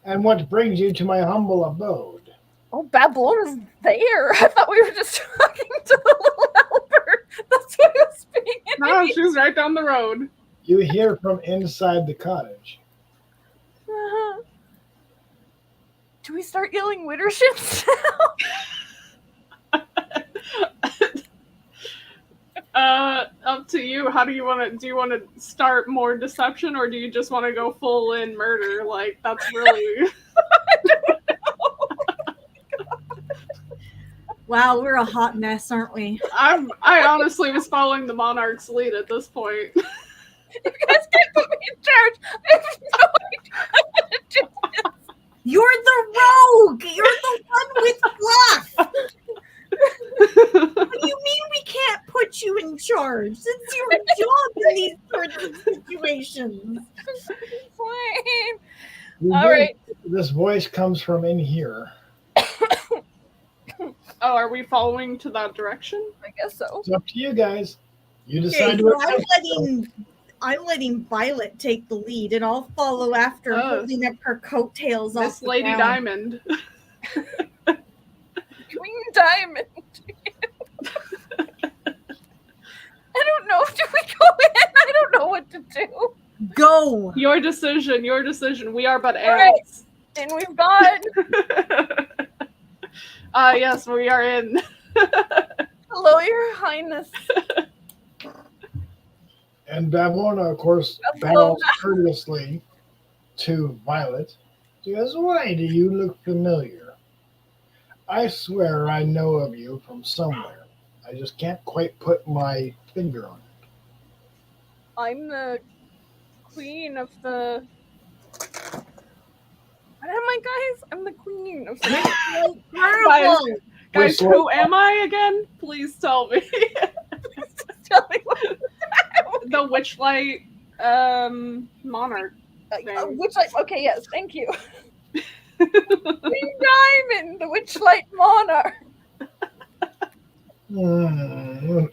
[SPEAKER 1] And what brings you to my humble abode?
[SPEAKER 4] Oh, Babylon is there. I thought we were just talking to the little helper. That's what I was being.
[SPEAKER 3] No, she's right down the road.
[SPEAKER 1] You hear from inside the cottage.
[SPEAKER 4] Do we start yelling Witterships now?
[SPEAKER 3] Up to you. How do you want to? Do you want to start more deception, or do you just want to go full in murder? Like that's really.
[SPEAKER 2] Wow, we're a hot mess, aren't we?
[SPEAKER 3] I honestly was following the monarch's lead at this point.
[SPEAKER 4] You guys can't put me in charge. I have no idea how to do this.
[SPEAKER 2] You're the rogue. You're the one with bluff. What do you mean we can't put you in charge? It's your job in these sorts of situations.
[SPEAKER 4] Fine.
[SPEAKER 1] You
[SPEAKER 4] All
[SPEAKER 1] hear
[SPEAKER 4] right.
[SPEAKER 1] This voice comes from in here.
[SPEAKER 3] Oh, are we following to that direction?
[SPEAKER 4] I guess so.
[SPEAKER 1] It's up to you guys. You
[SPEAKER 2] Okay,
[SPEAKER 1] decide
[SPEAKER 2] so
[SPEAKER 1] what.
[SPEAKER 2] I'm letting Violet take the lead, and I'll follow after,
[SPEAKER 3] Oh.
[SPEAKER 2] holding up her coattails off
[SPEAKER 3] Miss
[SPEAKER 2] the
[SPEAKER 3] Lady
[SPEAKER 2] ground.
[SPEAKER 3] Diamond.
[SPEAKER 4] Queen Diamond. I don't know. Do we go in? I don't know what to do.
[SPEAKER 2] Go.
[SPEAKER 3] Your decision. Your decision. We are but
[SPEAKER 4] All right.
[SPEAKER 3] ants.
[SPEAKER 4] And we've got
[SPEAKER 3] Yes, we are in.
[SPEAKER 4] hello, Your Highness.
[SPEAKER 1] And Babylon, of course,
[SPEAKER 4] Hello.
[SPEAKER 1] bows courteously to Violet. She goes, "Why do you look familiar? I swear I know of you from somewhere. I just can't quite put my finger on it."
[SPEAKER 4] I'm the queen of the. What am I, guys? I'm the queen of the.
[SPEAKER 3] Guys,
[SPEAKER 1] Wait,
[SPEAKER 3] who am I again? Please tell me.
[SPEAKER 4] Tell me what.
[SPEAKER 3] The Witchlight monarch.
[SPEAKER 4] Which, like, okay, yes, thank you. Queen Diamond, the Witchlight monarch.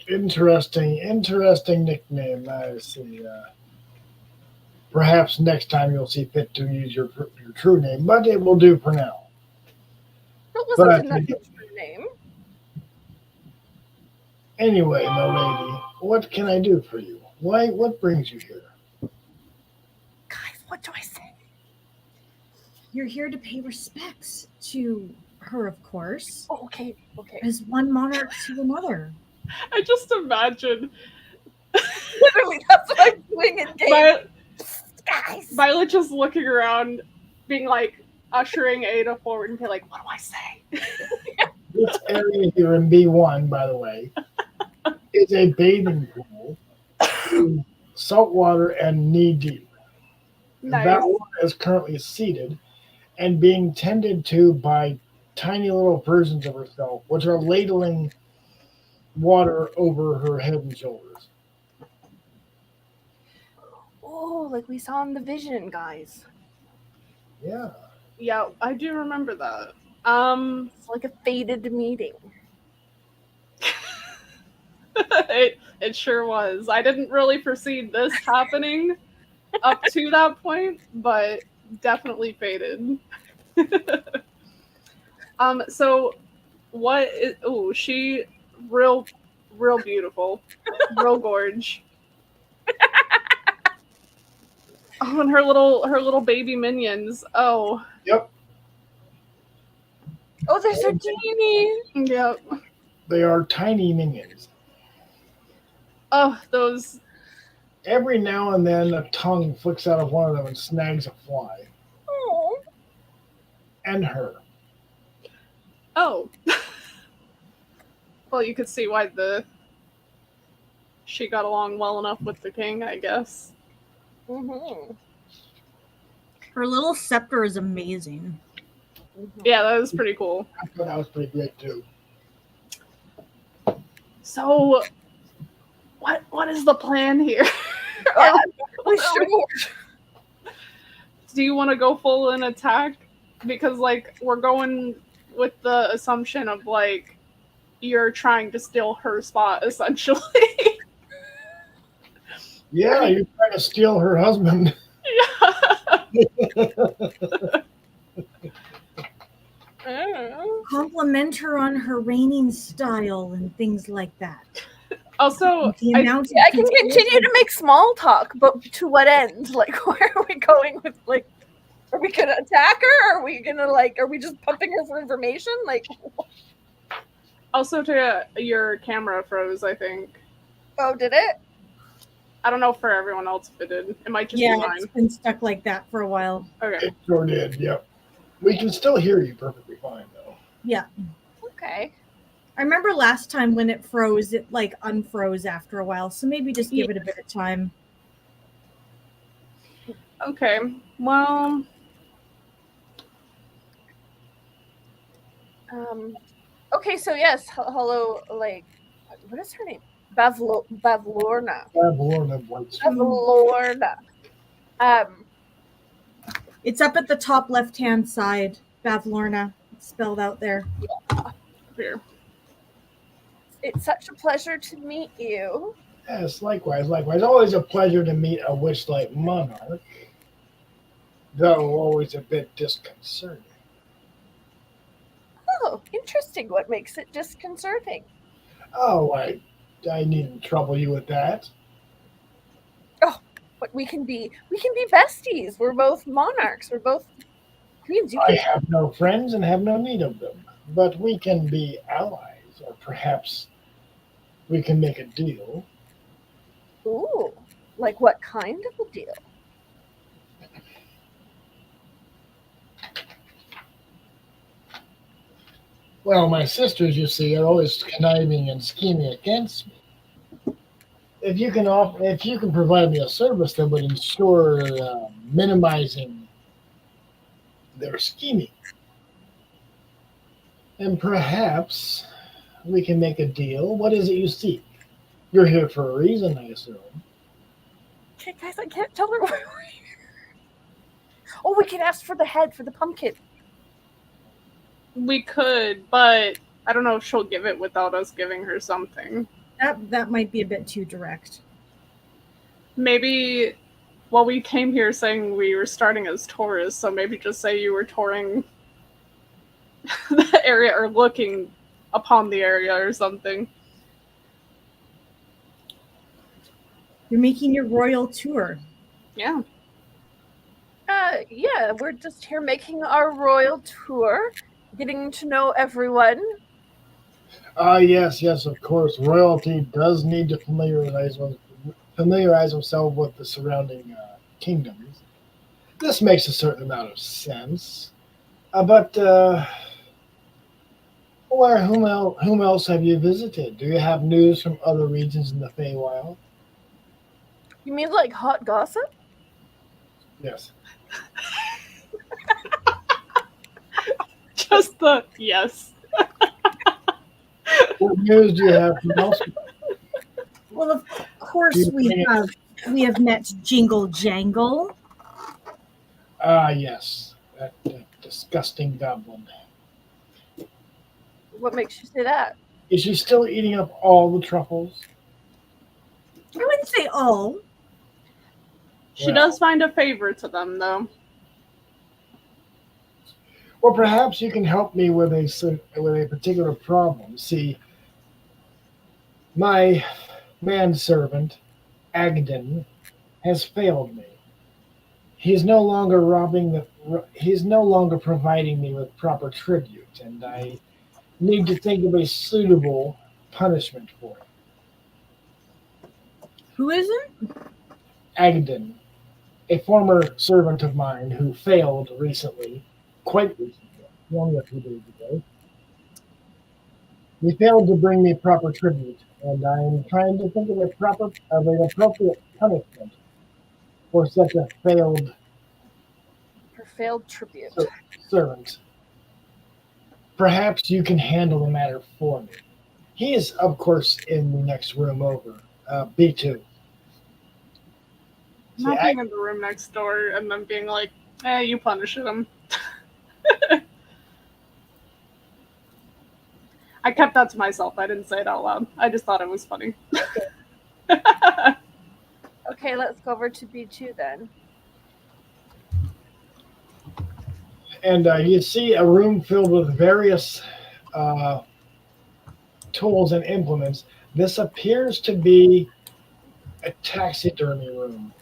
[SPEAKER 1] Interesting nickname. I see. Perhaps next time you'll see fit to use your true name, but it will do for now.
[SPEAKER 4] That wasn't
[SPEAKER 1] But-
[SPEAKER 4] enough true name.
[SPEAKER 1] Anyway, my lady, what can I do for you? Why? What brings you here?
[SPEAKER 4] Guys, what do I say?
[SPEAKER 2] You're here to pay respects to her, of course,
[SPEAKER 4] Oh, okay.
[SPEAKER 2] as one monarch to another.
[SPEAKER 3] I just imagine
[SPEAKER 4] Literally, that's what I'm doing in game. Guys.
[SPEAKER 3] Violet just looking around, being like, ushering Ada forward and be like, what do I say?
[SPEAKER 1] This area here in B1, by the way, is a bathing pool, salt water and knee deep.
[SPEAKER 3] Nice.
[SPEAKER 1] That water is currently seated and being tended to by tiny little versions of herself, which are ladling water over her head and shoulders.
[SPEAKER 4] Oh, like we saw in the vision, guys.
[SPEAKER 1] Yeah.
[SPEAKER 3] Yeah, I do remember that.
[SPEAKER 4] It's like a fated meeting.
[SPEAKER 3] It sure was. I didn't really foresee this happening up to that point, but definitely faded. So what is she real beautiful. Real gorge. Oh, and her little baby minions. Oh.
[SPEAKER 1] Yep.
[SPEAKER 4] Oh, they're so teeny.
[SPEAKER 3] Yep.
[SPEAKER 1] They are tiny minions.
[SPEAKER 3] Oh, those.
[SPEAKER 1] Every now and then a tongue flicks out of one of them and snags a fly.
[SPEAKER 4] Oh.
[SPEAKER 1] And her.
[SPEAKER 3] Oh. Well, you could see why she got along well enough with the king, I guess.
[SPEAKER 4] Mm-hmm.
[SPEAKER 2] Her little scepter is amazing.
[SPEAKER 3] Yeah, that was pretty cool.
[SPEAKER 1] I thought that was pretty great too.
[SPEAKER 3] So, what is the plan here?
[SPEAKER 4] Yeah, sure.
[SPEAKER 3] Do you want to go full in attack? Because like we're going with the assumption of like you're trying to steal her spot essentially.
[SPEAKER 1] Yeah, you're trying to steal her husband.
[SPEAKER 2] Compliment her on her reigning style and things like that.
[SPEAKER 3] Also,
[SPEAKER 2] The amount of
[SPEAKER 4] I can
[SPEAKER 2] people-
[SPEAKER 4] continue to make small talk, but to what end? Like, where are we going with, like, are we gonna attack her? Are we gonna, like, are we just pumping her for information? Like,
[SPEAKER 3] also to your camera froze, I think.
[SPEAKER 4] oh, did it?
[SPEAKER 3] I don't know for everyone else if it did. It might just
[SPEAKER 2] Yeah,
[SPEAKER 3] be
[SPEAKER 2] it's
[SPEAKER 3] mine.
[SPEAKER 2] been stuck like that for a while.
[SPEAKER 3] Okay.
[SPEAKER 1] It sure did, yep. We can still hear you perfectly fine, though.
[SPEAKER 2] Yeah.
[SPEAKER 4] Okay.
[SPEAKER 2] I remember last time when it froze, it like unfroze after a while. So maybe just give it a bit of time.
[SPEAKER 3] Okay. Well,
[SPEAKER 4] Okay, so yes, hello, like, what is her name? Bavlorna.
[SPEAKER 1] Babylon White
[SPEAKER 4] Bavlorna.
[SPEAKER 2] It's up at the top left-hand side, Bavlorna. It's spelled out there.
[SPEAKER 3] here.
[SPEAKER 4] It's such a pleasure to meet you.
[SPEAKER 1] Yes, likewise. Always a pleasure to meet a Witchlight monarch, though always a bit disconcerting.
[SPEAKER 4] Oh, interesting. What makes it disconcerting?
[SPEAKER 1] Oh, I needn't trouble you with that.
[SPEAKER 4] But we can be besties. We're both monarchs. We're both queens. You
[SPEAKER 1] I
[SPEAKER 4] can
[SPEAKER 1] have no friends and have no need of them, but we can be allies, or perhaps we can make a deal.
[SPEAKER 4] Ooh, like what kind of a deal?
[SPEAKER 1] Well, my sisters, you see, are always conniving and scheming against me. If you can provide me a service that would ensure minimizing their scheming, then perhaps we can make a deal. What is it you seek? You're here for a reason, I assume.
[SPEAKER 4] Okay, guys, I can't tell her where we're here. Oh, we can ask for the head for the pumpkin.
[SPEAKER 3] We could, but I don't know if she'll give it without us giving her something.
[SPEAKER 2] That might be a bit too direct.
[SPEAKER 3] Maybe, well, we came here saying we were starting as tourists, so maybe just say you were touring the area or looking upon the area or something.
[SPEAKER 2] You're making your royal tour.
[SPEAKER 3] Yeah.
[SPEAKER 4] Yeah, we're just here making our royal tour, getting to know everyone.
[SPEAKER 1] Yes, of course. Royalty does need to familiarize himself with the surrounding kingdoms. This makes a certain amount of sense. But whom else have you visited? Do you have news from other regions in the Feywild?
[SPEAKER 4] You mean like hot gossip?
[SPEAKER 1] Yes.
[SPEAKER 3] Just the yes.
[SPEAKER 1] What news do you have from elsewhere?
[SPEAKER 2] Well, of course we have met Jingle Jangle.
[SPEAKER 1] Ah, yes. That disgusting goblin.
[SPEAKER 4] What makes you say that?
[SPEAKER 1] Is she still eating up all the truffles?
[SPEAKER 2] I wouldn't say all.
[SPEAKER 3] She does find a favor to them, though.
[SPEAKER 1] Well, perhaps you can help me with a particular problem. See, my manservant, Agden, has failed me. He's no longer providing me with proper tribute, and I need to think of a suitable punishment for him.
[SPEAKER 2] Who is it?
[SPEAKER 1] Agden, a former servant of mine who failed recently, quite recently, only a few days ago. He failed to bring me proper tribute, and I am trying to think of an appropriate punishment for such a failed
[SPEAKER 4] Her failed tribute.
[SPEAKER 1] servant. Perhaps you can handle the matter for me. He is, of course, in the next room over, B2.
[SPEAKER 3] Not being in the room next door and then being like, you punish him. I kept that to myself. I didn't say it out loud. I just thought it was funny.
[SPEAKER 4] Okay, let's go over to B2 then.
[SPEAKER 1] And you see a room filled with various tools and implements. This appears to be a taxidermy room.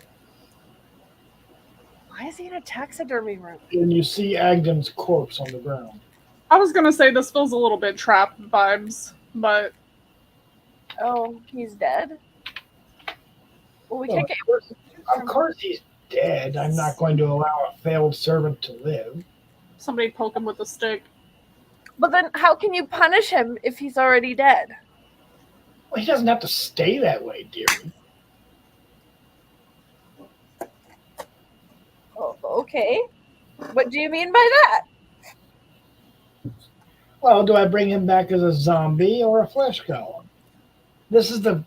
[SPEAKER 4] Why is he in a taxidermy room?
[SPEAKER 1] And you see Agden's corpse on the ground.
[SPEAKER 3] I was going to say this feels a little bit trap vibes, but...
[SPEAKER 4] Oh, he's dead? Well, we can't get...
[SPEAKER 1] Of course he's dead. I'm not going to allow a failed servant to live.
[SPEAKER 3] Somebody poke him with a stick.
[SPEAKER 4] But then how can you punish him if he's already dead?
[SPEAKER 1] Well, he doesn't have to stay that way, dearie.
[SPEAKER 4] Oh, okay. What do you mean by that?
[SPEAKER 1] Well, do I bring him back as a zombie or a flesh golem? This is the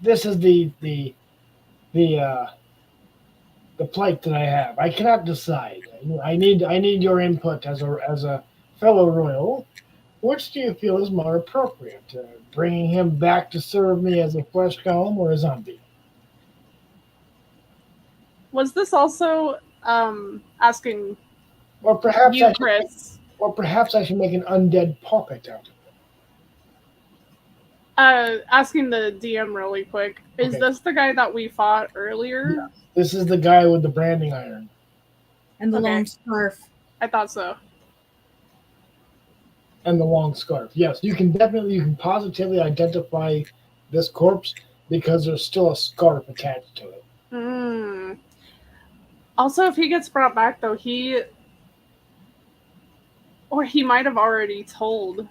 [SPEAKER 1] plight that I have. I cannot decide. I need your input as a fellow royal. Which do you feel is more appropriate? Bringing him back to serve me as a flesh golem or a zombie?
[SPEAKER 3] Was this also asking
[SPEAKER 1] Or perhaps
[SPEAKER 3] you, Chris?
[SPEAKER 1] Or perhaps I should make an undead puppet out of it.
[SPEAKER 3] Asking the DM really quick. Is
[SPEAKER 1] Okay.
[SPEAKER 3] this the guy that we fought earlier?
[SPEAKER 1] Yeah. This is the guy with the branding iron.
[SPEAKER 2] And the
[SPEAKER 3] Okay.
[SPEAKER 2] long scarf.
[SPEAKER 3] I thought so.
[SPEAKER 1] And the long scarf. Yes, you can positively identify this corpse because there's still a scarf attached to it.
[SPEAKER 3] Mm. Also, if he gets brought back, though, he might have already told,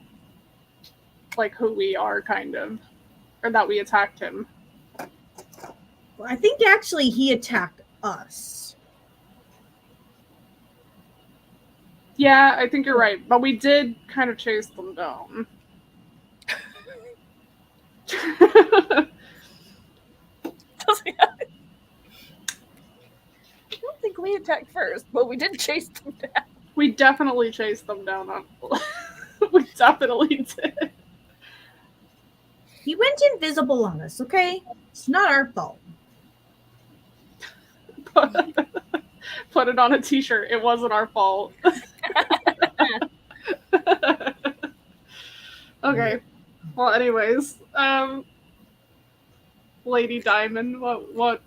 [SPEAKER 3] like, who we are, kind of, or that we attacked him.
[SPEAKER 2] Well, I think actually he attacked us.
[SPEAKER 3] Yeah, I think you're right, but we did kind of chase them down.
[SPEAKER 4] I don't think we attacked first, but we did chase them down.
[SPEAKER 3] We definitely chased them down. We definitely did.
[SPEAKER 2] He went invisible on us, okay? It's not our fault.
[SPEAKER 3] Put it on a t-shirt. It wasn't our fault. Okay. Well, anyways, Lady Diamond, what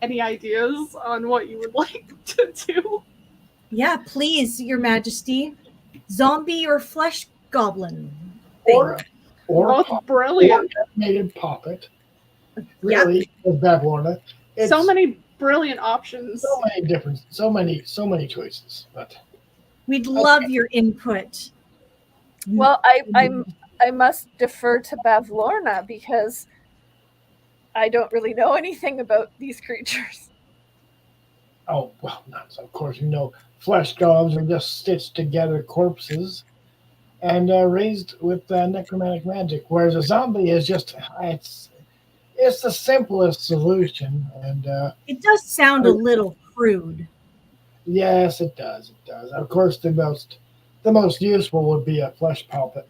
[SPEAKER 3] any ideas on what you would like to do?
[SPEAKER 2] Yeah, please, Your Majesty. Zombie or flesh goblin thing.
[SPEAKER 1] Or
[SPEAKER 3] Both brilliant.
[SPEAKER 1] animated puppet. Really, with Babylona. It's
[SPEAKER 3] So many brilliant options.
[SPEAKER 1] so many different, so many choices. But
[SPEAKER 2] We'd love your input.
[SPEAKER 4] Well, I must defer to Bavlorna because I don't really know anything about these creatures.
[SPEAKER 1] oh well, not so. Of course, flesh golems are just stitched together corpses and raised with necromantic magic, whereas a zombie is just it's the simplest solution. And
[SPEAKER 2] It does sound a little crude.
[SPEAKER 1] yes, it does. It does. Of course, the most useful would be a flesh puppet,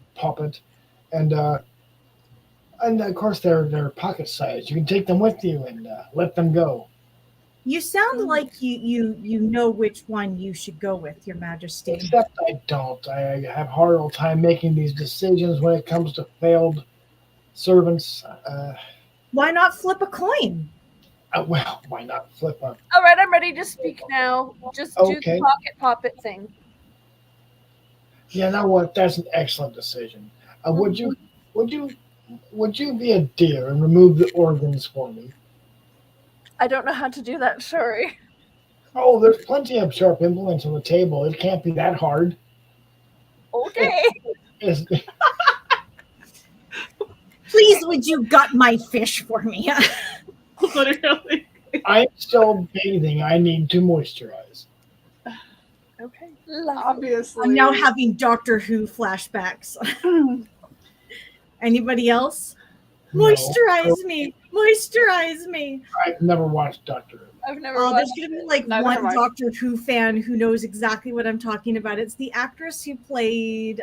[SPEAKER 1] and of course they're pocket sized. You can take them with you and let them go.
[SPEAKER 2] You sound like you know which one you should go with, Your Majesty.
[SPEAKER 1] Except I don't. I have a hard old time making these decisions when it comes to failed servants.
[SPEAKER 2] Why not flip a coin?
[SPEAKER 1] Well, why not flip them?
[SPEAKER 4] All right, I'm ready to speak now. Just do
[SPEAKER 1] Okay.
[SPEAKER 4] the pocket puppet thing.
[SPEAKER 1] You know what? That's an excellent decision. Would you be a dear and remove the organs for me?
[SPEAKER 4] I don't know how to do that. Sorry.
[SPEAKER 1] Oh, there's plenty of sharp implements on the table. It can't be that hard.
[SPEAKER 4] Okay.
[SPEAKER 1] It's-
[SPEAKER 2] Please, would you gut my fish for me?
[SPEAKER 3] Literally.
[SPEAKER 1] I'm still bathing. I need to moisturize.
[SPEAKER 4] Okay. Lovely.
[SPEAKER 3] Obviously.
[SPEAKER 2] I'm now having Doctor Who flashbacks. Anybody else?
[SPEAKER 1] No,
[SPEAKER 2] Moisturize me. Moisturize me.
[SPEAKER 1] I've never watched Doctor Who.
[SPEAKER 4] I've never
[SPEAKER 2] Oh, there's
[SPEAKER 4] watched
[SPEAKER 2] going to be
[SPEAKER 4] it.
[SPEAKER 2] like
[SPEAKER 3] Neither have
[SPEAKER 2] one
[SPEAKER 3] I.
[SPEAKER 2] Doctor Who fan who knows exactly what I'm talking about. It's the actress who played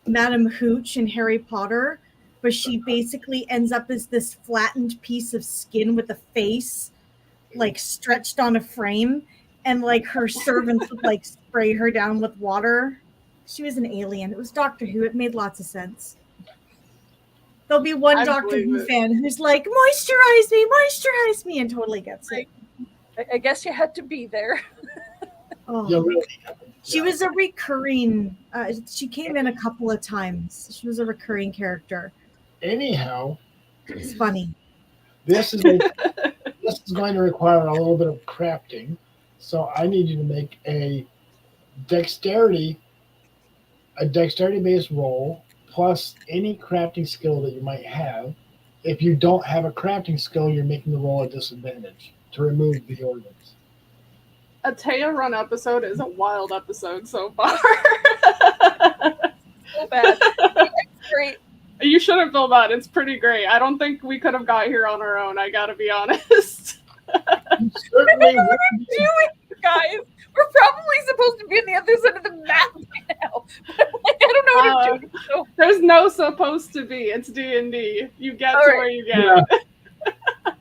[SPEAKER 2] Madame Hooch in Harry Potter, but she basically ends up as this flattened piece of skin with a face like stretched on a frame, and like her servants would like spray her down with water. She was an alien. It was Doctor Who. It made lots of sense. There'll be one
[SPEAKER 3] I
[SPEAKER 2] Doctor
[SPEAKER 3] believe
[SPEAKER 2] Who
[SPEAKER 3] it.
[SPEAKER 2] fan who's like, moisturize me, and totally gets it.
[SPEAKER 4] I guess you had to be there.
[SPEAKER 2] Oh.
[SPEAKER 1] You really haven't.
[SPEAKER 2] She was a recurring. She came in a couple of times. She was a recurring character.
[SPEAKER 1] Anyhow,
[SPEAKER 2] It's funny.
[SPEAKER 1] this is going to require a little bit of crafting. So I need you to make a dexterity based roll plus any crafting skill that you might have. If you don't have a crafting skill, you're making the roll a disadvantage to remove the organs.
[SPEAKER 3] A Taya Run episode is a wild episode so far.
[SPEAKER 4] So bad. It's great.
[SPEAKER 3] You shouldn't feel bad. It's pretty great. I don't think we could have got here on our own. I gotta be honest.
[SPEAKER 1] You certainly would be-
[SPEAKER 4] Doing, guys. We're probably supposed to be on the other side of the map right now. But like, I don't know what I'm doing. So
[SPEAKER 3] There's no supposed to be. It's D&D. You get
[SPEAKER 4] All
[SPEAKER 3] to
[SPEAKER 4] right.
[SPEAKER 3] where you get.
[SPEAKER 1] Yeah.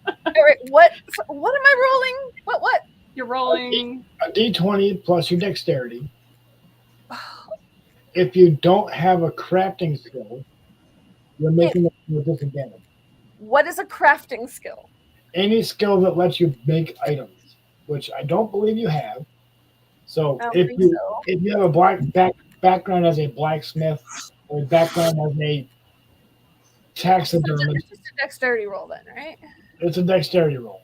[SPEAKER 4] all right, what am I rolling? What?
[SPEAKER 3] You're rolling.
[SPEAKER 1] a d20 plus your dexterity. If you don't have a crafting skill, you're making it a disadvantage.
[SPEAKER 4] What is a crafting skill?
[SPEAKER 1] Any skill that lets you make items, which I don't believe you have. So
[SPEAKER 4] I don't
[SPEAKER 1] if
[SPEAKER 4] think
[SPEAKER 1] you
[SPEAKER 4] so.
[SPEAKER 1] if you have a background as a blacksmith or a background as a taxidermist,
[SPEAKER 4] It's just a dexterity roll then, right?
[SPEAKER 1] it's a dexterity roll.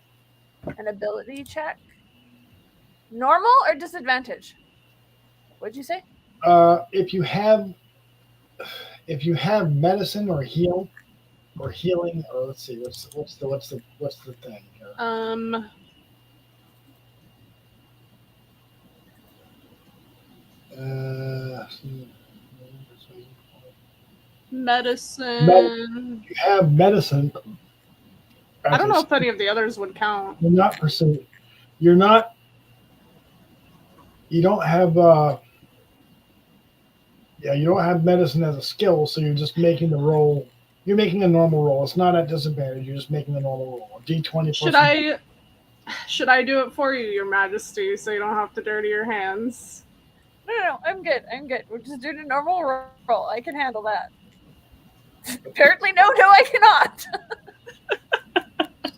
[SPEAKER 4] An ability check. Normal or disadvantage? What'd you say?
[SPEAKER 1] If you have medicine or healing, or let's see, what's the thing here?
[SPEAKER 3] Medicine.
[SPEAKER 1] You have medicine.
[SPEAKER 3] I don't know if any of the others would count.
[SPEAKER 1] You're not pursuing. You're not. You don't have. You don't have medicine as a skill, so you're just making the roll. You're making a normal roll. It's not at disadvantage. You're just making a normal roll. A D20.
[SPEAKER 3] Should I do it for you, Your Majesty, so you don't have to dirty your hands?
[SPEAKER 4] No, I'm good. We're just doing a normal roll. I can handle that. Apparently, no, I cannot.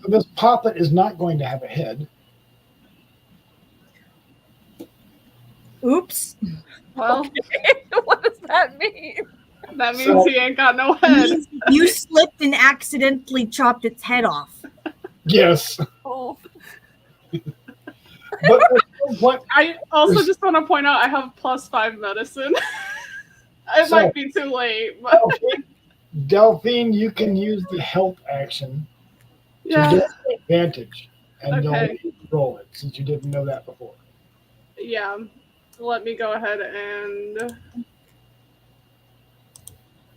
[SPEAKER 1] So this puppet is not going to have a head.
[SPEAKER 2] Oops.
[SPEAKER 3] Well,
[SPEAKER 4] What does that mean?
[SPEAKER 3] That means
[SPEAKER 1] So-
[SPEAKER 3] he ain't got no
[SPEAKER 2] It
[SPEAKER 3] head.
[SPEAKER 2] means you slipped and accidentally chopped its head off.
[SPEAKER 1] Yes.
[SPEAKER 4] Oh,
[SPEAKER 1] But what?
[SPEAKER 3] I also just want to point out I have +5 medicine. It
[SPEAKER 1] So-
[SPEAKER 3] might be too late, but
[SPEAKER 1] Delphine, you can use the help action to
[SPEAKER 3] yeah,
[SPEAKER 1] get advantage, and
[SPEAKER 3] Okay.
[SPEAKER 1] you'll roll it since you didn't know that before.
[SPEAKER 3] yeah. Let me go ahead and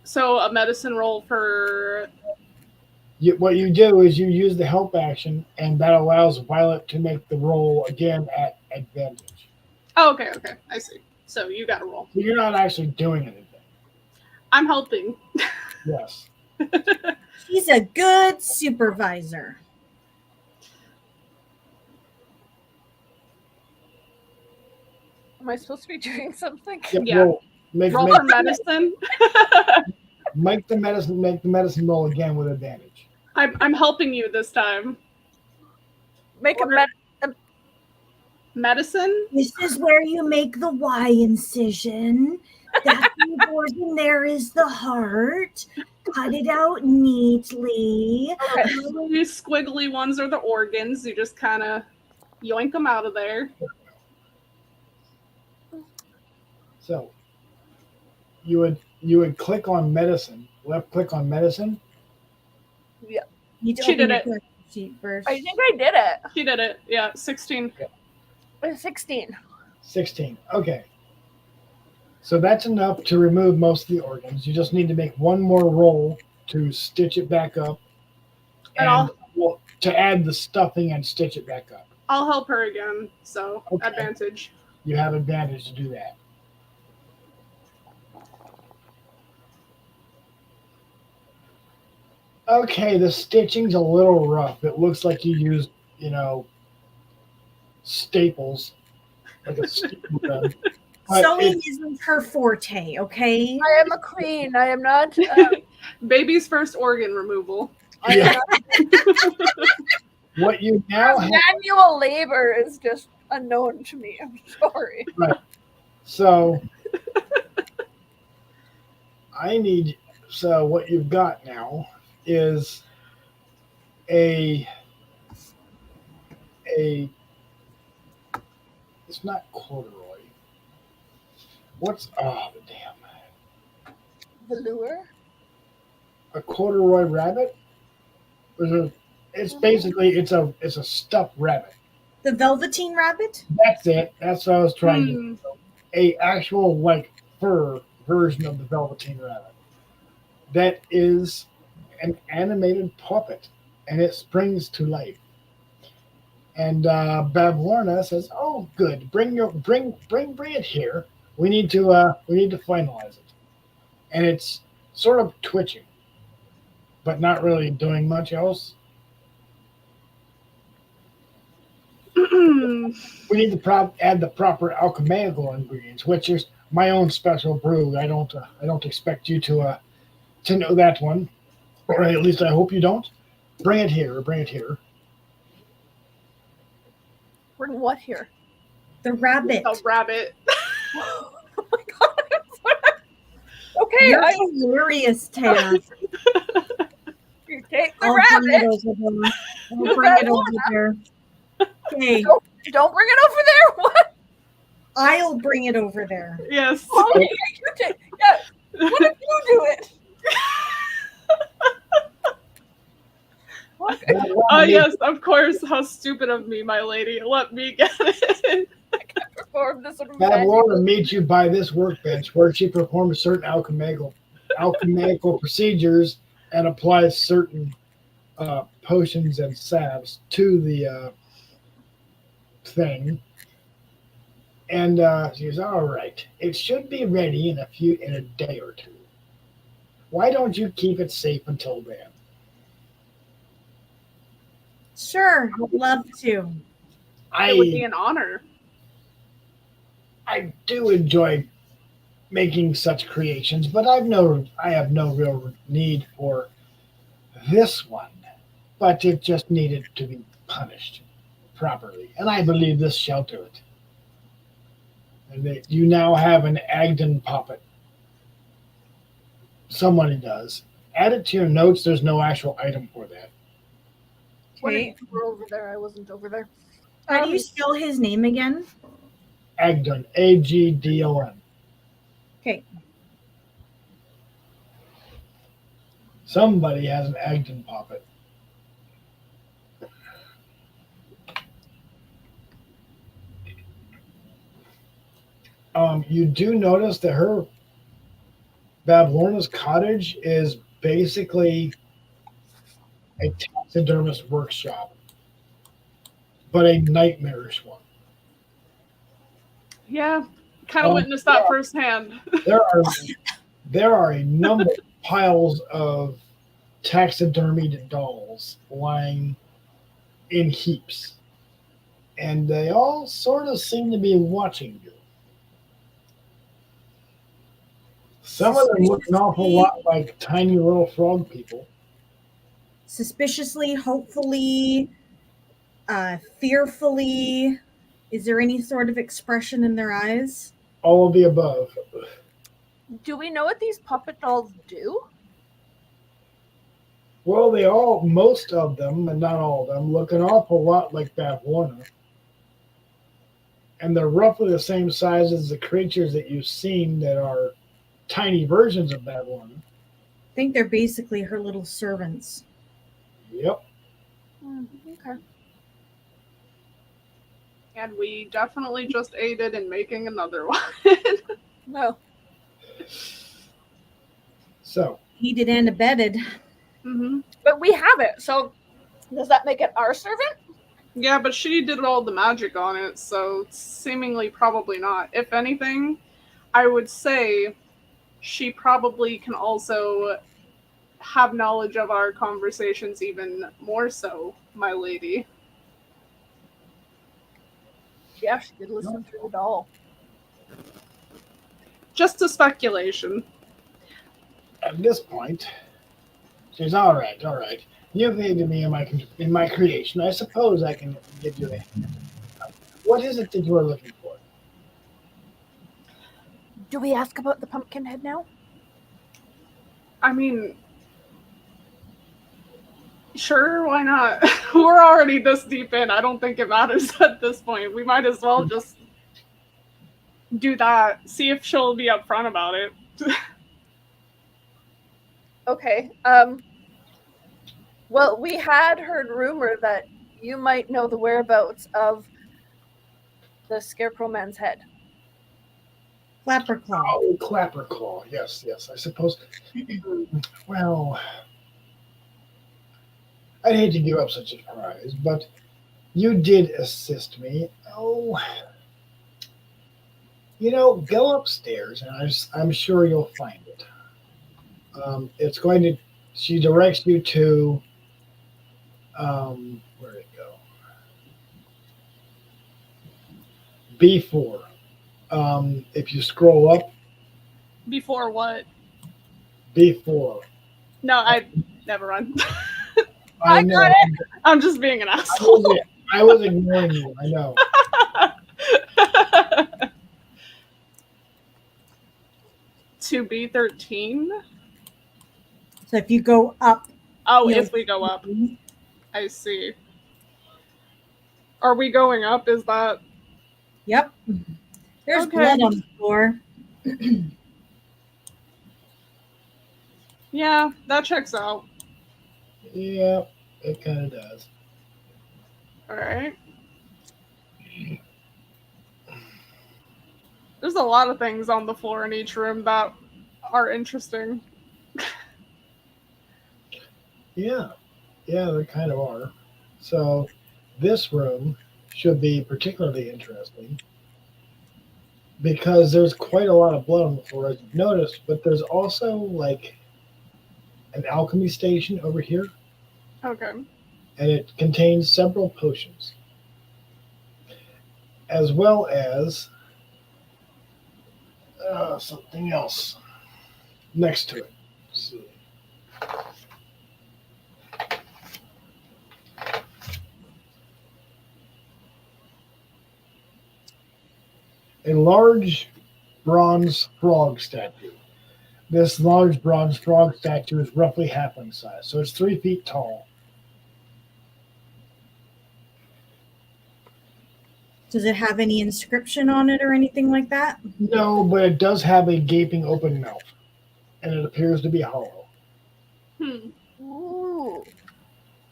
[SPEAKER 3] so a medicine roll for
[SPEAKER 1] What you do is you use the help action, and that allows Violet to make the roll again at advantage.
[SPEAKER 3] oh, okay, I see. So you got to roll.
[SPEAKER 1] So you're not actually doing anything.
[SPEAKER 3] I'm helping.
[SPEAKER 1] Yes.
[SPEAKER 2] She's a good supervisor.
[SPEAKER 4] am I supposed to be doing something?
[SPEAKER 1] Yep,
[SPEAKER 3] Yeah.
[SPEAKER 1] roll.
[SPEAKER 3] Roll for medicine.
[SPEAKER 1] Make the medicine roll again with advantage.
[SPEAKER 3] I'm helping you this time.
[SPEAKER 4] Make a
[SPEAKER 3] Order-
[SPEAKER 4] med-
[SPEAKER 3] Medicine.
[SPEAKER 2] This is where you make the Y incision. That organ there is the heart. Cut it out neatly.
[SPEAKER 3] The really squiggly ones are the organs. You just kind of yoink them out of there.
[SPEAKER 1] So you would click on medicine, left click on medicine.
[SPEAKER 2] You need to
[SPEAKER 3] She
[SPEAKER 2] open
[SPEAKER 3] did
[SPEAKER 2] your
[SPEAKER 3] it.
[SPEAKER 2] character sheet first.
[SPEAKER 4] I think I did it.
[SPEAKER 3] She did it. Yeah, 16.
[SPEAKER 4] 16.
[SPEAKER 1] 16. Okay. So that's enough to remove most of the organs. You just need to make one more roll to stitch it back up,
[SPEAKER 3] And
[SPEAKER 1] and to add the stuffing and stitch it back up.
[SPEAKER 3] I'll help her again. So
[SPEAKER 1] Okay.
[SPEAKER 3] advantage.
[SPEAKER 1] You have advantage to do that. Okay, the stitching's a little rough. It looks like you used, staples, like a staple gun. But
[SPEAKER 2] Sewing isn't her forte, okay?
[SPEAKER 4] I am a queen. I am not.
[SPEAKER 3] Baby's first organ removal.
[SPEAKER 4] I am
[SPEAKER 1] Yeah. What you now have,
[SPEAKER 4] manual labor is just unknown to me. I'm sorry.
[SPEAKER 1] so so what you've got now is a it's not corduroy. What's the damn
[SPEAKER 4] Velour?
[SPEAKER 1] a corduroy rabbit? It's basically it's a stuffed rabbit.
[SPEAKER 2] The Velveteen Rabbit?
[SPEAKER 1] That's it. That's what I was trying to
[SPEAKER 3] Hmm.
[SPEAKER 1] a actual like fur version of the Velveteen Rabbit. That is an animated puppet, and it springs to life. And Babylorna says, "Oh, good. Bring it here. We need to finalize it." And it's sort of twitching, but not really doing much else. We need to add the proper alchemical ingredients, which is my own special brew. I don't expect you to know that one, or at least I hope you don't. Bring it here. Bring it here.
[SPEAKER 4] Bring what here?
[SPEAKER 2] The rabbit.
[SPEAKER 3] A rabbit.
[SPEAKER 4] Oh my god. Okay,
[SPEAKER 2] You're
[SPEAKER 4] I
[SPEAKER 2] hilarious, Tara.
[SPEAKER 4] you take the
[SPEAKER 2] I'll bring it
[SPEAKER 4] rabbit.
[SPEAKER 2] over there. I'll bring it over there. Okay,
[SPEAKER 4] Don't bring it over there. What?
[SPEAKER 2] I'll bring it over there.
[SPEAKER 3] Yes.
[SPEAKER 4] Okay, you take. Yeah. What if you do it? Okay.
[SPEAKER 3] Yes, of course. How stupid of me, my lady. Let me get it.
[SPEAKER 4] Perform this sort of
[SPEAKER 1] Babylorna meets you by this workbench where she performs certain alchemical procedures and applies certain potions and salves to the thing. And she goes, "All right, it should be ready in a day or two. Why don't you keep it safe until then?"
[SPEAKER 2] Sure, I'd love to.
[SPEAKER 3] It would be an honor.
[SPEAKER 1] I do enjoy making such creations, but I have no real need for this one. But it just needed to be punished properly, and I believe this shall do it. And you now have an Agden puppet. Somebody does. Add it to your notes. There's no actual item for that.
[SPEAKER 4] One of
[SPEAKER 2] Okay.
[SPEAKER 4] you two were over there. I wasn't over there.
[SPEAKER 2] How do you spell his name again?
[SPEAKER 1] Agdon. Agdon.
[SPEAKER 2] Okay.
[SPEAKER 1] Somebody has an Agdon puppet. You do notice that her Babylonia's cottage is basically a taxidermist workshop, but a nightmarish one.
[SPEAKER 3] Yeah, kind of witnessed that firsthand.
[SPEAKER 1] There are a number of piles of taxidermied dolls lying in heaps, and they all sort of seem to be watching you. Some of them look an awful lot like tiny little frog people.
[SPEAKER 2] Suspiciously, hopefully, fearfully. Is there any sort of expression in their eyes?
[SPEAKER 1] All of the above.
[SPEAKER 4] Do we know what these puppet dolls do?
[SPEAKER 1] Well, most of them, and not all of them, look an awful lot like Babylona. And they're roughly the same size as the creatures that you've seen that are tiny versions of Babylona.
[SPEAKER 2] I think they're basically her little servants.
[SPEAKER 1] Yep.
[SPEAKER 4] Okay.
[SPEAKER 3] And we definitely just aided in making another one.
[SPEAKER 4] No.
[SPEAKER 1] So,
[SPEAKER 2] Heated and abetted.
[SPEAKER 3] Mm-hmm.
[SPEAKER 4] But we have it, so does that make it our servant?
[SPEAKER 3] Yeah, but she did all the magic on it, so seemingly probably not. If anything, I would say she probably can also have knowledge of our conversations even more so, my lady.
[SPEAKER 4] Yeah, she did listen through the doll.
[SPEAKER 3] Just a speculation.
[SPEAKER 1] at this point, she's all right. You've aided me in my creation. I suppose I can give you a hand. What is it that you are looking for?
[SPEAKER 4] Do we ask about the pumpkin head now?
[SPEAKER 3] I mean, sure, why not? We're already this deep in. I don't think it matters at this point. We might as well just do that. See if she'll be upfront about it.
[SPEAKER 4] Okay. Well, we had heard rumor that you might know the whereabouts of the Scarecrow Man's head.
[SPEAKER 2] Clapperclaw.
[SPEAKER 1] Oh, Clapperclaw. Yes. I suppose. Well, I'd hate to give up such a prize, but you did assist me. Oh, go upstairs, and I'm sure you'll find it. It's going to. She directs you to. Where'd it go? B4. If you scroll up,
[SPEAKER 3] Before what?
[SPEAKER 1] B4.
[SPEAKER 3] No, I never run.
[SPEAKER 1] I know.
[SPEAKER 4] got it.
[SPEAKER 3] I'm just being an asshole.
[SPEAKER 1] I was ignoring you. I know.
[SPEAKER 3] To B13?
[SPEAKER 2] So if you go up.
[SPEAKER 3] Oh,
[SPEAKER 2] you'll-
[SPEAKER 3] if we go up. I see. Are we going up? Is that...
[SPEAKER 2] Yep. There's
[SPEAKER 3] Okay.
[SPEAKER 2] blood on the floor.
[SPEAKER 3] Yeah, that checks out.
[SPEAKER 1] Yeah, it kind of does.
[SPEAKER 3] Alright. There's a lot of things on the floor in each room that are interesting.
[SPEAKER 1] Yeah, they kind of are. So this room should be particularly interesting because there's quite a lot of blood on the floor, as you've noticed, but there's also like an alchemy station over here,
[SPEAKER 3] Okay.
[SPEAKER 1] and it contains several potions, as well as something else next to it. Let's see. A large bronze frog statue. This large bronze frog statue is roughly halfling size, so it's 3 feet tall.
[SPEAKER 2] Does it have any inscription on it or anything like that?
[SPEAKER 1] No, but it does have a gaping open mouth, and it appears to be hollow.
[SPEAKER 4] Ooh.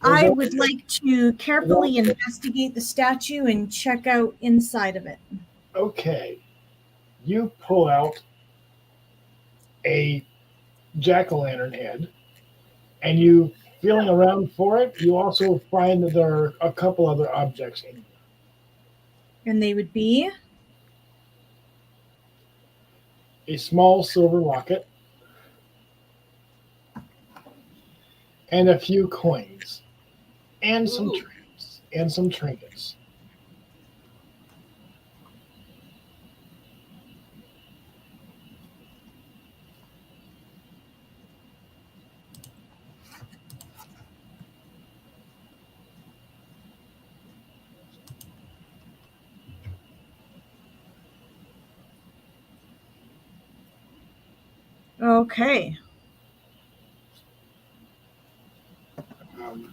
[SPEAKER 2] I would like to carefully investigate the statue and check out inside of it.
[SPEAKER 1] Okay. You pull out a jack-o'-lantern head, and you, feeling around for it, you also find that there are a couple other objects in here.
[SPEAKER 2] And they would be?
[SPEAKER 1] A small silver locket, and a few coins, and some trinkets.
[SPEAKER 2] Okay.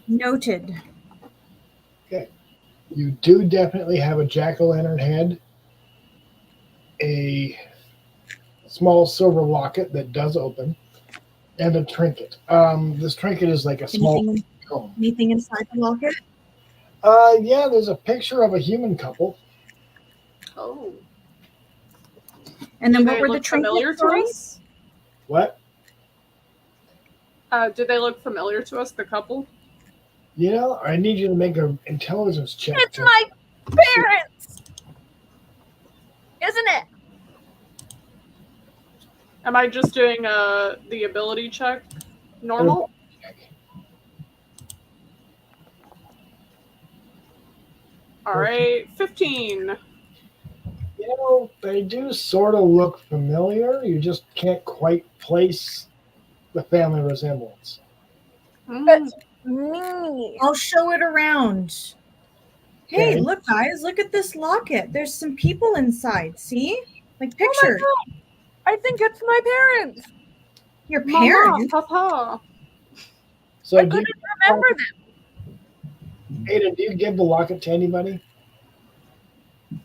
[SPEAKER 2] Noted.
[SPEAKER 1] Okay. You do definitely have a jack-o'-lantern head, a small silver locket that does open, and a trinket. This trinket is like a small comb.
[SPEAKER 2] Anything inside the locket?
[SPEAKER 1] Yeah, there's a picture of a human couple.
[SPEAKER 3] Oh.
[SPEAKER 2] And then
[SPEAKER 3] Do
[SPEAKER 2] what
[SPEAKER 3] they
[SPEAKER 2] were the
[SPEAKER 3] look familiar
[SPEAKER 2] trinkets?
[SPEAKER 3] to
[SPEAKER 2] Sorry?
[SPEAKER 3] us?
[SPEAKER 1] What?
[SPEAKER 3] Do they look familiar to us, the couple?
[SPEAKER 1] You know, I need you to make an intelligence check.
[SPEAKER 4] It's my parents! Isn't it?
[SPEAKER 3] Am I just doing the ability check normal? All right, 15.
[SPEAKER 1] You know, they do sort of look familiar. You just can't quite place the family resemblance.
[SPEAKER 4] It's me.
[SPEAKER 2] I'll show it around. Hey,
[SPEAKER 1] Okay.
[SPEAKER 2] look, guys, look at this locket. There's some people inside. See? Like
[SPEAKER 4] Oh my
[SPEAKER 2] pictures.
[SPEAKER 4] God. I think it's my parents.
[SPEAKER 2] Your
[SPEAKER 3] Mama,
[SPEAKER 2] parents.
[SPEAKER 3] Papa.
[SPEAKER 1] So,
[SPEAKER 4] I
[SPEAKER 1] do
[SPEAKER 4] couldn't
[SPEAKER 1] you,
[SPEAKER 4] remember them.
[SPEAKER 1] Aiden, do you give the locket to anybody?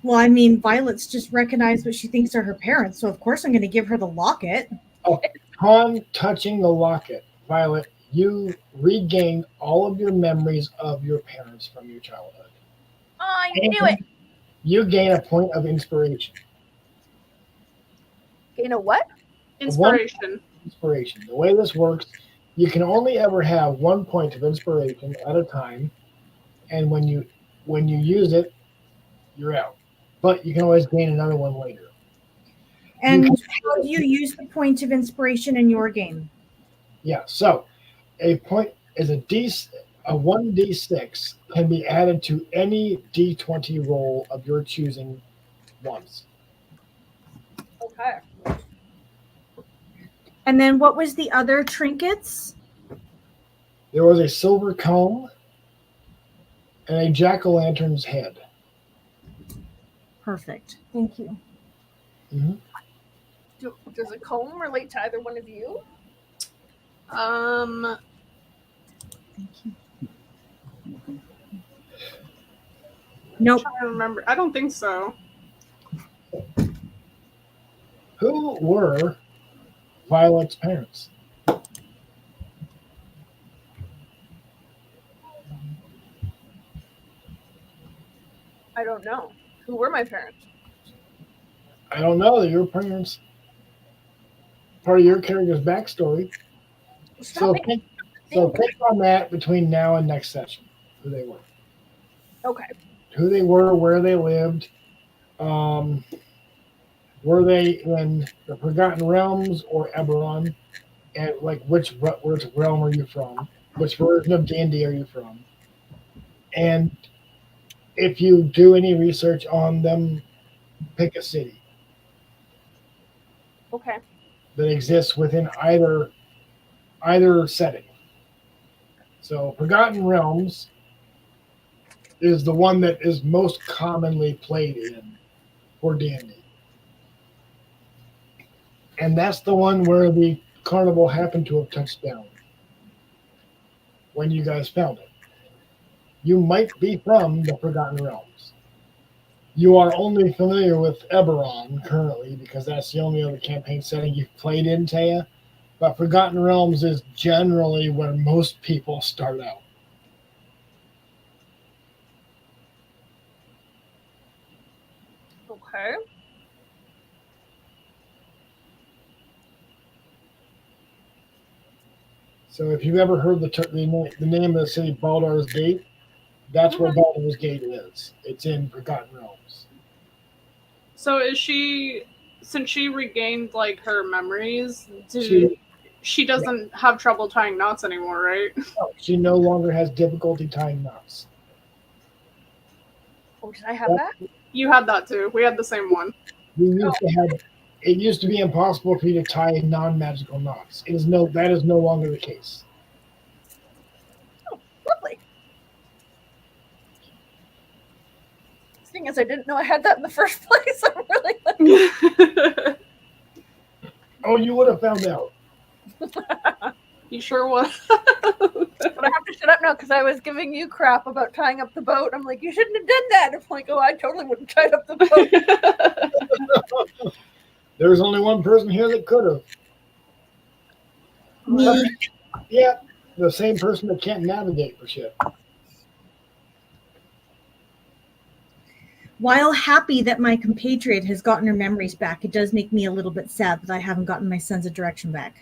[SPEAKER 2] Well, I mean, Violet's just recognized what she thinks are her parents, so of course I'm going to give her the locket.
[SPEAKER 1] Upon touching the locket, Violet, you regain all of your memories of your parents from your childhood.
[SPEAKER 4] Oh, I knew it.
[SPEAKER 1] You gain a point of inspiration.
[SPEAKER 4] You know what?
[SPEAKER 3] Inspiration.
[SPEAKER 1] Inspiration. The way this works, you can only ever have 1 point of inspiration at a time, and when you use it, you're out. But you can always gain another one later.
[SPEAKER 2] And
[SPEAKER 1] You
[SPEAKER 2] how do you use the point of inspiration in your game?
[SPEAKER 1] Yeah. So a point is a 1d6 can be added to any d20 roll of your choosing once.
[SPEAKER 4] Okay.
[SPEAKER 2] And then what was the other trinkets?
[SPEAKER 1] There was a silver comb and a jack-o'-lantern's head.
[SPEAKER 2] Perfect. Thank you.
[SPEAKER 1] Mm-hmm.
[SPEAKER 4] Does a comb relate to either one of you?
[SPEAKER 2] Thank you. Nope.
[SPEAKER 3] I remember. I don't think so.
[SPEAKER 1] Who were Violet's parents?
[SPEAKER 4] I don't know. Who were my parents?
[SPEAKER 1] I don't know. They're your parents. Part of your character's backstory. So think on that between now and next session. Who they were.
[SPEAKER 4] Okay.
[SPEAKER 1] Who they were, where they lived. Were they in the Forgotten Realms or Eberron? And like which realm are you from? Which version of D&D are you from? And if you do any research on them, pick a city
[SPEAKER 4] Okay.
[SPEAKER 1] that exists within either setting. So Forgotten Realms is the one that is most commonly played in for D&D. And that's the one where the carnival happened to have touched down when you guys found it. You might be from the Forgotten Realms. You are only familiar with Eberron currently because that's the only other campaign setting you've played in, Taya. But Forgotten Realms is generally where most people start out.
[SPEAKER 4] Okay.
[SPEAKER 1] So if you've ever heard the name of the city, Baldar's Gate, that's where Baldar's Gate is. It's in Forgotten Realms.
[SPEAKER 3] So is she, since she regained like her memories, she doesn't have trouble tying knots anymore, right?
[SPEAKER 1] No, she no longer has difficulty tying knots.
[SPEAKER 4] Oh, did I have that?
[SPEAKER 3] You had that too. We had the same one.
[SPEAKER 1] It used to be impossible for you to tie non-magical knots. That is no longer the case.
[SPEAKER 4] Oh, lovely. Thing is, I didn't know I had that in the first place. I'm really lucky.
[SPEAKER 1] Oh, you would have found out.
[SPEAKER 3] You sure would.
[SPEAKER 4] But I have to shut up now because I was giving you crap about tying up the boat. I'm like, you shouldn't have done that. I'm like, oh, I totally wouldn't tie up the boat.
[SPEAKER 1] There's only one person here that could have.
[SPEAKER 2] Me.
[SPEAKER 1] Yeah, the same person that can't navigate for shit.
[SPEAKER 2] While happy that my compatriot has gotten her memories back, it does make me a little bit sad that I haven't gotten my sense of direction back.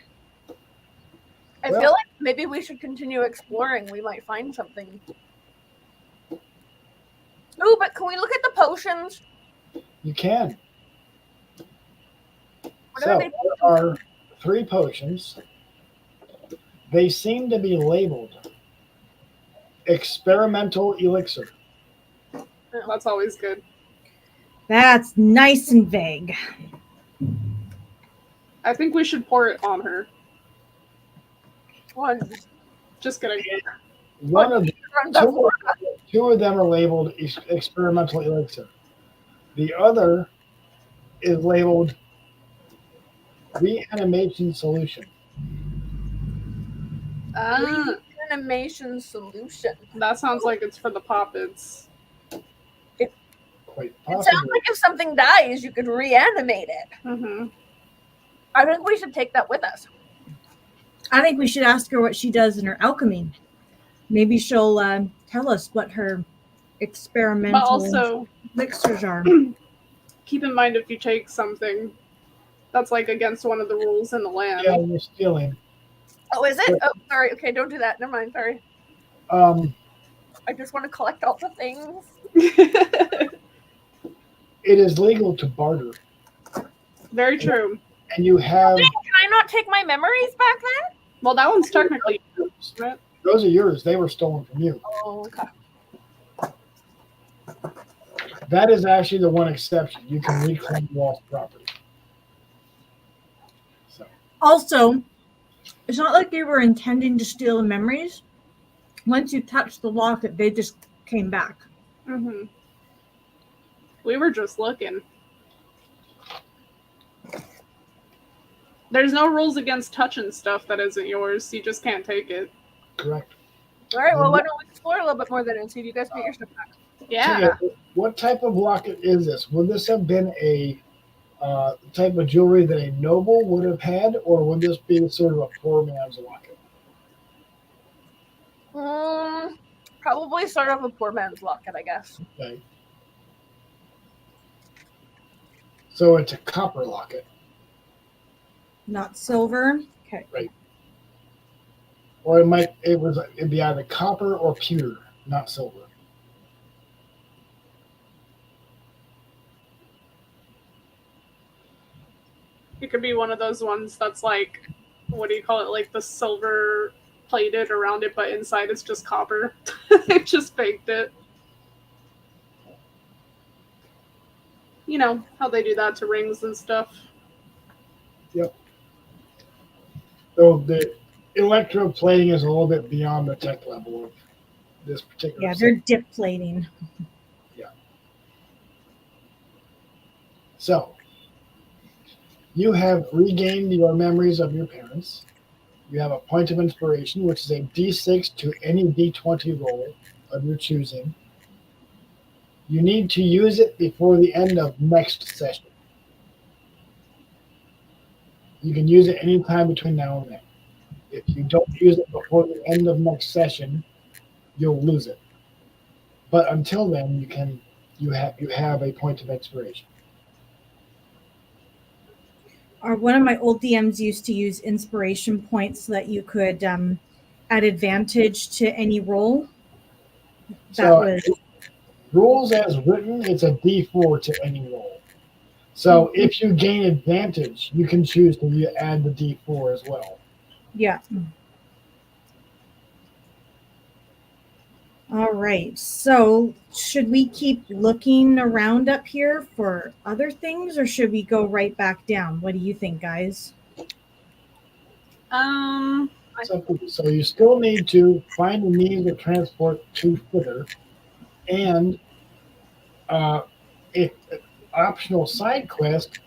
[SPEAKER 4] I feel like maybe we should continue exploring. We might find something. Oh, but can we look at the potions?
[SPEAKER 1] You can.
[SPEAKER 4] What
[SPEAKER 1] So
[SPEAKER 4] are they?
[SPEAKER 1] there are 3 potions. They seem to be labeled experimental elixir.
[SPEAKER 3] That's always good.
[SPEAKER 2] That's nice and vague.
[SPEAKER 3] I think we should pour it on her.
[SPEAKER 4] One.
[SPEAKER 3] Just kidding.
[SPEAKER 1] One of them, two of them are labeled experimental elixir. The other is labeled reanimation solution.
[SPEAKER 4] Reanimation solution.
[SPEAKER 3] That sounds like it's for the poppets.
[SPEAKER 1] Quite
[SPEAKER 4] It
[SPEAKER 1] possibly.
[SPEAKER 4] sounds like if something dies, you could reanimate it.
[SPEAKER 3] Mm-hmm.
[SPEAKER 4] I think we should take that with us.
[SPEAKER 2] I think we should ask her what she does in her alchemy. Maybe she'll tell us what her experimental
[SPEAKER 3] But also,
[SPEAKER 2] elixirs are.
[SPEAKER 3] keep in mind if you take something that's like against one of the rules in the land.
[SPEAKER 1] Yeah, you're stealing.
[SPEAKER 4] Oh, is it? Oh, sorry. Okay, don't do that. Never mind. Sorry. I just want to collect all the things.
[SPEAKER 1] It is legal to barter.
[SPEAKER 3] Very true.
[SPEAKER 1] And you have...
[SPEAKER 4] Wait, can I not take my memories back then?
[SPEAKER 3] Well, that one's technically right?
[SPEAKER 1] Those are yours. They were stolen from you.
[SPEAKER 4] Oh, okay.
[SPEAKER 1] That is actually the one exception. You can reclaim lost property. So
[SPEAKER 2] Also, it's not like they were intending to steal the memories. Once you touched the locket, they just came back.
[SPEAKER 3] Mm-hmm. We were just looking. There's no rules against touching stuff that isn't yours. You just can't take it.
[SPEAKER 1] correct.
[SPEAKER 4] All right, well, why don't we explore a little bit more then and see if you guys get your stuff back?
[SPEAKER 3] Yeah.
[SPEAKER 1] So, what type of locket is this? Would this have been a type of jewelry that a noble would have had, or would this be sort of a poor man's locket?
[SPEAKER 4] Probably sort of a poor man's locket, I guess.
[SPEAKER 1] Okay. So it's a copper locket.
[SPEAKER 2] Not silver. Okay.
[SPEAKER 1] Or it'd be either copper or pewter, not silver.
[SPEAKER 3] It could be one of those ones that's like, what do you call it? Like the silver plated around it, but inside it's just copper. They just baked it. You know how they do that to rings and stuff.
[SPEAKER 1] Yep. So the electroplating is a little bit beyond the tech level of this particular.
[SPEAKER 2] Yeah, they're dip plating.
[SPEAKER 1] So You have regained your memories of your parents. You have a point of inspiration, which is a d6 to any d20 roll of your choosing. You need to use it before the end of next session. You can use it anytime between now and then. If you don't use it before the end of next session, you'll lose it. But until then, you have a point of inspiration.
[SPEAKER 2] One of my old DMs used to use inspiration points so that you could add advantage to any roll.
[SPEAKER 1] Rules as written, it's a d4 to any roll. So if you gain advantage, you can choose to add the d4 as well.
[SPEAKER 2] Yeah. All right. So should we keep looking around up here for other things, or should we go right back down? What do you think, guys?
[SPEAKER 1] So you still need to find the means of transport to Thither, and if optional side quest,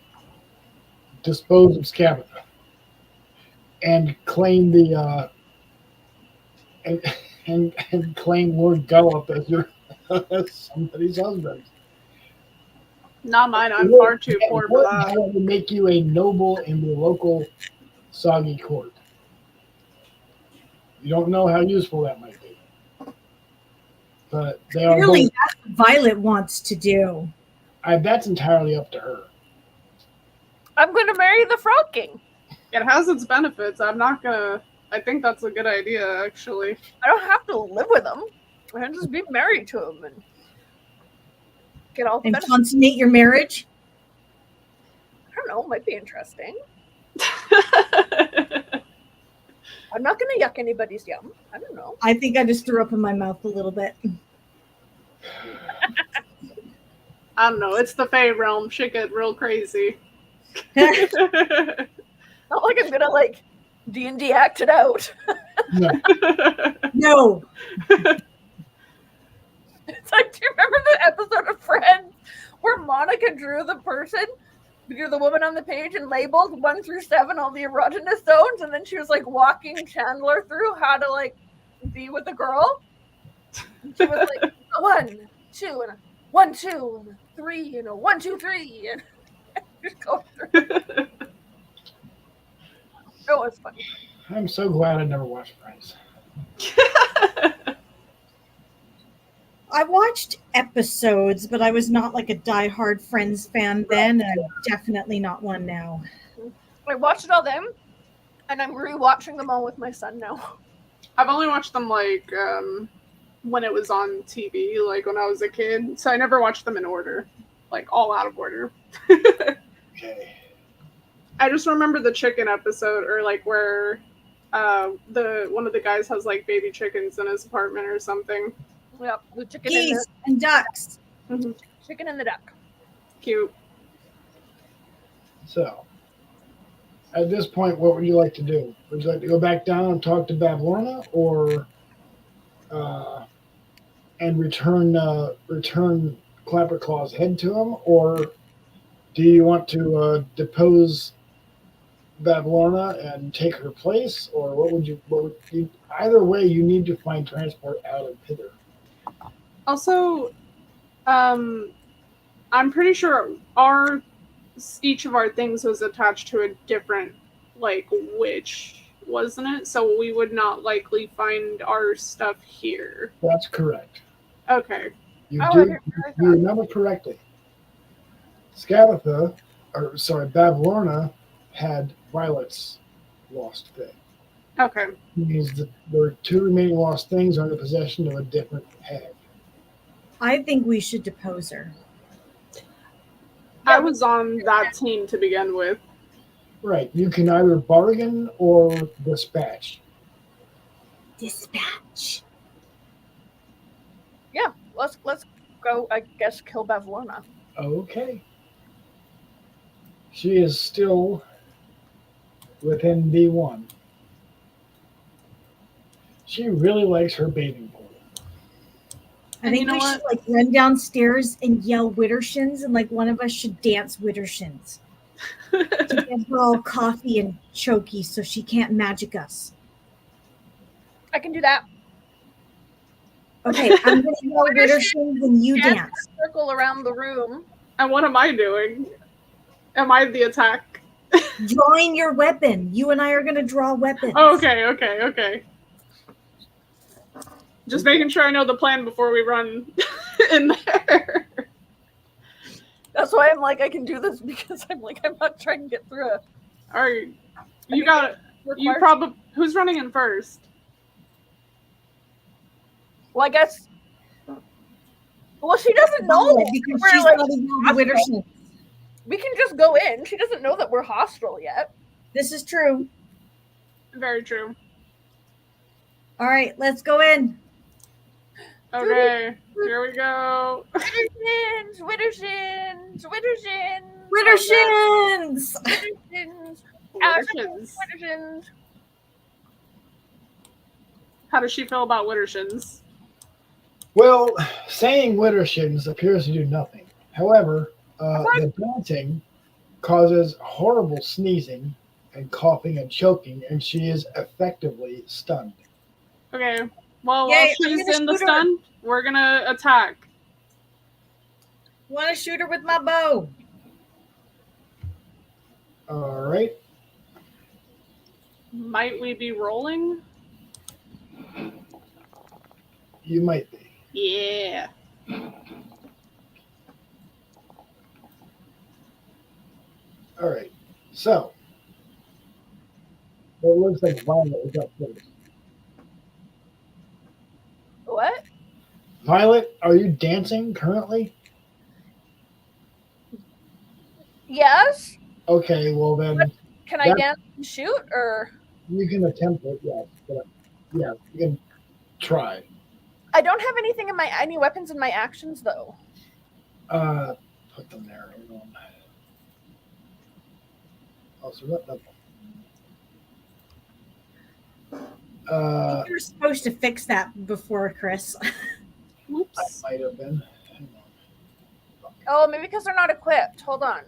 [SPEAKER 1] dispose of Scabbard and claim the and claim Lord Gullop as your as somebody's husband.
[SPEAKER 3] Not mine. I'm far too poor for that.
[SPEAKER 1] That would make you a noble in the local soggy court. You don't know how useful that might be, but they are
[SPEAKER 2] Really,
[SPEAKER 1] both,
[SPEAKER 2] that's what Violet wants to do.
[SPEAKER 1] that's entirely up to her.
[SPEAKER 4] I'm going to marry the Frog King.
[SPEAKER 3] It has its benefits. I'm not gonna. I think that's a good idea, actually.
[SPEAKER 4] I don't have to live with him. I can just be married to him and get all the
[SPEAKER 2] And
[SPEAKER 4] benefits.
[SPEAKER 2] consummate your marriage?
[SPEAKER 4] I don't know. Might be interesting. I'm not going to yuck anybody's yum. I don't know.
[SPEAKER 2] I think I just threw up in my mouth a little bit.
[SPEAKER 3] I don't know. It's the Fae realm. Shit get real crazy.
[SPEAKER 4] Not like I'm going to, like, D&D act it out.
[SPEAKER 2] No.
[SPEAKER 4] It's like, do you remember the episode of Friends where Monica drew the woman on the page and labeled 1 through 7 all the erogenous zones, and then she was like walking Chandler through how to like be with a girl? She was like 1, 2, and 1, 2, and 3, and 1, 2, 3, and just go through. It was funny.
[SPEAKER 1] I'm so glad I never watched Friends.
[SPEAKER 2] I watched episodes, but I was not like a diehard Friends fan then, and I'm definitely not one now.
[SPEAKER 4] I watched it all then, and I'm rewatching them all with my son now.
[SPEAKER 3] I've only watched them like when it was on TV, like when I was a kid. So I never watched them in order, like all out of order.
[SPEAKER 1] Okay.
[SPEAKER 3] I just remember the chicken episode, or like where one of the guys has like baby chickens in his apartment or something.
[SPEAKER 4] Yep, the chicken
[SPEAKER 2] Geese and ducks.
[SPEAKER 4] chicken and the duck.
[SPEAKER 3] Cute.
[SPEAKER 1] So, at this point, what would you like to do? Would you like to go back down and talk to Bavlorna, or and return Clapperclaw's head to him, or do you want to depose Bavlorna and take her place, or what would you? Either way, you need to find transport out of Hither.
[SPEAKER 3] Also, I'm pretty sure each of our things was attached to a different like witch, wasn't it? So we would not likely find our stuff here.
[SPEAKER 1] That's correct.
[SPEAKER 3] Okay.
[SPEAKER 1] You remember correctly. Bavlorna had Violet's lost thing.
[SPEAKER 3] Okay.
[SPEAKER 1] Means that the 2 remaining lost things are in the possession of a different hag.
[SPEAKER 2] I think we should depose her.
[SPEAKER 3] I was on that team to begin with.
[SPEAKER 1] Right. You can either bargain or dispatch.
[SPEAKER 2] Dispatch.
[SPEAKER 4] Yeah, let's go. I guess kill Bavlorna.
[SPEAKER 1] Okay. She is still within B1. She really likes her bathing pool.
[SPEAKER 2] I think we should like run downstairs and yell Widdershins, and like one of us should dance Widdershins. to get her all coffee and choky so she can't magic us.
[SPEAKER 4] I can do that.
[SPEAKER 2] Okay, I'm gonna yell Wittershins and you
[SPEAKER 4] Dance
[SPEAKER 2] dance.
[SPEAKER 4] Circle around the room.
[SPEAKER 3] And what am I doing? Am I the attack?
[SPEAKER 2] Drawing your weapon. You and I are gonna draw weapons.
[SPEAKER 3] Oh, okay. Just making sure I know the plan before we run in there.
[SPEAKER 4] That's why I'm like, I can do this because I'm like, I'm not trying to get through it.
[SPEAKER 3] All right, you got it. You probably. Who's running in first?
[SPEAKER 4] Well, I guess. Well, she doesn't know
[SPEAKER 2] No,
[SPEAKER 4] that
[SPEAKER 2] because
[SPEAKER 4] we're
[SPEAKER 2] she's
[SPEAKER 4] like.
[SPEAKER 2] not a Wittershins.
[SPEAKER 4] We can just go in. She doesn't know that we're hostile yet.
[SPEAKER 2] This is true.
[SPEAKER 3] Very true.
[SPEAKER 2] All right, let's go in.
[SPEAKER 3] Okay, here we go.
[SPEAKER 4] Wittershins, Wittershins, Wittershins,
[SPEAKER 2] Wittershins!
[SPEAKER 4] Wittershins,
[SPEAKER 3] Wittershins.
[SPEAKER 4] Wittershins.
[SPEAKER 3] How does she feel about Wittershins?
[SPEAKER 1] Well, saying Wittershins appears to do nothing. However, the dancing causes horrible sneezing and coughing and choking, and she is effectively stunned.
[SPEAKER 3] Okay, well,
[SPEAKER 2] Yay,
[SPEAKER 3] while
[SPEAKER 2] I'm
[SPEAKER 3] she's
[SPEAKER 2] gonna
[SPEAKER 3] in the
[SPEAKER 2] shoot her.
[SPEAKER 3] stun, we're gonna attack.
[SPEAKER 2] Want to shoot her with my bow?
[SPEAKER 1] All right.
[SPEAKER 3] Might we be rolling?
[SPEAKER 1] You might be.
[SPEAKER 3] Yeah.
[SPEAKER 1] All right. So, it looks like Violet is up first.
[SPEAKER 4] What?
[SPEAKER 1] Violet, are you dancing currently?
[SPEAKER 4] Yes.
[SPEAKER 1] Okay, well then
[SPEAKER 4] Can I dance and shoot, or
[SPEAKER 1] you can attempt it, yes. But yeah, you can try.
[SPEAKER 4] I don't have anything in my any weapons in my actions though.
[SPEAKER 1] Put them there. Hold on. Oh, so what the?
[SPEAKER 2] You're supposed to fix that before, Chris.
[SPEAKER 1] I
[SPEAKER 3] Oops.
[SPEAKER 1] might have been. Hang on.
[SPEAKER 4] Oh, maybe because they're not equipped. Hold on.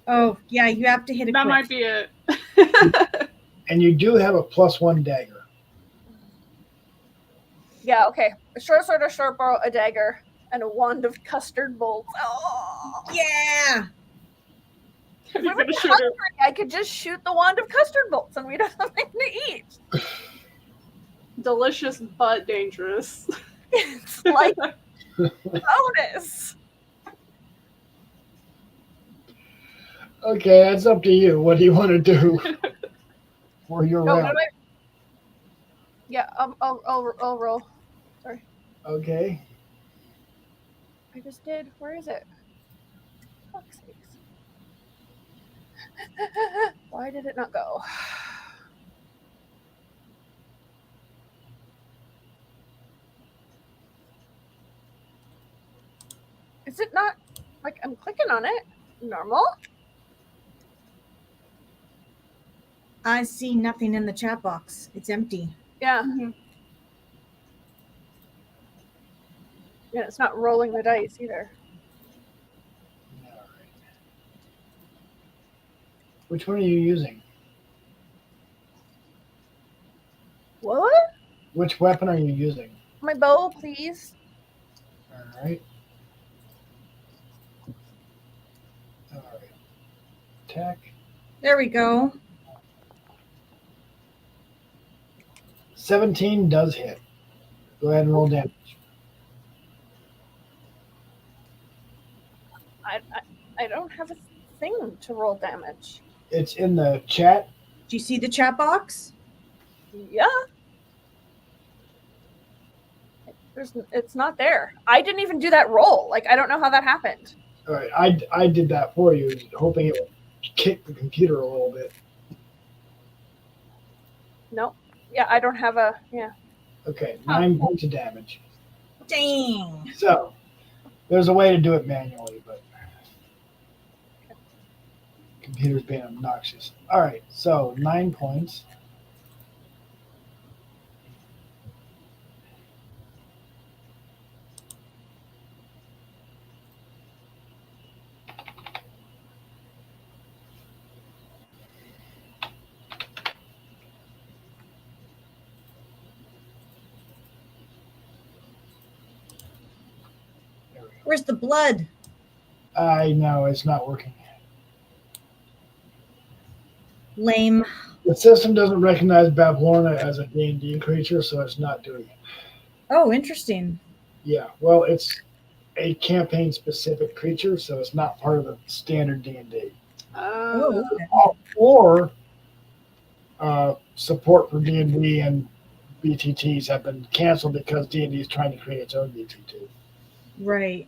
[SPEAKER 2] Oh, yeah, you have to hit a
[SPEAKER 3] That
[SPEAKER 2] quick.
[SPEAKER 3] might be it.
[SPEAKER 1] And you do have a +1 dagger.
[SPEAKER 4] Yeah. Okay. A short sword, a short bow, a dagger, and a wand of custard bolts. Oh.
[SPEAKER 2] Yeah!
[SPEAKER 3] Are you
[SPEAKER 4] If we
[SPEAKER 3] gonna
[SPEAKER 4] were
[SPEAKER 3] shoot her?
[SPEAKER 4] hungry, I could just shoot the wand of custard bolts, and we'd have something to eat.
[SPEAKER 3] Delicious but dangerous.
[SPEAKER 4] It's like bonus.
[SPEAKER 1] Okay, that's up to you. What do you want to do for your
[SPEAKER 4] No,
[SPEAKER 1] round?
[SPEAKER 4] Yeah. I'll roll. Sorry.
[SPEAKER 1] Okay.
[SPEAKER 4] I just did. Where is it? Fuck's sakes. Why did it not go? Is it not like I'm clicking on it? Normal?
[SPEAKER 2] I see nothing in the chat box. It's empty.
[SPEAKER 4] Yeah.
[SPEAKER 3] Mhm.
[SPEAKER 4] Yeah, it's not rolling the dice either.
[SPEAKER 1] All right. Which one are you using?
[SPEAKER 4] What?
[SPEAKER 1] Which weapon are you using?
[SPEAKER 4] My bow, please.
[SPEAKER 1] All right. All right. Attack.
[SPEAKER 2] There we go.
[SPEAKER 1] 17 does hit. Go ahead and roll damage.
[SPEAKER 4] I don't have a thing to roll damage.
[SPEAKER 1] It's in the chat.
[SPEAKER 2] Do you see the chat box?
[SPEAKER 4] Yeah. It's not there. I didn't even do that roll. Like, I don't know how that happened.
[SPEAKER 1] All right. I did that for you, hoping it would kick the computer a little bit.
[SPEAKER 4] Nope. Yeah, I don't have a. Yeah.
[SPEAKER 1] Okay, 9 points of damage.
[SPEAKER 2] Dang.
[SPEAKER 1] So, there's a way to do it manually, but computer's being obnoxious. All right, so 9 points.
[SPEAKER 2] Where's the blood?
[SPEAKER 1] I know it's not working.
[SPEAKER 2] Lame.
[SPEAKER 1] The system doesn't recognize Babylona as a D&D creature, so it's not doing it.
[SPEAKER 2] Oh, interesting.
[SPEAKER 1] Yeah, well, it's a campaign-specific creature, so it's not part of the standard D&D.
[SPEAKER 2] Oh, okay.
[SPEAKER 1] Or support for D&D and BTTs have been canceled because D&D is trying to create its own BTT.
[SPEAKER 2] Right.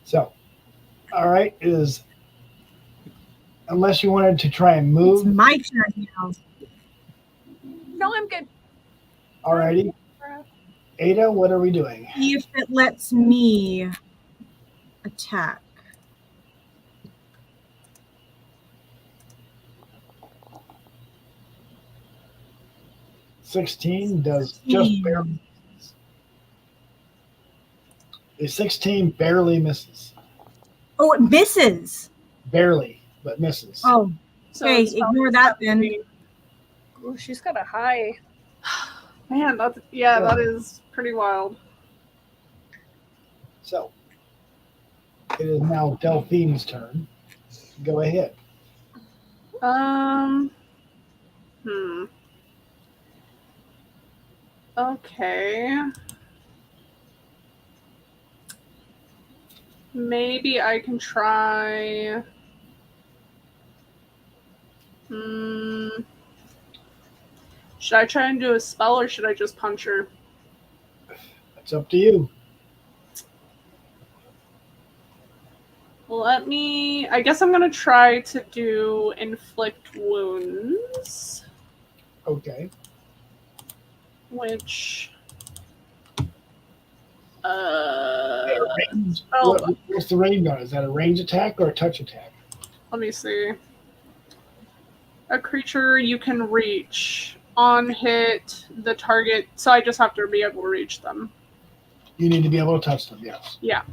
[SPEAKER 1] So, all right, unless you wanted to try and
[SPEAKER 2] It's
[SPEAKER 1] move,
[SPEAKER 2] my turn now.
[SPEAKER 4] No, I'm good.
[SPEAKER 1] alrighty. Ada, what are we doing?
[SPEAKER 2] See if it lets me attack.
[SPEAKER 1] $16 does just barely. A 16 barely misses.
[SPEAKER 2] Oh, it misses.
[SPEAKER 1] Barely, but misses.
[SPEAKER 2] Oh,
[SPEAKER 3] So
[SPEAKER 2] okay.
[SPEAKER 3] it's probably
[SPEAKER 2] Ignore that then.
[SPEAKER 3] 17.
[SPEAKER 4] Ooh, she's got a high.
[SPEAKER 3] Man, that is pretty wild.
[SPEAKER 1] So, it is now Delphine's turn. Go ahead.
[SPEAKER 3] Okay. Maybe I can try. Should I try and do a spell or should I just punch her?
[SPEAKER 1] It's up to you.
[SPEAKER 3] I guess I'm going to try to do inflict wounds.
[SPEAKER 1] Okay.
[SPEAKER 3] Which.
[SPEAKER 1] What's the range on it? Is that a range attack or a touch attack?
[SPEAKER 3] Let me see. A creature you can reach on hit the target, so I just have to be able to reach them.
[SPEAKER 1] You need to be able to touch them, yes.
[SPEAKER 3] Yeah.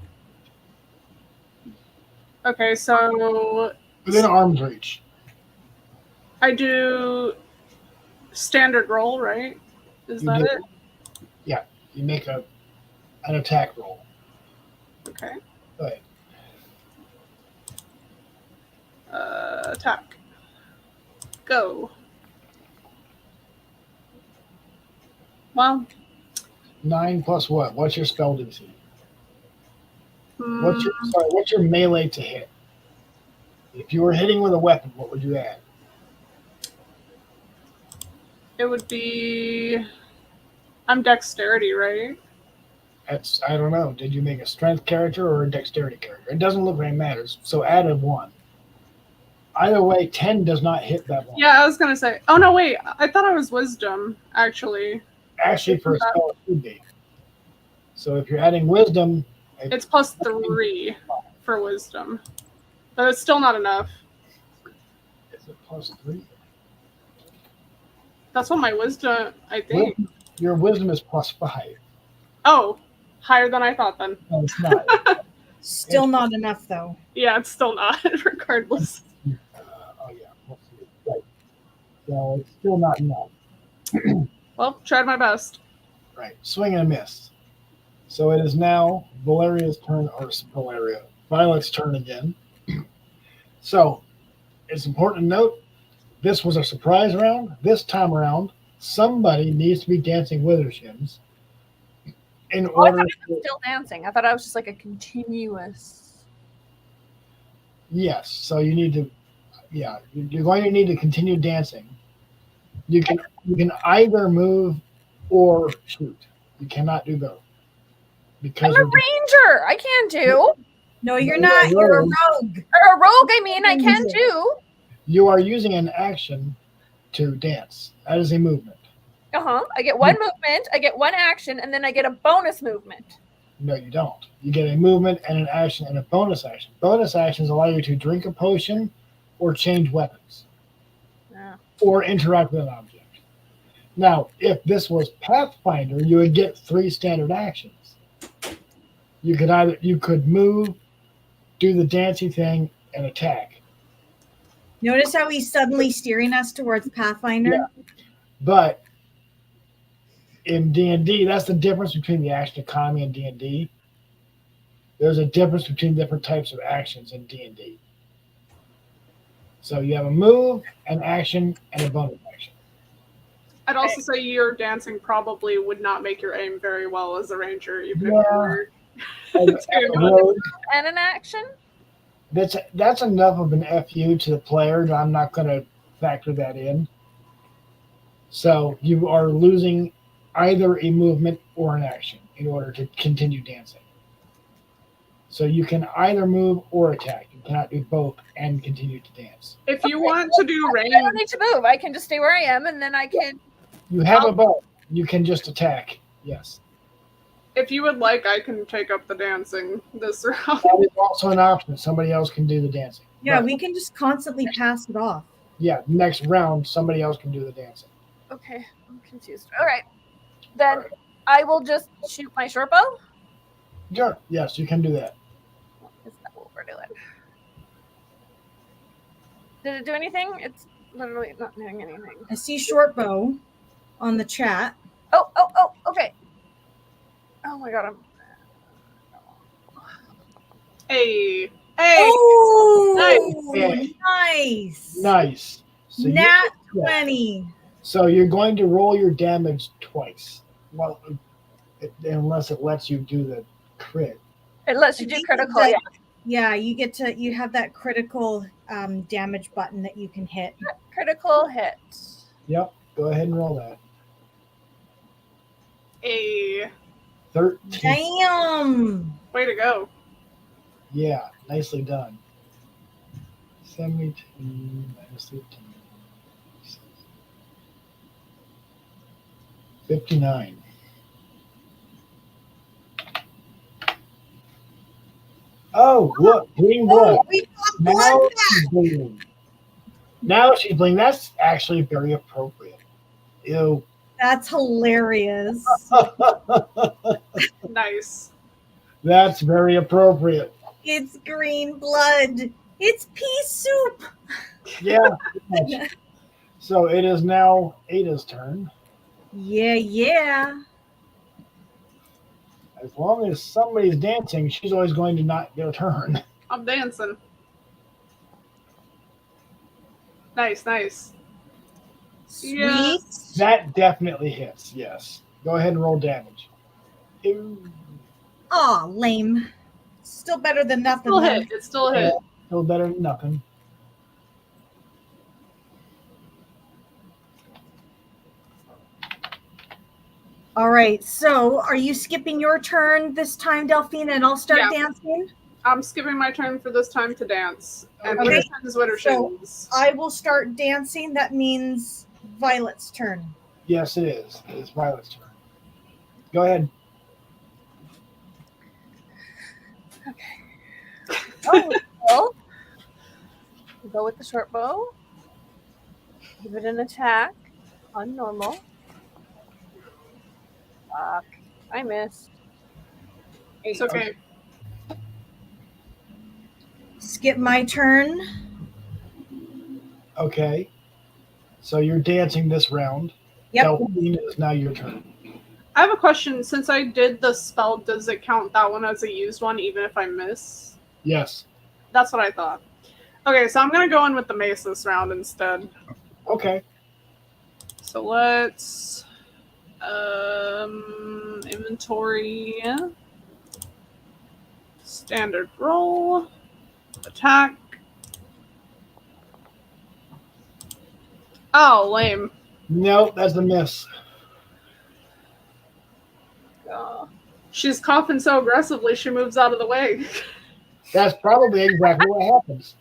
[SPEAKER 3] Okay, so
[SPEAKER 1] Within arm's reach.
[SPEAKER 3] I do standard roll, right? Is that it?
[SPEAKER 1] Yeah. You make an attack roll.
[SPEAKER 3] Okay.
[SPEAKER 1] Go ahead.
[SPEAKER 3] Attack. Go. Well.
[SPEAKER 1] 9 plus what? What's your spell DC? What's your melee to hit? If you were hitting with a weapon, what would you add?
[SPEAKER 3] It would be. I'm dexterity, right?
[SPEAKER 1] I don't know. Did you make a strength character or a dexterity character? It doesn't look like it matters. So add a 1. Either way, 10 does not hit that one.
[SPEAKER 3] Yeah, I was gonna say. Oh no, wait. I thought I was wisdom, actually.
[SPEAKER 1] Actually, for a spell, it should be. So if you're adding wisdom,
[SPEAKER 3] it's plus 3 for wisdom, but it's still not enough.
[SPEAKER 1] Is it plus 3?
[SPEAKER 3] That's what my wisdom, I think.
[SPEAKER 1] Your wisdom is plus 5.
[SPEAKER 3] Oh, higher than I thought then.
[SPEAKER 1] No, it's not.
[SPEAKER 2] Still not enough, though.
[SPEAKER 3] Yeah, it's still not, regardless.
[SPEAKER 1] Oh yeah, let's see. Right. So it's still not enough.
[SPEAKER 3] Well, tried my best.
[SPEAKER 1] Right, swing and a miss. So it is now Violet's turn again. So it's important to note this was a surprise round. This time around, somebody needs to be dancing with her shins. In
[SPEAKER 4] I
[SPEAKER 1] order
[SPEAKER 4] thought it was still dancing. I thought I was just like a continuous.
[SPEAKER 1] Yes, so you need to. Yeah, you're going to need to continue dancing. You can either move or shoot. You cannot do both. Because
[SPEAKER 4] I'm a ranger. I can do.
[SPEAKER 2] No, you're not. You're a rogue.
[SPEAKER 4] Or a rogue, I mean, I can do.
[SPEAKER 1] You are using an action to dance. That is a movement.
[SPEAKER 4] I get one movement, I get one action, and then I get a bonus movement.
[SPEAKER 1] No, you don't. You get a movement and an action and a bonus action. Bonus actions allow you to drink a potion or change weapons.
[SPEAKER 4] Yeah.
[SPEAKER 1] Or interact with an object. Now, if this was Pathfinder, you would get 3 standard actions. You could move, do the dancing thing, and attack.
[SPEAKER 2] Notice how he's suddenly steering us towards Pathfinder?
[SPEAKER 1] Yeah. But in D&D, that's the difference between the action economy and D&D. There's a difference between different types of actions in D&D. So you have a move, an action, and a bonus action.
[SPEAKER 3] I'd also say your dancing probably would not make your aim very well as a ranger, even if
[SPEAKER 1] Yeah.
[SPEAKER 3] you were
[SPEAKER 1] As a
[SPEAKER 3] doing
[SPEAKER 1] rogue,
[SPEAKER 4] And an action?
[SPEAKER 1] that's enough of an FU to the player that I'm not going to factor that in. So you are losing either a movement or an action in order to continue dancing. So you can either move or attack. You cannot do both and continue to dance.
[SPEAKER 3] If you want to do
[SPEAKER 4] I
[SPEAKER 3] range,
[SPEAKER 4] don't need to move. I can just stay where I am, and then I can.
[SPEAKER 1] You have a bow. You can just attack. Yes.
[SPEAKER 3] if you would like, I can take up the dancing this round.
[SPEAKER 1] That is also an option. Somebody else can do the dancing.
[SPEAKER 2] Yeah,
[SPEAKER 1] But,
[SPEAKER 2] we can just constantly pass it off.
[SPEAKER 1] yeah, next round, somebody else can do the dancing.
[SPEAKER 4] Okay, I'm confused. All right, then I will just shoot my short bow.
[SPEAKER 1] Sure. Yes, you can do that.
[SPEAKER 4] Is that what we're doing? Did it do anything? It's literally not doing anything.
[SPEAKER 2] I see short bow on the chat.
[SPEAKER 4] Oh, okay. Oh my god, I'm.
[SPEAKER 3] Hey,
[SPEAKER 2] Oh,
[SPEAKER 1] Nice.
[SPEAKER 2] nice.
[SPEAKER 1] Nice. So you-
[SPEAKER 2] Nat
[SPEAKER 1] yeah.
[SPEAKER 2] 20.
[SPEAKER 1] So you're going to roll your damage twice. Well, unless it lets you do the crit.
[SPEAKER 4] It lets you
[SPEAKER 2] I
[SPEAKER 4] do
[SPEAKER 2] think
[SPEAKER 4] critical.
[SPEAKER 2] that-
[SPEAKER 4] Yeah,
[SPEAKER 2] Yeah, you have that critical damage button that you can hit.
[SPEAKER 4] critical hit.
[SPEAKER 1] Yep. Go ahead and roll that.
[SPEAKER 3] hey,
[SPEAKER 1] 13.
[SPEAKER 2] Damn.
[SPEAKER 3] way to go.
[SPEAKER 1] Yeah, nicely done. 72 minus 13. 59. Oh, look, green blood.
[SPEAKER 2] Oh, we got
[SPEAKER 1] Now
[SPEAKER 2] blood
[SPEAKER 1] she's bleeding. Now she's bleeding. That's actually very appropriate. Ew.
[SPEAKER 2] That's hilarious.
[SPEAKER 3] Nice.
[SPEAKER 1] That's very appropriate.
[SPEAKER 2] It's green blood. It's pea soup.
[SPEAKER 1] Yeah. pretty much. So it is now Ada's turn.
[SPEAKER 2] Yeah.
[SPEAKER 1] As long as somebody's dancing, she's always going to not get a turn.
[SPEAKER 3] I'm dancing. Nice.
[SPEAKER 2] Sweet.
[SPEAKER 3] Yeah.
[SPEAKER 1] That definitely hits, yes. Go ahead and roll damage. Ew.
[SPEAKER 2] Aw, lame. Still better than nothing.
[SPEAKER 3] Still
[SPEAKER 2] though.
[SPEAKER 3] hit. It's still a hit.
[SPEAKER 1] Still better than nothing.
[SPEAKER 2] All right. So, are you skipping your turn this time, Delphine, and I'll start
[SPEAKER 3] Yeah.
[SPEAKER 2] dancing?
[SPEAKER 3] I'm skipping my turn for this time to dance. And
[SPEAKER 2] Okay.
[SPEAKER 3] winter is winter
[SPEAKER 2] So-
[SPEAKER 3] shins.
[SPEAKER 2] I will start dancing. That means Violet's turn.
[SPEAKER 1] Yes, it is. It's Violet's turn. Go ahead.
[SPEAKER 4] Oh, well, go with the short bow. Give it an attack on normal. Fuck, I missed.
[SPEAKER 3] It's okay.
[SPEAKER 2] Skip my turn.
[SPEAKER 1] Okay. So you're dancing this round.
[SPEAKER 2] Yep.
[SPEAKER 1] Delphine, it is now your turn.
[SPEAKER 3] I have a question. Since I did the spell, does it count that one as a used one, even if I miss?
[SPEAKER 1] Yes.
[SPEAKER 3] That's what I thought. Okay, so I'm going to go in with the mace this round instead.
[SPEAKER 1] Okay.
[SPEAKER 3] So let's inventory, standard roll, attack. Oh, lame.
[SPEAKER 1] Nope, that's a miss.
[SPEAKER 3] She's coughing so aggressively she moves out of the way.
[SPEAKER 1] That's probably exactly what happens.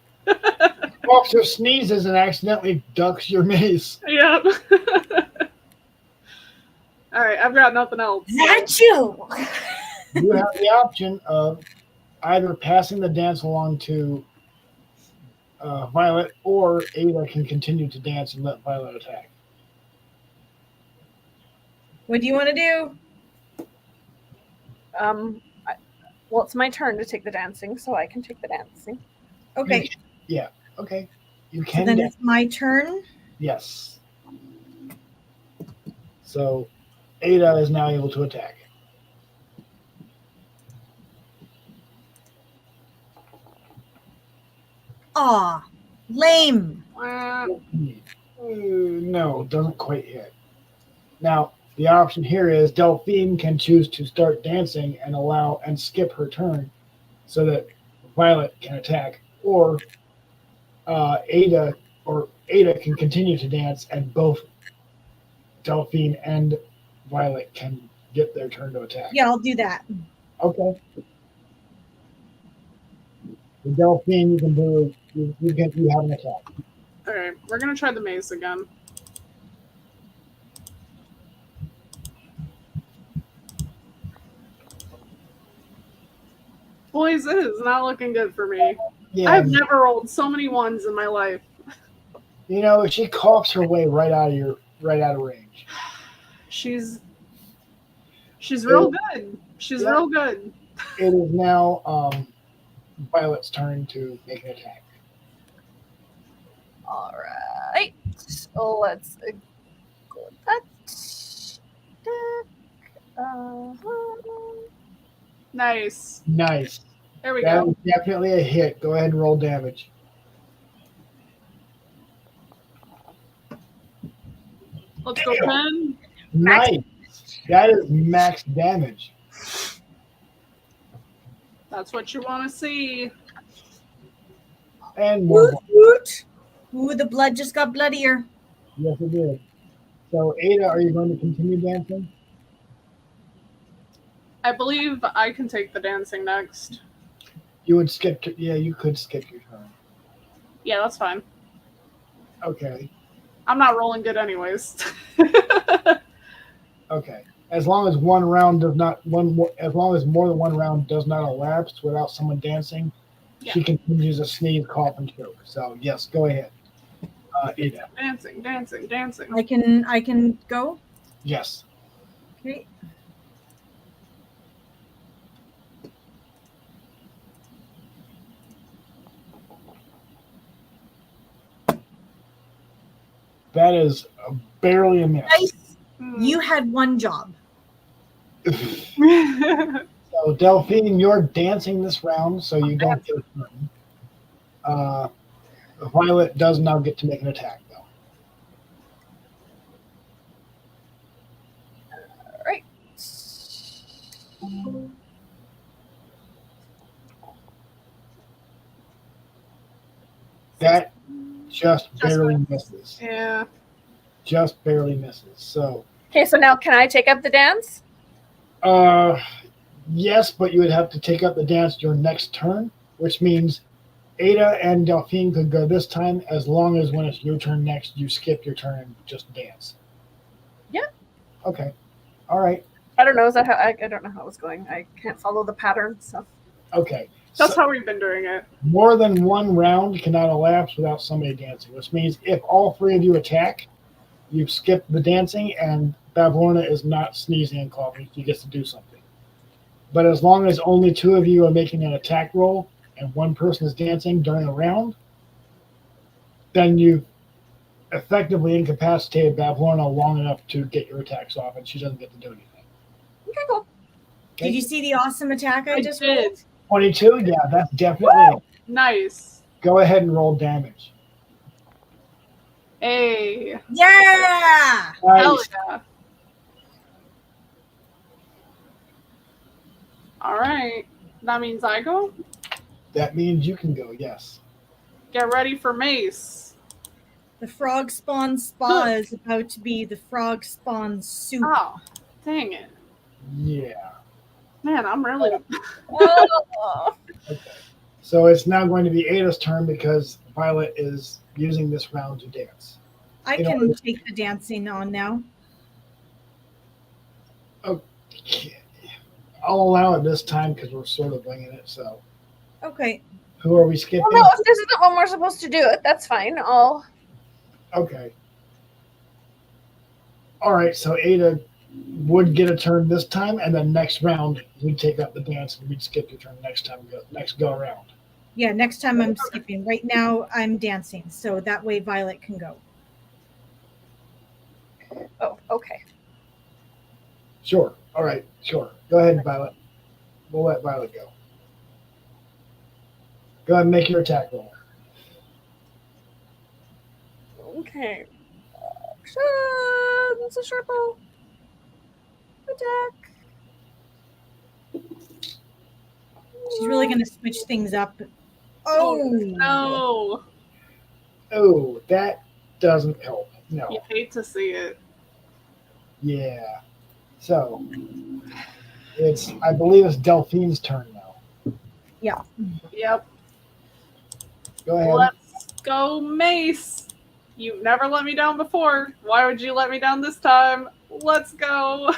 [SPEAKER 1] Officer sneezes and accidentally ducks your mace.
[SPEAKER 3] Yep. All right, I've got nothing else.
[SPEAKER 2] That you.
[SPEAKER 1] You have the option of either passing the dance along to Violet, or Ada can continue to dance and let Violet attack.
[SPEAKER 2] What do you want to do?
[SPEAKER 4] Well, it's my turn to take the dancing, so I can take the dancing.
[SPEAKER 2] Okay.
[SPEAKER 1] Okay. You
[SPEAKER 2] So
[SPEAKER 1] can
[SPEAKER 2] then
[SPEAKER 1] dance.
[SPEAKER 2] it's my turn.
[SPEAKER 1] Yes. So Ada is now able to attack.
[SPEAKER 2] Aw, lame.
[SPEAKER 1] No, doesn't quite hit. Now, the option here is Delphine can choose to start dancing and allow and skip her turn so that Violet can attack, or Ada can continue to dance and both Delphine and Violet can get their turn to attack.
[SPEAKER 2] Yeah, I'll do that.
[SPEAKER 1] Okay. With Delphine, you can do you have an attack.
[SPEAKER 3] All right, we're gonna try the maze again. Boys, it is not looking good for me.
[SPEAKER 1] Yeah,
[SPEAKER 3] I've never rolled so many ones in my life.
[SPEAKER 1] you know, she coughs her way right out of range.
[SPEAKER 3] She's real good. She's
[SPEAKER 1] Yeah.
[SPEAKER 3] real good.
[SPEAKER 1] It is now Violet's turn to make an attack.
[SPEAKER 4] All right. So let's go with that.
[SPEAKER 3] Nice.
[SPEAKER 1] Nice.
[SPEAKER 3] There we
[SPEAKER 1] That
[SPEAKER 3] go.
[SPEAKER 1] is definitely a hit. Go ahead and roll damage.
[SPEAKER 3] Let's go, Pen.
[SPEAKER 1] Nice. That is max damage.
[SPEAKER 3] That's what you want to see.
[SPEAKER 1] And more.
[SPEAKER 2] Woot woot. Ooh, the blood just got bloodier.
[SPEAKER 1] Yes, it did. So, Ada, are you going to continue dancing?
[SPEAKER 3] I believe I can take the dancing next.
[SPEAKER 1] You would skip. You could skip your turn.
[SPEAKER 3] Yeah, that's fine.
[SPEAKER 1] Okay.
[SPEAKER 3] I'm not rolling good anyways.
[SPEAKER 1] Okay. As long as one round does not as long as more than one round does not elapse without someone dancing, she continues to sneeze, cough, and choke. So yes, go ahead. Ada.
[SPEAKER 3] Dancing, dancing, dancing.
[SPEAKER 2] I can go.
[SPEAKER 1] Yes.
[SPEAKER 2] Okay.
[SPEAKER 1] That is barely a miss.
[SPEAKER 2] Nice.
[SPEAKER 3] Hmm.
[SPEAKER 2] You had one job.
[SPEAKER 1] So Delphine, you're dancing this round, so you don't get a turn. Violet does now get to make an attack, though.
[SPEAKER 4] All right.
[SPEAKER 1] That just barely misses.
[SPEAKER 3] Yeah.
[SPEAKER 1] Just barely misses. So,
[SPEAKER 4] Okay, so now can I take up the dance?
[SPEAKER 1] yes, but you would have to take up the dance your next turn, which means Ada and Delphine could go this time as long as when it's your turn next, you skip your turn and just dance.
[SPEAKER 4] Yeah.
[SPEAKER 1] Okay. All right.
[SPEAKER 4] I don't know. Is that how? I don't know how it's going. I can't follow the pattern. So.
[SPEAKER 1] Okay.
[SPEAKER 3] That's
[SPEAKER 1] So
[SPEAKER 3] how we've been doing it.
[SPEAKER 1] more than one round cannot elapse without somebody dancing, which means if all three of you attack, you've skipped the dancing and Bavlorna is not sneezing and coughing. She gets to do something. But as long as only two of you are making an attack roll and one person is dancing during a round, then you effectively incapacitated Bavlorna long enough to get your attacks off, and she doesn't get to do anything.
[SPEAKER 4] Okay, cool.
[SPEAKER 1] Okay?
[SPEAKER 2] Did you see the awesome attack I just
[SPEAKER 3] did.
[SPEAKER 2] rolled?
[SPEAKER 1] 22? Yeah, that's definitely it.
[SPEAKER 3] Nice.
[SPEAKER 1] Go ahead and roll damage.
[SPEAKER 3] Hey.
[SPEAKER 2] Yeah.
[SPEAKER 3] Hell
[SPEAKER 1] Nice.
[SPEAKER 3] yeah. All right. That means I go.
[SPEAKER 1] That means you can go, yes.
[SPEAKER 3] Get ready for mace.
[SPEAKER 2] The frog spawn spa is about to be the frog spawn soup.
[SPEAKER 3] Oh, dang it.
[SPEAKER 1] Yeah.
[SPEAKER 3] Man, I'm really.
[SPEAKER 4] Oh.
[SPEAKER 1] So it's now going to be Ada's turn because Violet is using this round to dance.
[SPEAKER 2] I
[SPEAKER 1] You know,
[SPEAKER 2] can take the dancing on now.
[SPEAKER 1] I'll allow it this time because we're sort of winging it. So
[SPEAKER 2] Okay.
[SPEAKER 1] who are we skipping?
[SPEAKER 4] Well, no, if this isn't when we're supposed to do it, that's fine. I'll.
[SPEAKER 1] Okay. All right. So Ada would get a turn this time, and then next round we'd take up the dance and we'd skip your turn next time. Next go around.
[SPEAKER 2] Yeah, next time I'm skipping. Right now I'm dancing, so that way Violet can go.
[SPEAKER 4] Oh, okay.
[SPEAKER 1] Sure. All right. Sure. Go ahead, Violet. We'll let Violet go. Go ahead and make your attack roll.
[SPEAKER 4] Okay. It's a circle. Attack.
[SPEAKER 2] She's really going to switch things up. Oh,
[SPEAKER 3] No.
[SPEAKER 1] Oh, that doesn't help.
[SPEAKER 3] You
[SPEAKER 1] No.
[SPEAKER 3] hate to see it.
[SPEAKER 1] Yeah. So I believe it's Delphine's turn now.
[SPEAKER 3] Yep.
[SPEAKER 1] Go ahead.
[SPEAKER 3] Let's go, Mace. You've never let me down before. Why would you let me down this time? Let's go.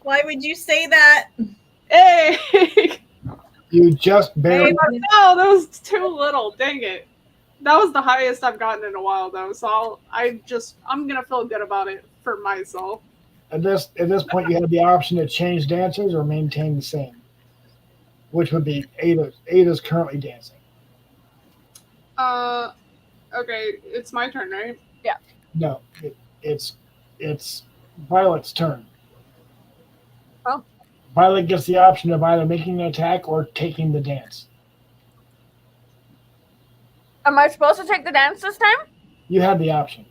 [SPEAKER 2] why would you say that?
[SPEAKER 3] Hey!
[SPEAKER 1] You just barely.
[SPEAKER 3] No, that was too little. Dang it. That was the highest I've gotten in a while, though. So I'm gonna feel good about it for myself.
[SPEAKER 1] At this point, you have the option to change dancers or maintain the same, which would be Ada. Ada's currently dancing.
[SPEAKER 3] Okay, it's my turn, right?
[SPEAKER 1] No, it's Violet's turn.
[SPEAKER 4] Oh.
[SPEAKER 1] Violet gets the option of either making an attack or taking the dance.
[SPEAKER 4] Am I supposed to take the dance this time?
[SPEAKER 1] You have the option.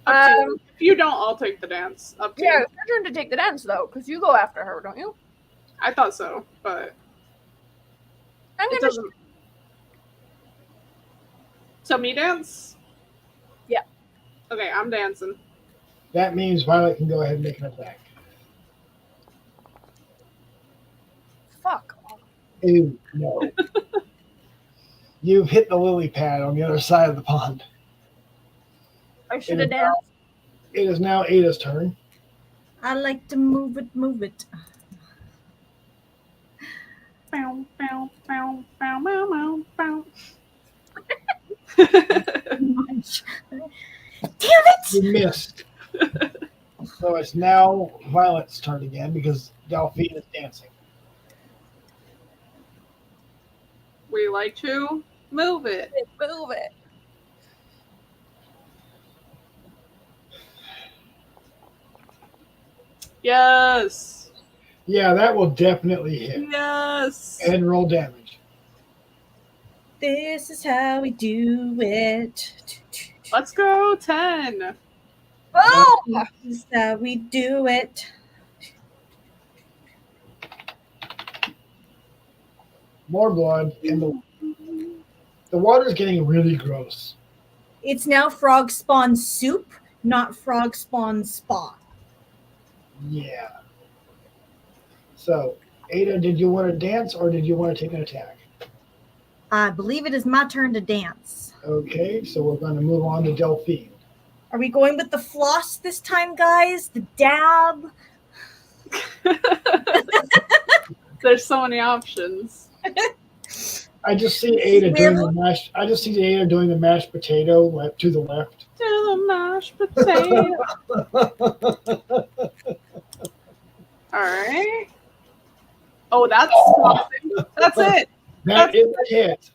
[SPEAKER 3] Up to you. If you don't, I'll take the dance. Up to
[SPEAKER 4] Yeah,
[SPEAKER 3] you.
[SPEAKER 4] it's your turn to take the dance though, because you go after her, don't you?
[SPEAKER 3] I thought so, but
[SPEAKER 4] I'm
[SPEAKER 3] it
[SPEAKER 4] gonna.
[SPEAKER 3] doesn't. So me dance?
[SPEAKER 4] Yeah.
[SPEAKER 3] Okay, I'm dancing.
[SPEAKER 1] That means Violet can go ahead and make an attack.
[SPEAKER 4] Fuck.
[SPEAKER 1] Ew, no. You've hit the lily pad on the other side of the pond.
[SPEAKER 4] I should have danced.
[SPEAKER 1] It is now Ada's turn.
[SPEAKER 2] I like to move it, move it.
[SPEAKER 3] Bow, bow, bow, bow, bow, bow, bow.
[SPEAKER 2] Damn it!
[SPEAKER 1] You missed. So it's now Violet's turn again because Delphine is dancing.
[SPEAKER 3] We like to move it.
[SPEAKER 4] Move it.
[SPEAKER 3] Yes.
[SPEAKER 1] Yeah, that will definitely hit.
[SPEAKER 3] Yes.
[SPEAKER 1] And roll damage.
[SPEAKER 2] This is how we do it.
[SPEAKER 3] Let's go 10.
[SPEAKER 4] Oh!
[SPEAKER 2] This is how we do it.
[SPEAKER 1] More blood, and the water's getting really gross.
[SPEAKER 2] It's now frog spawn soup, not frog spawn spa.
[SPEAKER 1] Yeah. So, Ada, did you want to dance or did you want to take an attack?
[SPEAKER 2] I believe it is my turn to dance.
[SPEAKER 1] Okay, so we're going to move on to Delphine.
[SPEAKER 2] Are we going with the floss this time, guys? The dab?
[SPEAKER 3] There's so many options.
[SPEAKER 1] I just see Ada doing the mashed. I just see Ada doing the mashed potato left to the left.
[SPEAKER 3] To the mashed potato. All right. Oh, that's it.
[SPEAKER 1] That is a hit.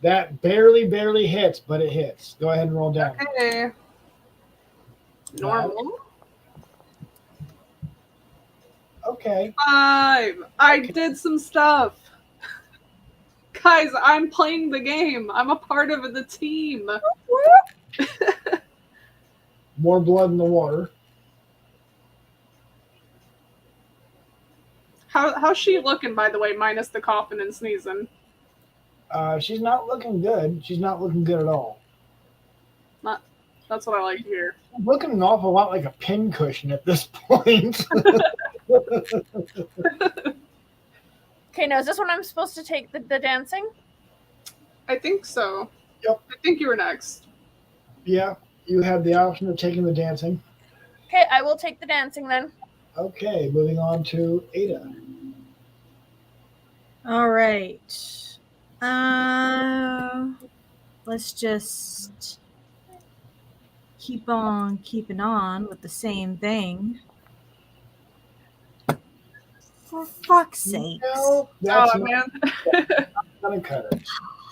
[SPEAKER 1] That barely hits, but it hits. Go ahead and roll down.
[SPEAKER 3] Okay. Normal.
[SPEAKER 1] Okay.
[SPEAKER 3] 5. I did some stuff. Guys, I'm playing the game. I'm a part of the team.
[SPEAKER 1] More blood in the water.
[SPEAKER 3] How's she looking, by the way, minus the coughing and sneezing?
[SPEAKER 1] She's not looking good. She's not looking good at all.
[SPEAKER 3] That's what I like to hear.
[SPEAKER 1] She's looking an awful lot like a pincushion at this point.
[SPEAKER 4] Okay, now is this when I'm supposed to take the dancing?
[SPEAKER 3] I think so.
[SPEAKER 1] Yep.
[SPEAKER 3] I think you were next.
[SPEAKER 1] Yeah, you have the option of taking the dancing.
[SPEAKER 4] Okay, I will take the dancing then.
[SPEAKER 1] Okay, moving on to Ada.
[SPEAKER 2] All right. Let's just keep on keeping on with the same thing. For fuck's sake.
[SPEAKER 1] No, that's
[SPEAKER 3] Oh,
[SPEAKER 1] not
[SPEAKER 3] man.
[SPEAKER 1] gonna cut it.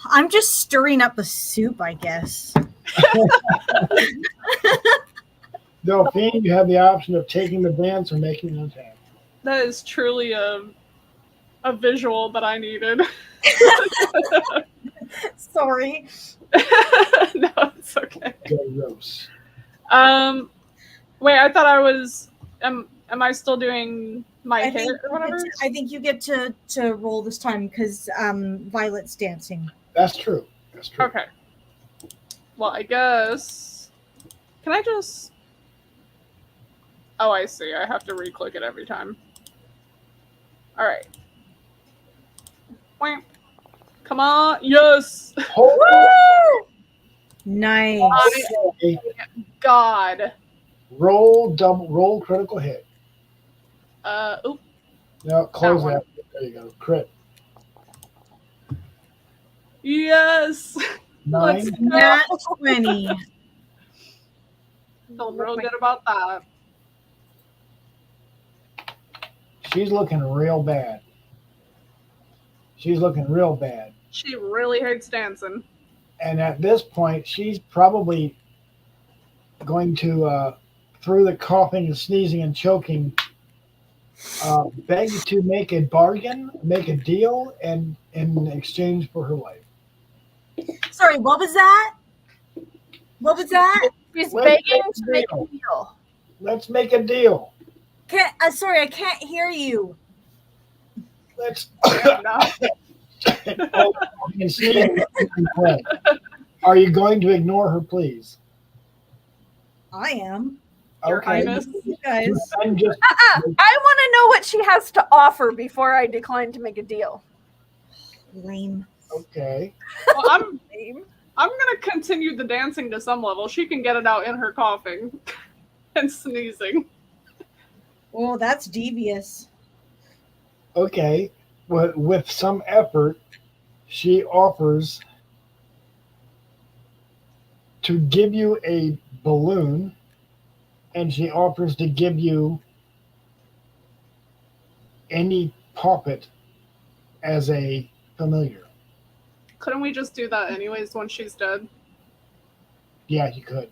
[SPEAKER 2] I'm just stirring up the soup, I guess.
[SPEAKER 1] Delphine, you have the option of taking the dance or making an attack.
[SPEAKER 3] That is truly a visual that I needed.
[SPEAKER 2] Sorry.
[SPEAKER 3] No, it's okay.
[SPEAKER 1] Go Rose.
[SPEAKER 3] Wait, I thought I was. Am I still doing my
[SPEAKER 2] I
[SPEAKER 3] hit
[SPEAKER 2] think,
[SPEAKER 3] or whatever?
[SPEAKER 2] I think you get to roll this time because Violet's dancing.
[SPEAKER 1] That's true. That's true.
[SPEAKER 3] Okay. Well, I guess. Can I just? Oh, I see. I have to re-click it every time. All right. Wham. Come on! Yes.
[SPEAKER 1] Hold
[SPEAKER 2] Nice.
[SPEAKER 1] Okay.
[SPEAKER 3] God.
[SPEAKER 1] Roll critical hit.
[SPEAKER 3] Oop.
[SPEAKER 1] No, close
[SPEAKER 3] That
[SPEAKER 1] that. There you go. Crit.
[SPEAKER 3] Yes.
[SPEAKER 1] 9.
[SPEAKER 3] Let's go.
[SPEAKER 2] Nat 20.
[SPEAKER 3] Feel real good about that.
[SPEAKER 1] She's looking real bad. She's looking real bad.
[SPEAKER 3] She really hates dancing.
[SPEAKER 1] And at this point, she's probably going to, through the coughing and sneezing and choking, beg to make a bargain, make a deal, and in exchange for her life.
[SPEAKER 2] Sorry, what was that? What was that?
[SPEAKER 4] She's
[SPEAKER 1] Let's
[SPEAKER 4] begging
[SPEAKER 1] make
[SPEAKER 4] to
[SPEAKER 1] a
[SPEAKER 4] make
[SPEAKER 1] deal.
[SPEAKER 4] a deal.
[SPEAKER 1] Let's make a deal.
[SPEAKER 2] Sorry, I can't hear you.
[SPEAKER 1] Let's.
[SPEAKER 3] No.
[SPEAKER 1] Oh, and sneezing and play. Are you going to ignore her, please?
[SPEAKER 2] I am.
[SPEAKER 3] Your
[SPEAKER 1] Okay.
[SPEAKER 3] Highness.
[SPEAKER 2] You guys.
[SPEAKER 1] I'm just.
[SPEAKER 4] I want to know what she has to offer before I decline to make a deal.
[SPEAKER 2] Lame.
[SPEAKER 1] Okay.
[SPEAKER 3] Well, I'm gonna continue the dancing to some level. She can get it out in her coughing and sneezing.
[SPEAKER 2] Oh, that's devious.
[SPEAKER 1] Okay. With some effort, she offers to give you a balloon, and she offers to give you any puppet as a familiar.
[SPEAKER 3] Couldn't we just do that anyways once she's dead?
[SPEAKER 1] Yeah, you could.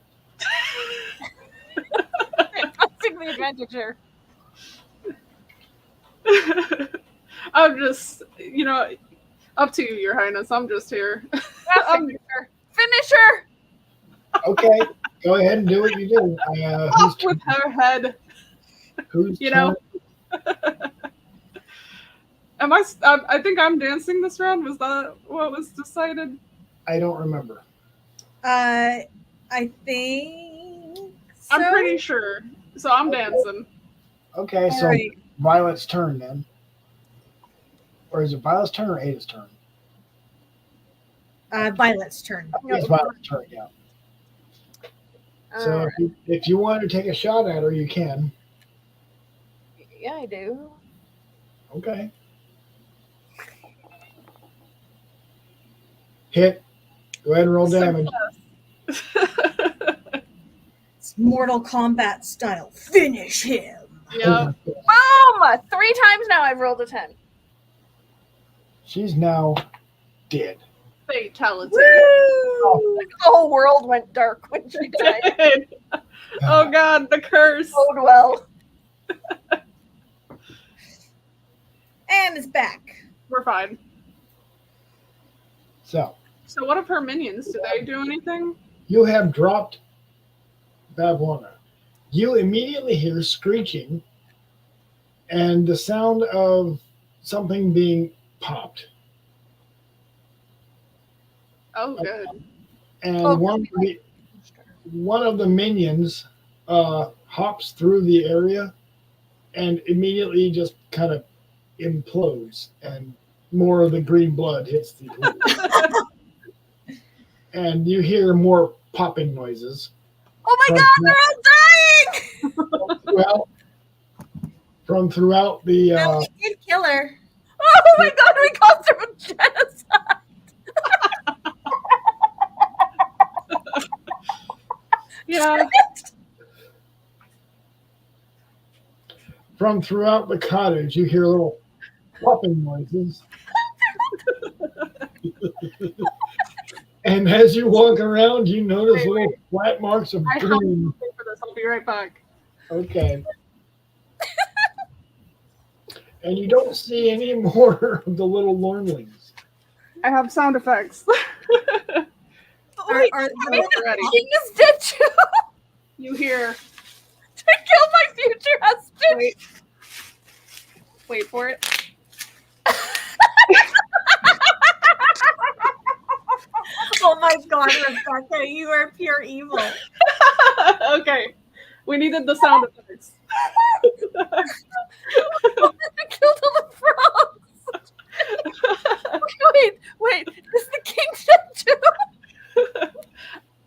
[SPEAKER 4] Take the advantage here.
[SPEAKER 3] I'm just, up to you, Your Highness. I'm just here.
[SPEAKER 4] Finish her.
[SPEAKER 1] Okay. Go ahead and do what you do.
[SPEAKER 3] Off with her head.
[SPEAKER 1] Who's
[SPEAKER 3] I think I'm dancing this round. Was that what was decided?
[SPEAKER 1] I don't remember.
[SPEAKER 2] I think so.
[SPEAKER 3] I'm pretty sure. So I'm dancing.
[SPEAKER 1] Okay,
[SPEAKER 2] All
[SPEAKER 1] so
[SPEAKER 2] right.
[SPEAKER 1] Violet's turn then. Or is it Violet's turn or Ada's turn?
[SPEAKER 2] Violet's turn.
[SPEAKER 1] It's Violet's turn, yeah. So if you want to take a shot at her, you can.
[SPEAKER 4] Yeah, I do.
[SPEAKER 1] Okay. Hit. Go ahead and roll damage.
[SPEAKER 2] It's Mortal Kombat style. Finish him.
[SPEAKER 3] Yeah.
[SPEAKER 4] Boom! 3 times now I've rolled a 10.
[SPEAKER 1] She's now dead.
[SPEAKER 3] Fatality.
[SPEAKER 4] The whole world went dark when she died.
[SPEAKER 3] Oh God, the curse.
[SPEAKER 4] Bode well.
[SPEAKER 2] And it's back.
[SPEAKER 3] We're fine.
[SPEAKER 1] So
[SPEAKER 3] So what of her minions? Do they do anything?
[SPEAKER 1] you have dropped Babylona. You immediately hear screeching and the sound of something being popped.
[SPEAKER 3] Oh, good.
[SPEAKER 1] And
[SPEAKER 4] Oh,
[SPEAKER 1] one of the minions hops through the area and immediately just kind of implodes, and more of the green blood hits the group. And you hear more popping noises.
[SPEAKER 4] Oh my God, they're all dying!
[SPEAKER 1] From throughout the
[SPEAKER 2] We did kill her.
[SPEAKER 4] Oh my God, we caused her genocide!
[SPEAKER 3] Yeah.
[SPEAKER 1] from throughout the cottage, you hear little popping noises. And as you walk around, you notice little flat marks of green
[SPEAKER 3] be right back.
[SPEAKER 1] Okay. And you don't see any more of the little Lornlings.
[SPEAKER 3] I have sound effects.
[SPEAKER 4] Wait,
[SPEAKER 2] Are
[SPEAKER 3] Ready.
[SPEAKER 4] the king is dead too.
[SPEAKER 3] You hear?
[SPEAKER 4] To kill my future husband.
[SPEAKER 3] Wait for it.
[SPEAKER 2] oh my god, Rebecca, you are pure evil.
[SPEAKER 3] Okay. We needed the sound effects.
[SPEAKER 4] I killed all the frogs. Wait, is the king dead too?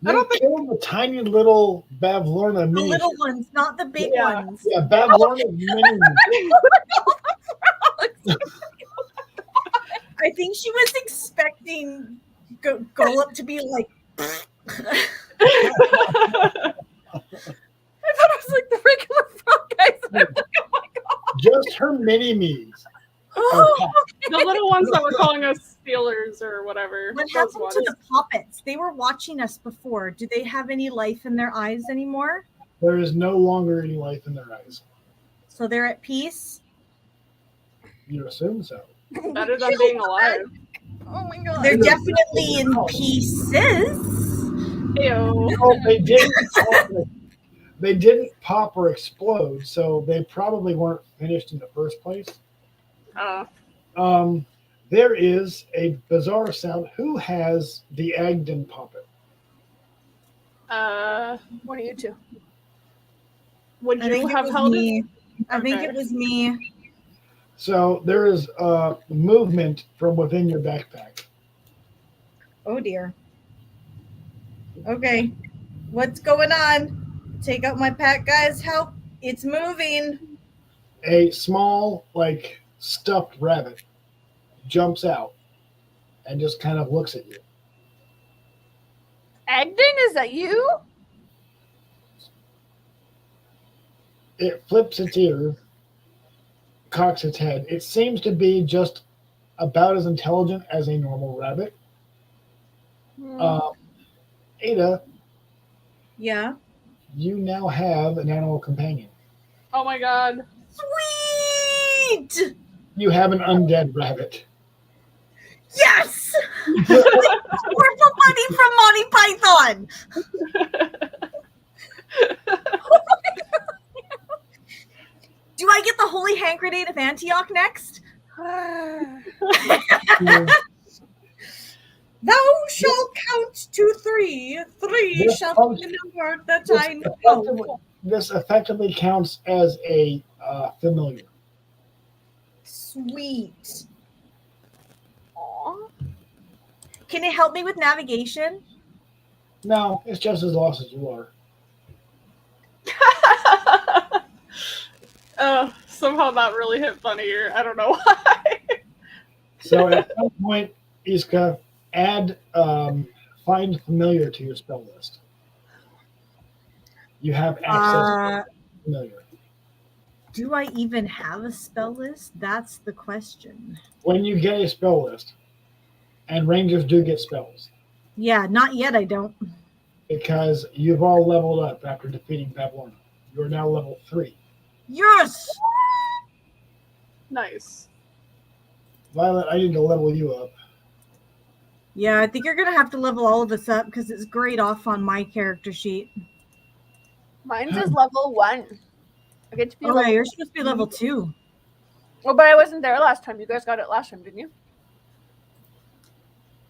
[SPEAKER 1] You killed the tiny little Bavlorna
[SPEAKER 2] The
[SPEAKER 1] mini.
[SPEAKER 2] little ones, not the big
[SPEAKER 3] Yeah.
[SPEAKER 2] ones.
[SPEAKER 1] Yeah, Bavlorna mini.
[SPEAKER 2] I think she was expecting Golub to be like.
[SPEAKER 4] I thought it was like the regular frog guys. And I'm like, oh my god.
[SPEAKER 1] Just her mini-me's.
[SPEAKER 4] Oh,
[SPEAKER 3] The little ones that were calling us stealers or whatever.
[SPEAKER 2] What
[SPEAKER 3] those
[SPEAKER 2] happened
[SPEAKER 3] ones.
[SPEAKER 2] to the puppets? They were watching us before. Do they have any life in their eyes anymore?
[SPEAKER 1] There is no longer any life in their eyes.
[SPEAKER 2] So they're at peace?
[SPEAKER 1] You assume so.
[SPEAKER 3] Better than being alive.
[SPEAKER 4] oh my god.
[SPEAKER 2] They're definitely in pieces.
[SPEAKER 3] Ew.
[SPEAKER 1] Oh, they didn't pop or explode, so they probably weren't finished in the first place. There is a bizarre sound. Who has the Agden puppet?
[SPEAKER 4] One of you two.
[SPEAKER 3] Would
[SPEAKER 2] I
[SPEAKER 3] you
[SPEAKER 2] think it
[SPEAKER 3] have
[SPEAKER 2] was
[SPEAKER 3] held it?
[SPEAKER 2] me. I think
[SPEAKER 3] Okay.
[SPEAKER 2] it was me.
[SPEAKER 1] So there is movement from within your backpack.
[SPEAKER 2] Oh dear. Okay. What's going on? Take out my pack, guys. Help. It's moving.
[SPEAKER 1] A small, like, stuffed rabbit jumps out and just kind of looks at you.
[SPEAKER 4] Agden, is that you?
[SPEAKER 1] It flips its ears, cocks its head. It seems to be just about as intelligent as a normal rabbit. Ada,
[SPEAKER 2] Yeah.
[SPEAKER 1] you now have an animal companion.
[SPEAKER 3] Oh my god.
[SPEAKER 2] Sweet!
[SPEAKER 1] You have an undead rabbit.
[SPEAKER 2] Yes! We're for money from Monty Python. Do I get the holy hand grenade of Antioch next? Thou shalt count to three. Three
[SPEAKER 1] This
[SPEAKER 2] shall
[SPEAKER 1] comes-
[SPEAKER 2] be the number that I know.
[SPEAKER 1] This effectively counts as a familiar.
[SPEAKER 2] Sweet.
[SPEAKER 4] Aw.
[SPEAKER 2] Can it help me with navigation?
[SPEAKER 1] No, it's just as lost as you are.
[SPEAKER 3] Somehow that really hit funnier. I don't know why.
[SPEAKER 1] So at some point, Iska, add find familiar to your spell list. You have access to familiar.
[SPEAKER 2] Do I even have a spell list? That's the question.
[SPEAKER 1] When you get a spell list, and rangers do get spells,
[SPEAKER 2] Yeah, not yet. I don't.
[SPEAKER 1] because you've all leveled up after defeating Bavlorna. You're now level 3.
[SPEAKER 2] Yes.
[SPEAKER 3] Nice.
[SPEAKER 1] Violet, I need to level you up.
[SPEAKER 2] Yeah, I think you're gonna have to level all of us up because it's grayed off on my character sheet.
[SPEAKER 4] Mine's is level 1. I get to be
[SPEAKER 2] Oh, yeah,
[SPEAKER 4] level
[SPEAKER 2] you're supposed to be level 2.
[SPEAKER 4] Oh, but I wasn't there last time. You guys got it last time, didn't you?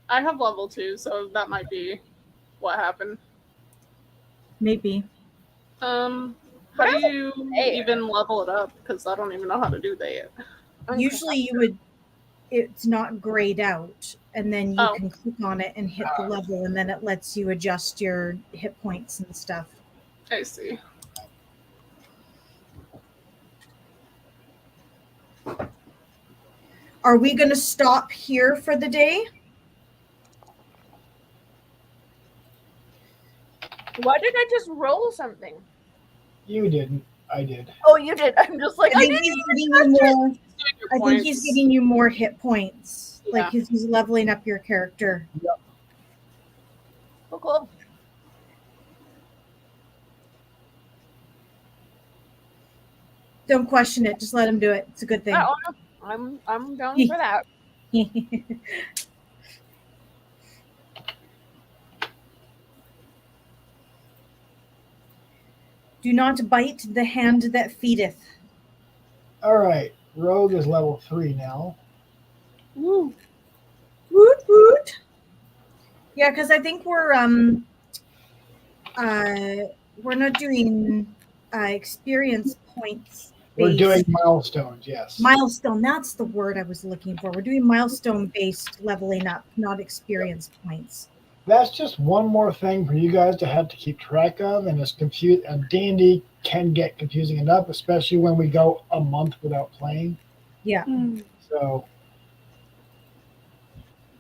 [SPEAKER 3] I have level 2, so that might be what happened.
[SPEAKER 2] Maybe.
[SPEAKER 3] How do you
[SPEAKER 4] there.
[SPEAKER 3] even level it up? Because I don't even know how to do that yet.
[SPEAKER 2] Usually you would. It's not grayed out, and then you
[SPEAKER 3] Oh.
[SPEAKER 2] can click on it and hit the level, and then it lets you adjust your hit points and stuff.
[SPEAKER 3] I see.
[SPEAKER 2] Are we going to stop here for the day?
[SPEAKER 4] Why did I just roll something?
[SPEAKER 1] You didn't. I did.
[SPEAKER 4] Oh, you did. I'm just like,
[SPEAKER 2] I
[SPEAKER 4] I
[SPEAKER 2] think
[SPEAKER 4] didn't
[SPEAKER 2] he's
[SPEAKER 4] even
[SPEAKER 2] getting
[SPEAKER 4] touch
[SPEAKER 2] you
[SPEAKER 4] it.
[SPEAKER 2] more.
[SPEAKER 3] Your
[SPEAKER 2] I think he's
[SPEAKER 3] points.
[SPEAKER 2] giving you more hit points,
[SPEAKER 3] Yeah.
[SPEAKER 2] like he's leveling up your character.
[SPEAKER 4] Oh, cool.
[SPEAKER 2] Don't question it. Just let him do it. It's a good thing.
[SPEAKER 4] Oh, I'm down for that.
[SPEAKER 2] Do not bite the hand that feedeth.
[SPEAKER 1] All right, Rogue is level 3 now.
[SPEAKER 3] Woo.
[SPEAKER 2] Woot woot. Yeah, because I think we're not doing experience points.
[SPEAKER 1] We're
[SPEAKER 2] based.
[SPEAKER 1] doing milestones, yes.
[SPEAKER 2] Milestone. That's the word I was looking for. We're doing milestone based leveling up, not experience points.
[SPEAKER 1] That's just one more thing for you guys to have to keep track of, and it's confused. And D&D can get confusing enough, especially when we go a month without playing.
[SPEAKER 2] Yeah.
[SPEAKER 1] So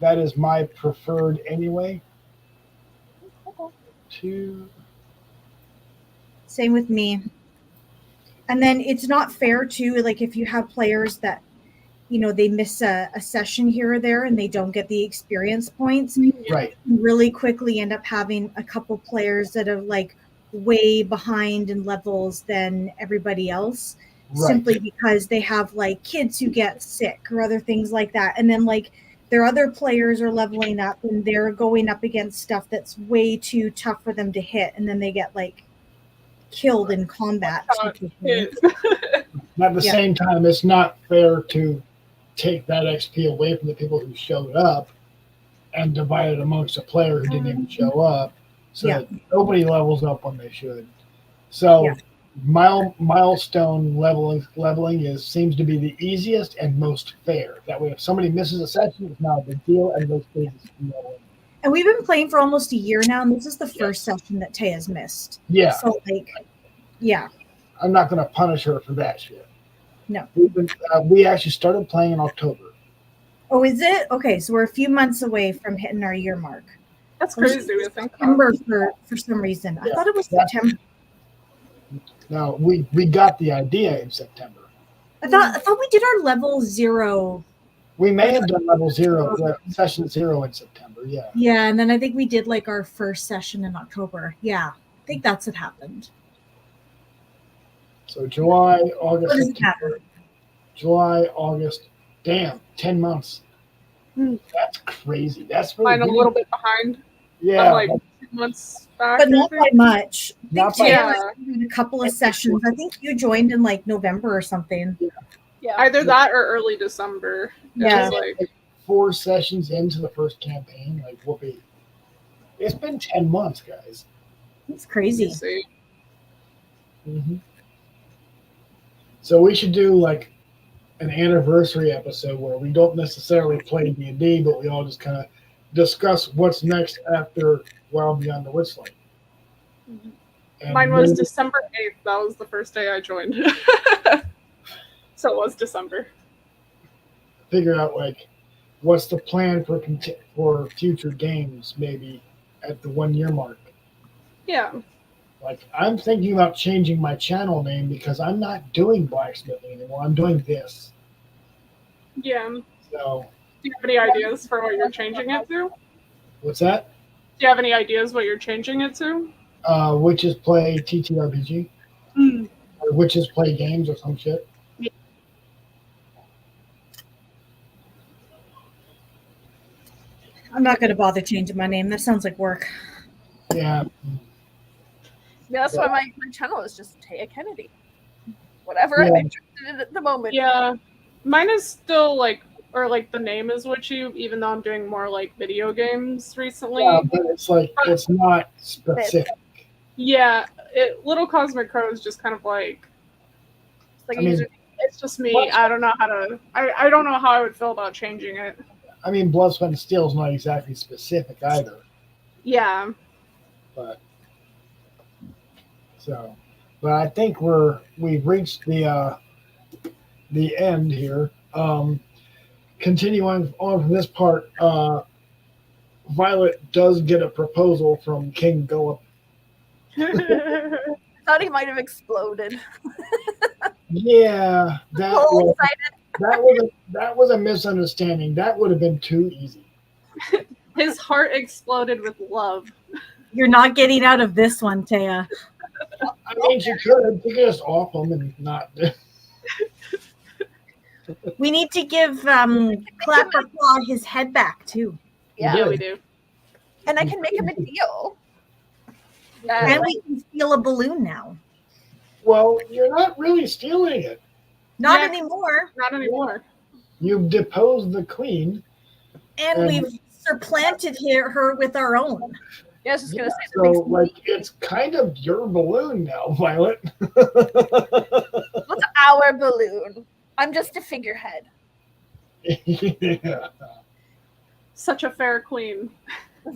[SPEAKER 1] that is my preferred anyway. 2.
[SPEAKER 2] Same with me. And then it's not fair too, like if you have players that, they miss a session here or there and they don't get the experience points,
[SPEAKER 1] Right.
[SPEAKER 2] you really quickly end up having a couple players that are like way behind in levels than everybody else,
[SPEAKER 1] Right.
[SPEAKER 2] simply because they have like kids who get sick or other things like that. And then like their other players are leveling up and they're going up against stuff that's way too tough for them to hit. And then they get like killed in combat. typically.
[SPEAKER 1] At the same time, it's not fair to take that XP away from the people who showed up and divide it amongst a player who didn't even show up, so that nobody levels up when they should. So milestone leveling seems to be the easiest and most fair. That way, if somebody misses a session, it's not a big deal, and those cases
[SPEAKER 2] And we've been playing for almost a year now, and this is the first session that Taya's missed.
[SPEAKER 1] Yeah.
[SPEAKER 2] So
[SPEAKER 1] I'm not going to punish her for that shit.
[SPEAKER 2] No.
[SPEAKER 1] We actually started playing in October.
[SPEAKER 2] Oh, is it? Okay, so we're a few months away from hitting our year mark.
[SPEAKER 3] That's crazy to think.
[SPEAKER 2] September for some reason. I thought it was September.
[SPEAKER 1] No, we got the idea in September.
[SPEAKER 2] I thought we did our level 0.
[SPEAKER 1] We may have done level 0, session 0 in September. Yeah.
[SPEAKER 2] Yeah, and then I think we did like our first session in October. Yeah, I think that's what happened.
[SPEAKER 1] So July, August,
[SPEAKER 2] What does it
[SPEAKER 1] September,
[SPEAKER 2] matter?
[SPEAKER 1] July, August. Damn, 10 months. That's crazy. That's really
[SPEAKER 3] I'm a little bit behind.
[SPEAKER 1] Yeah.
[SPEAKER 3] I'm like 2 months back.
[SPEAKER 2] But not by much. I
[SPEAKER 1] Not
[SPEAKER 2] think
[SPEAKER 1] by
[SPEAKER 2] Taylor did a couple of sessions. I think you joined in like November or something.
[SPEAKER 4] Yeah.
[SPEAKER 3] Either that or early December.
[SPEAKER 2] Yeah.
[SPEAKER 3] Like
[SPEAKER 1] 4 sessions into the first campaign. Like, whoopee. It's been 10 months, guys.
[SPEAKER 2] It's crazy.
[SPEAKER 3] see.
[SPEAKER 1] Mm-hmm. So we should do like an anniversary episode where we don't necessarily play D&D, but we all just kind of discuss what's next after Wild Beyond the Witchlight. And
[SPEAKER 3] Mine was
[SPEAKER 1] maybe-
[SPEAKER 3] December 8th. That was the first day I joined. So it was December.
[SPEAKER 1] figure out like what's the plan for future games, maybe at the 1 year mark.
[SPEAKER 3] Yeah.
[SPEAKER 1] Like, I'm thinking about changing my channel name because I'm not doing blacksmithing anymore. I'm doing this.
[SPEAKER 3] Yeah. Do
[SPEAKER 1] So,
[SPEAKER 3] you have any ideas for what you're changing it to?
[SPEAKER 1] what's that?
[SPEAKER 3] Do you have any ideas what you're changing it to?
[SPEAKER 1] Witches play TTRPG, or witches play games or some shit.
[SPEAKER 2] I'm not going to bother changing my name. That sounds like work.
[SPEAKER 1] Yeah.
[SPEAKER 4] Yeah, that's why my channel is just Taya Kennedy. Whatever
[SPEAKER 1] Yeah.
[SPEAKER 4] I'm interested in at the moment.
[SPEAKER 3] Yeah. Mine is still like, or like the name is Witchy, even though I'm doing more like video games recently.
[SPEAKER 1] Yeah, but it's like it's not specific.
[SPEAKER 3] Yeah, Little Cosmic Crow is just kind of like,
[SPEAKER 4] It's like
[SPEAKER 1] I mean,
[SPEAKER 3] it's just me. I don't know how to, I don't know how I would feel about changing it.
[SPEAKER 1] I mean, Blood, Sweat, and Steel is not exactly specific either.
[SPEAKER 3] Yeah.
[SPEAKER 1] But so, but I think we've reached the end here. Continuing on from this part, Violet does get a proposal from King Gullup.
[SPEAKER 4] I thought he might have exploded.
[SPEAKER 1] Yeah,
[SPEAKER 4] So excited.
[SPEAKER 1] that was a misunderstanding. That would have been too easy.
[SPEAKER 3] His heart exploded with love.
[SPEAKER 2] You're not getting out of this one, Taya.
[SPEAKER 1] I mean, you could just off them and not.
[SPEAKER 2] We need to give Clapper Claw his head back too.
[SPEAKER 4] Yeah,
[SPEAKER 3] Yeah, we do.
[SPEAKER 4] and I can make him a deal.
[SPEAKER 2] And we can steal a balloon now.
[SPEAKER 1] Well, you're not really stealing it.
[SPEAKER 2] Not
[SPEAKER 3] Yeah.
[SPEAKER 2] anymore.
[SPEAKER 3] Not anymore.
[SPEAKER 1] You've deposed the queen.
[SPEAKER 2] And we've supplanted her with our own.
[SPEAKER 4] Yeah, I was just gonna say.
[SPEAKER 1] So, like, it's kind of your balloon now, Violet.
[SPEAKER 4] What's our balloon? I'm just a figurehead.
[SPEAKER 1] Yeah.
[SPEAKER 3] Such a fair queen.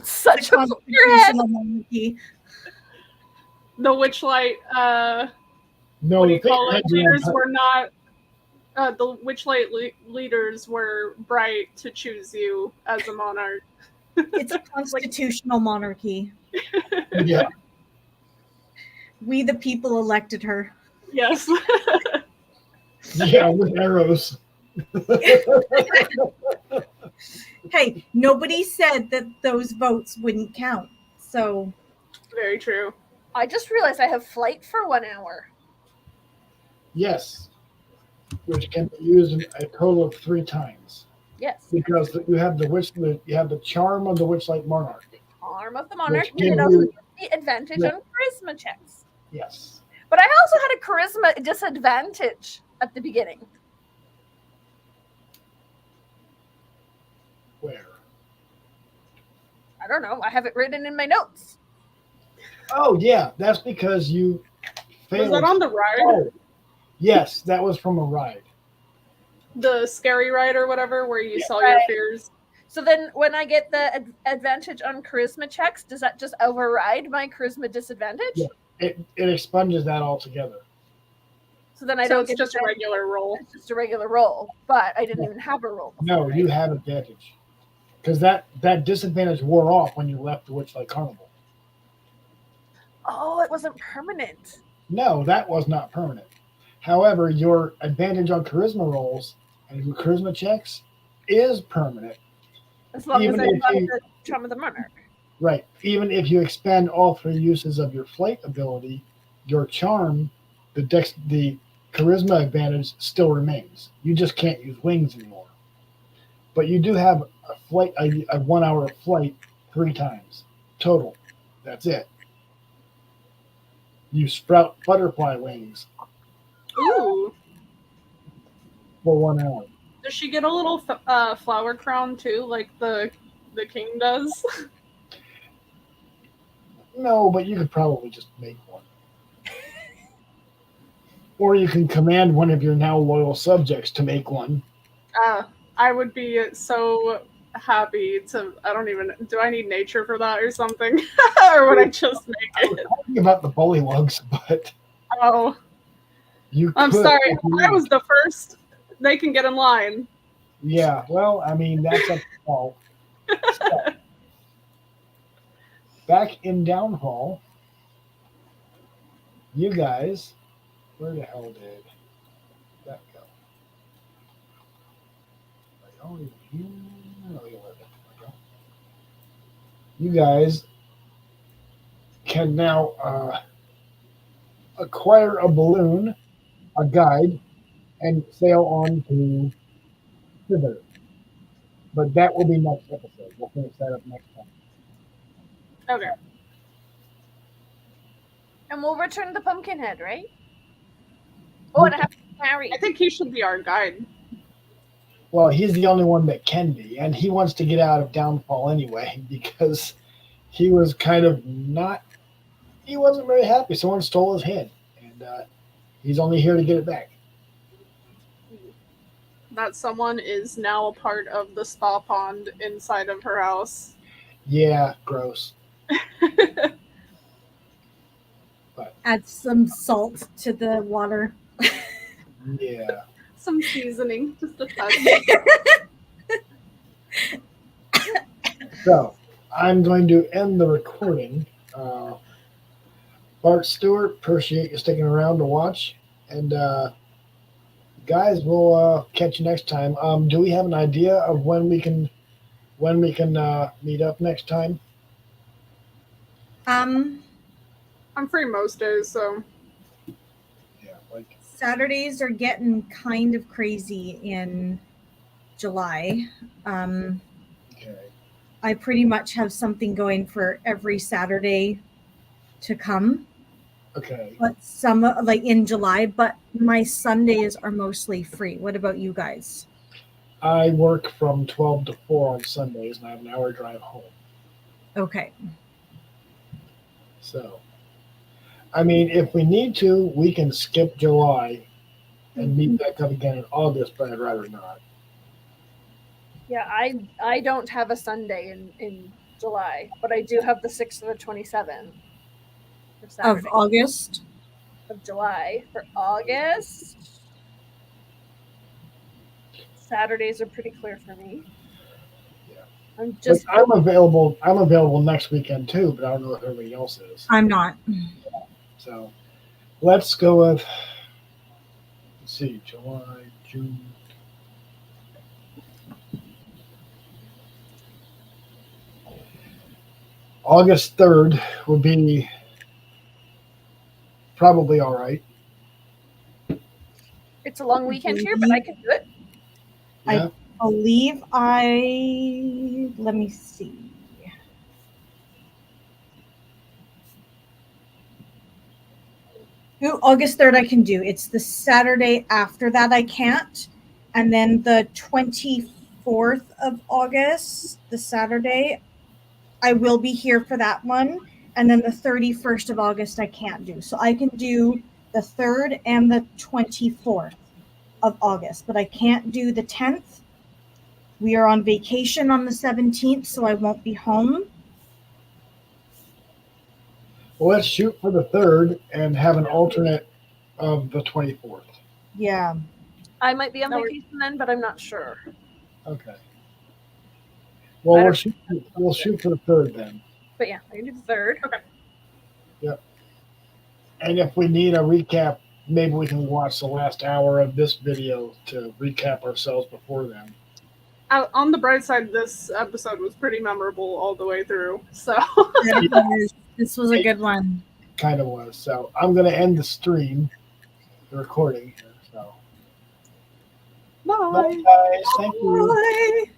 [SPEAKER 4] Such a figurehead.
[SPEAKER 2] Constitutional monarchy.
[SPEAKER 3] The Witchlight,
[SPEAKER 1] No,
[SPEAKER 3] what do
[SPEAKER 1] the
[SPEAKER 3] you call it?
[SPEAKER 1] thing
[SPEAKER 3] Leaders were not. The Witchlight leaders were bright to choose you as a monarch.
[SPEAKER 2] It's a constitutional monarchy.
[SPEAKER 1] yeah.
[SPEAKER 2] We the people elected her.
[SPEAKER 3] Yes.
[SPEAKER 1] Yeah, with arrows.
[SPEAKER 2] Hey, nobody said that those votes wouldn't count. So
[SPEAKER 3] Very true.
[SPEAKER 4] I just realized I have flight for 1 hour.
[SPEAKER 1] Yes. Which can be used a total of 3 times.
[SPEAKER 4] Yes.
[SPEAKER 1] Because you have you have the charm of the Witchlight Monarch.
[SPEAKER 4] Arm of the monarch,
[SPEAKER 1] Which
[SPEAKER 4] and it
[SPEAKER 1] gives
[SPEAKER 4] also
[SPEAKER 1] you-
[SPEAKER 4] gives me advantage
[SPEAKER 1] Yeah.
[SPEAKER 4] on charisma checks.
[SPEAKER 1] Yes.
[SPEAKER 4] But I also had a charisma disadvantage at the beginning.
[SPEAKER 1] Where?
[SPEAKER 4] I don't know. I have it written in my notes.
[SPEAKER 1] Oh, yeah. That's because you failed.
[SPEAKER 3] Was that on the ride?
[SPEAKER 1] Oh, yes, that was from a ride.
[SPEAKER 3] The scary ride or whatever, where you
[SPEAKER 1] Yeah.
[SPEAKER 3] saw your
[SPEAKER 4] Right.
[SPEAKER 3] fears?
[SPEAKER 4] So then when I get the advantage on charisma checks, does that just override my charisma disadvantage?
[SPEAKER 1] Yeah. It expunges that altogether.
[SPEAKER 4] So then I
[SPEAKER 3] So
[SPEAKER 4] don't
[SPEAKER 3] it's
[SPEAKER 4] get
[SPEAKER 3] just a
[SPEAKER 4] advantage.
[SPEAKER 3] regular roll.
[SPEAKER 4] It's just a regular roll, but I didn't even have a roll. Before,
[SPEAKER 1] No,
[SPEAKER 4] right?
[SPEAKER 1] you have advantage. Because that disadvantage wore off when you left the Witchlight Carnival.
[SPEAKER 4] Oh, it wasn't permanent.
[SPEAKER 1] No, that was not permanent. However, your advantage on charisma rolls and your charisma checks is permanent.
[SPEAKER 4] As long
[SPEAKER 1] Even
[SPEAKER 4] as I
[SPEAKER 1] if
[SPEAKER 4] got
[SPEAKER 1] you-
[SPEAKER 4] the charm of the monarch.
[SPEAKER 1] Right. Even if you expend all 3 uses of your flight ability, your charm, the charisma advantage still remains. You just can't use wings anymore. But you do have a flight, a 1 hour of flight 3 times total. That's it. You sprout butterfly wings
[SPEAKER 3] Ooh.
[SPEAKER 1] for 1 hour.
[SPEAKER 3] Does she get a little flower crown too, like the king does?
[SPEAKER 1] No, but you could probably just make one. Or you can command one of your now loyal subjects to make one.
[SPEAKER 3] I would be so happy to. I don't even. Do I need nature for that or something, or would I just make
[SPEAKER 1] I was
[SPEAKER 3] it?
[SPEAKER 1] talking about the bullywugs, but
[SPEAKER 3] Oh,
[SPEAKER 1] you
[SPEAKER 3] I'm
[SPEAKER 1] could
[SPEAKER 3] sorry.
[SPEAKER 1] if you
[SPEAKER 3] I was the first. They can get in line.
[SPEAKER 1] Yeah, well, I mean, that's up to Paul. So, back in Downfall, you guys, where the hell did that go? Are y'all even here? Oh, yeah, where the hell? You guys can now acquire a balloon, a guide, and sail on to thither. But that will be next episode. We'll finish that up next time.
[SPEAKER 3] Okay.
[SPEAKER 4] And we'll return the pumpkin head, right? Oh, and I have to marry.
[SPEAKER 3] I think he should be our guide.
[SPEAKER 1] Well, he's the only one that can be, and he wants to get out of Downfall anyway because he was kind of he wasn't very happy. Someone stole his head, and he's only here to get it back.
[SPEAKER 3] That someone is now a part of the spa pond inside of her house.
[SPEAKER 1] Yeah, gross.
[SPEAKER 2] add some salt to the water.
[SPEAKER 1] Yeah.
[SPEAKER 3] Some seasoning, just a touch.
[SPEAKER 1] So I'm going to end the recording. Bart Stewart, appreciate you sticking around to watch, and guys, we'll catch you next time. Do we have an idea of when we can meet up next time?
[SPEAKER 3] I'm free most days, so
[SPEAKER 1] Yeah, like
[SPEAKER 2] Saturdays are getting kind of crazy in July.
[SPEAKER 1] Okay.
[SPEAKER 2] I pretty much have something going for every Saturday to come,
[SPEAKER 1] Okay.
[SPEAKER 2] but some like in July, but my Sundays are mostly free. What about you guys?
[SPEAKER 1] I work from 12 to 4 on Sundays, and I have an hour drive home.
[SPEAKER 2] Okay.
[SPEAKER 1] So, I mean, if we need to, we can skip July and meet back up again in August, but I'd rather not.
[SPEAKER 4] Yeah, I don't have a Sunday in July, but I do have the 6th to the 27th for
[SPEAKER 2] Of
[SPEAKER 4] Saturday
[SPEAKER 2] August?
[SPEAKER 4] of July. For August, Saturdays are pretty clear for me.
[SPEAKER 1] Yeah.
[SPEAKER 4] I'm
[SPEAKER 1] But
[SPEAKER 4] just
[SPEAKER 1] I'm available. I'm available next weekend too, but I don't know if everybody else is.
[SPEAKER 2] I'm not.
[SPEAKER 1] So, let's go with. Let's see, July, June. August 3rd would be probably all right.
[SPEAKER 4] it's a long weekend here, but I can do it.
[SPEAKER 1] Yeah.
[SPEAKER 2] Believe let me see. Ooh, August 3rd I can do. It's the Saturday after that I can't. And then the 24th of August, the Saturday, I will be here for that one. And then the 31st of August I can't do. So I can do the 3rd and the 24th of August, but I can't do the 10th. We are on vacation on the 17th, so I won't be home.
[SPEAKER 1] Well, let's shoot for the 3rd and have an alternate of the 24th.
[SPEAKER 2] Yeah.
[SPEAKER 4] I might be on
[SPEAKER 3] No,
[SPEAKER 4] vacation then, but I'm not sure.
[SPEAKER 1] Okay. Well,
[SPEAKER 4] I
[SPEAKER 1] we'll
[SPEAKER 4] don't-
[SPEAKER 1] shoot for the 3rd then.
[SPEAKER 4] But yeah, I can do the 3rd.
[SPEAKER 3] Okay.
[SPEAKER 1] And if we need a recap, maybe we can watch the last hour of this video to recap ourselves before then.
[SPEAKER 3] On the bright side, this episode was pretty memorable all the way through. So
[SPEAKER 2] This was a good one.
[SPEAKER 1] Kind of was. So I'm going to end the stream, the recording here. So,
[SPEAKER 3] bye.
[SPEAKER 1] bye guys. Thank you.
[SPEAKER 2] Bye.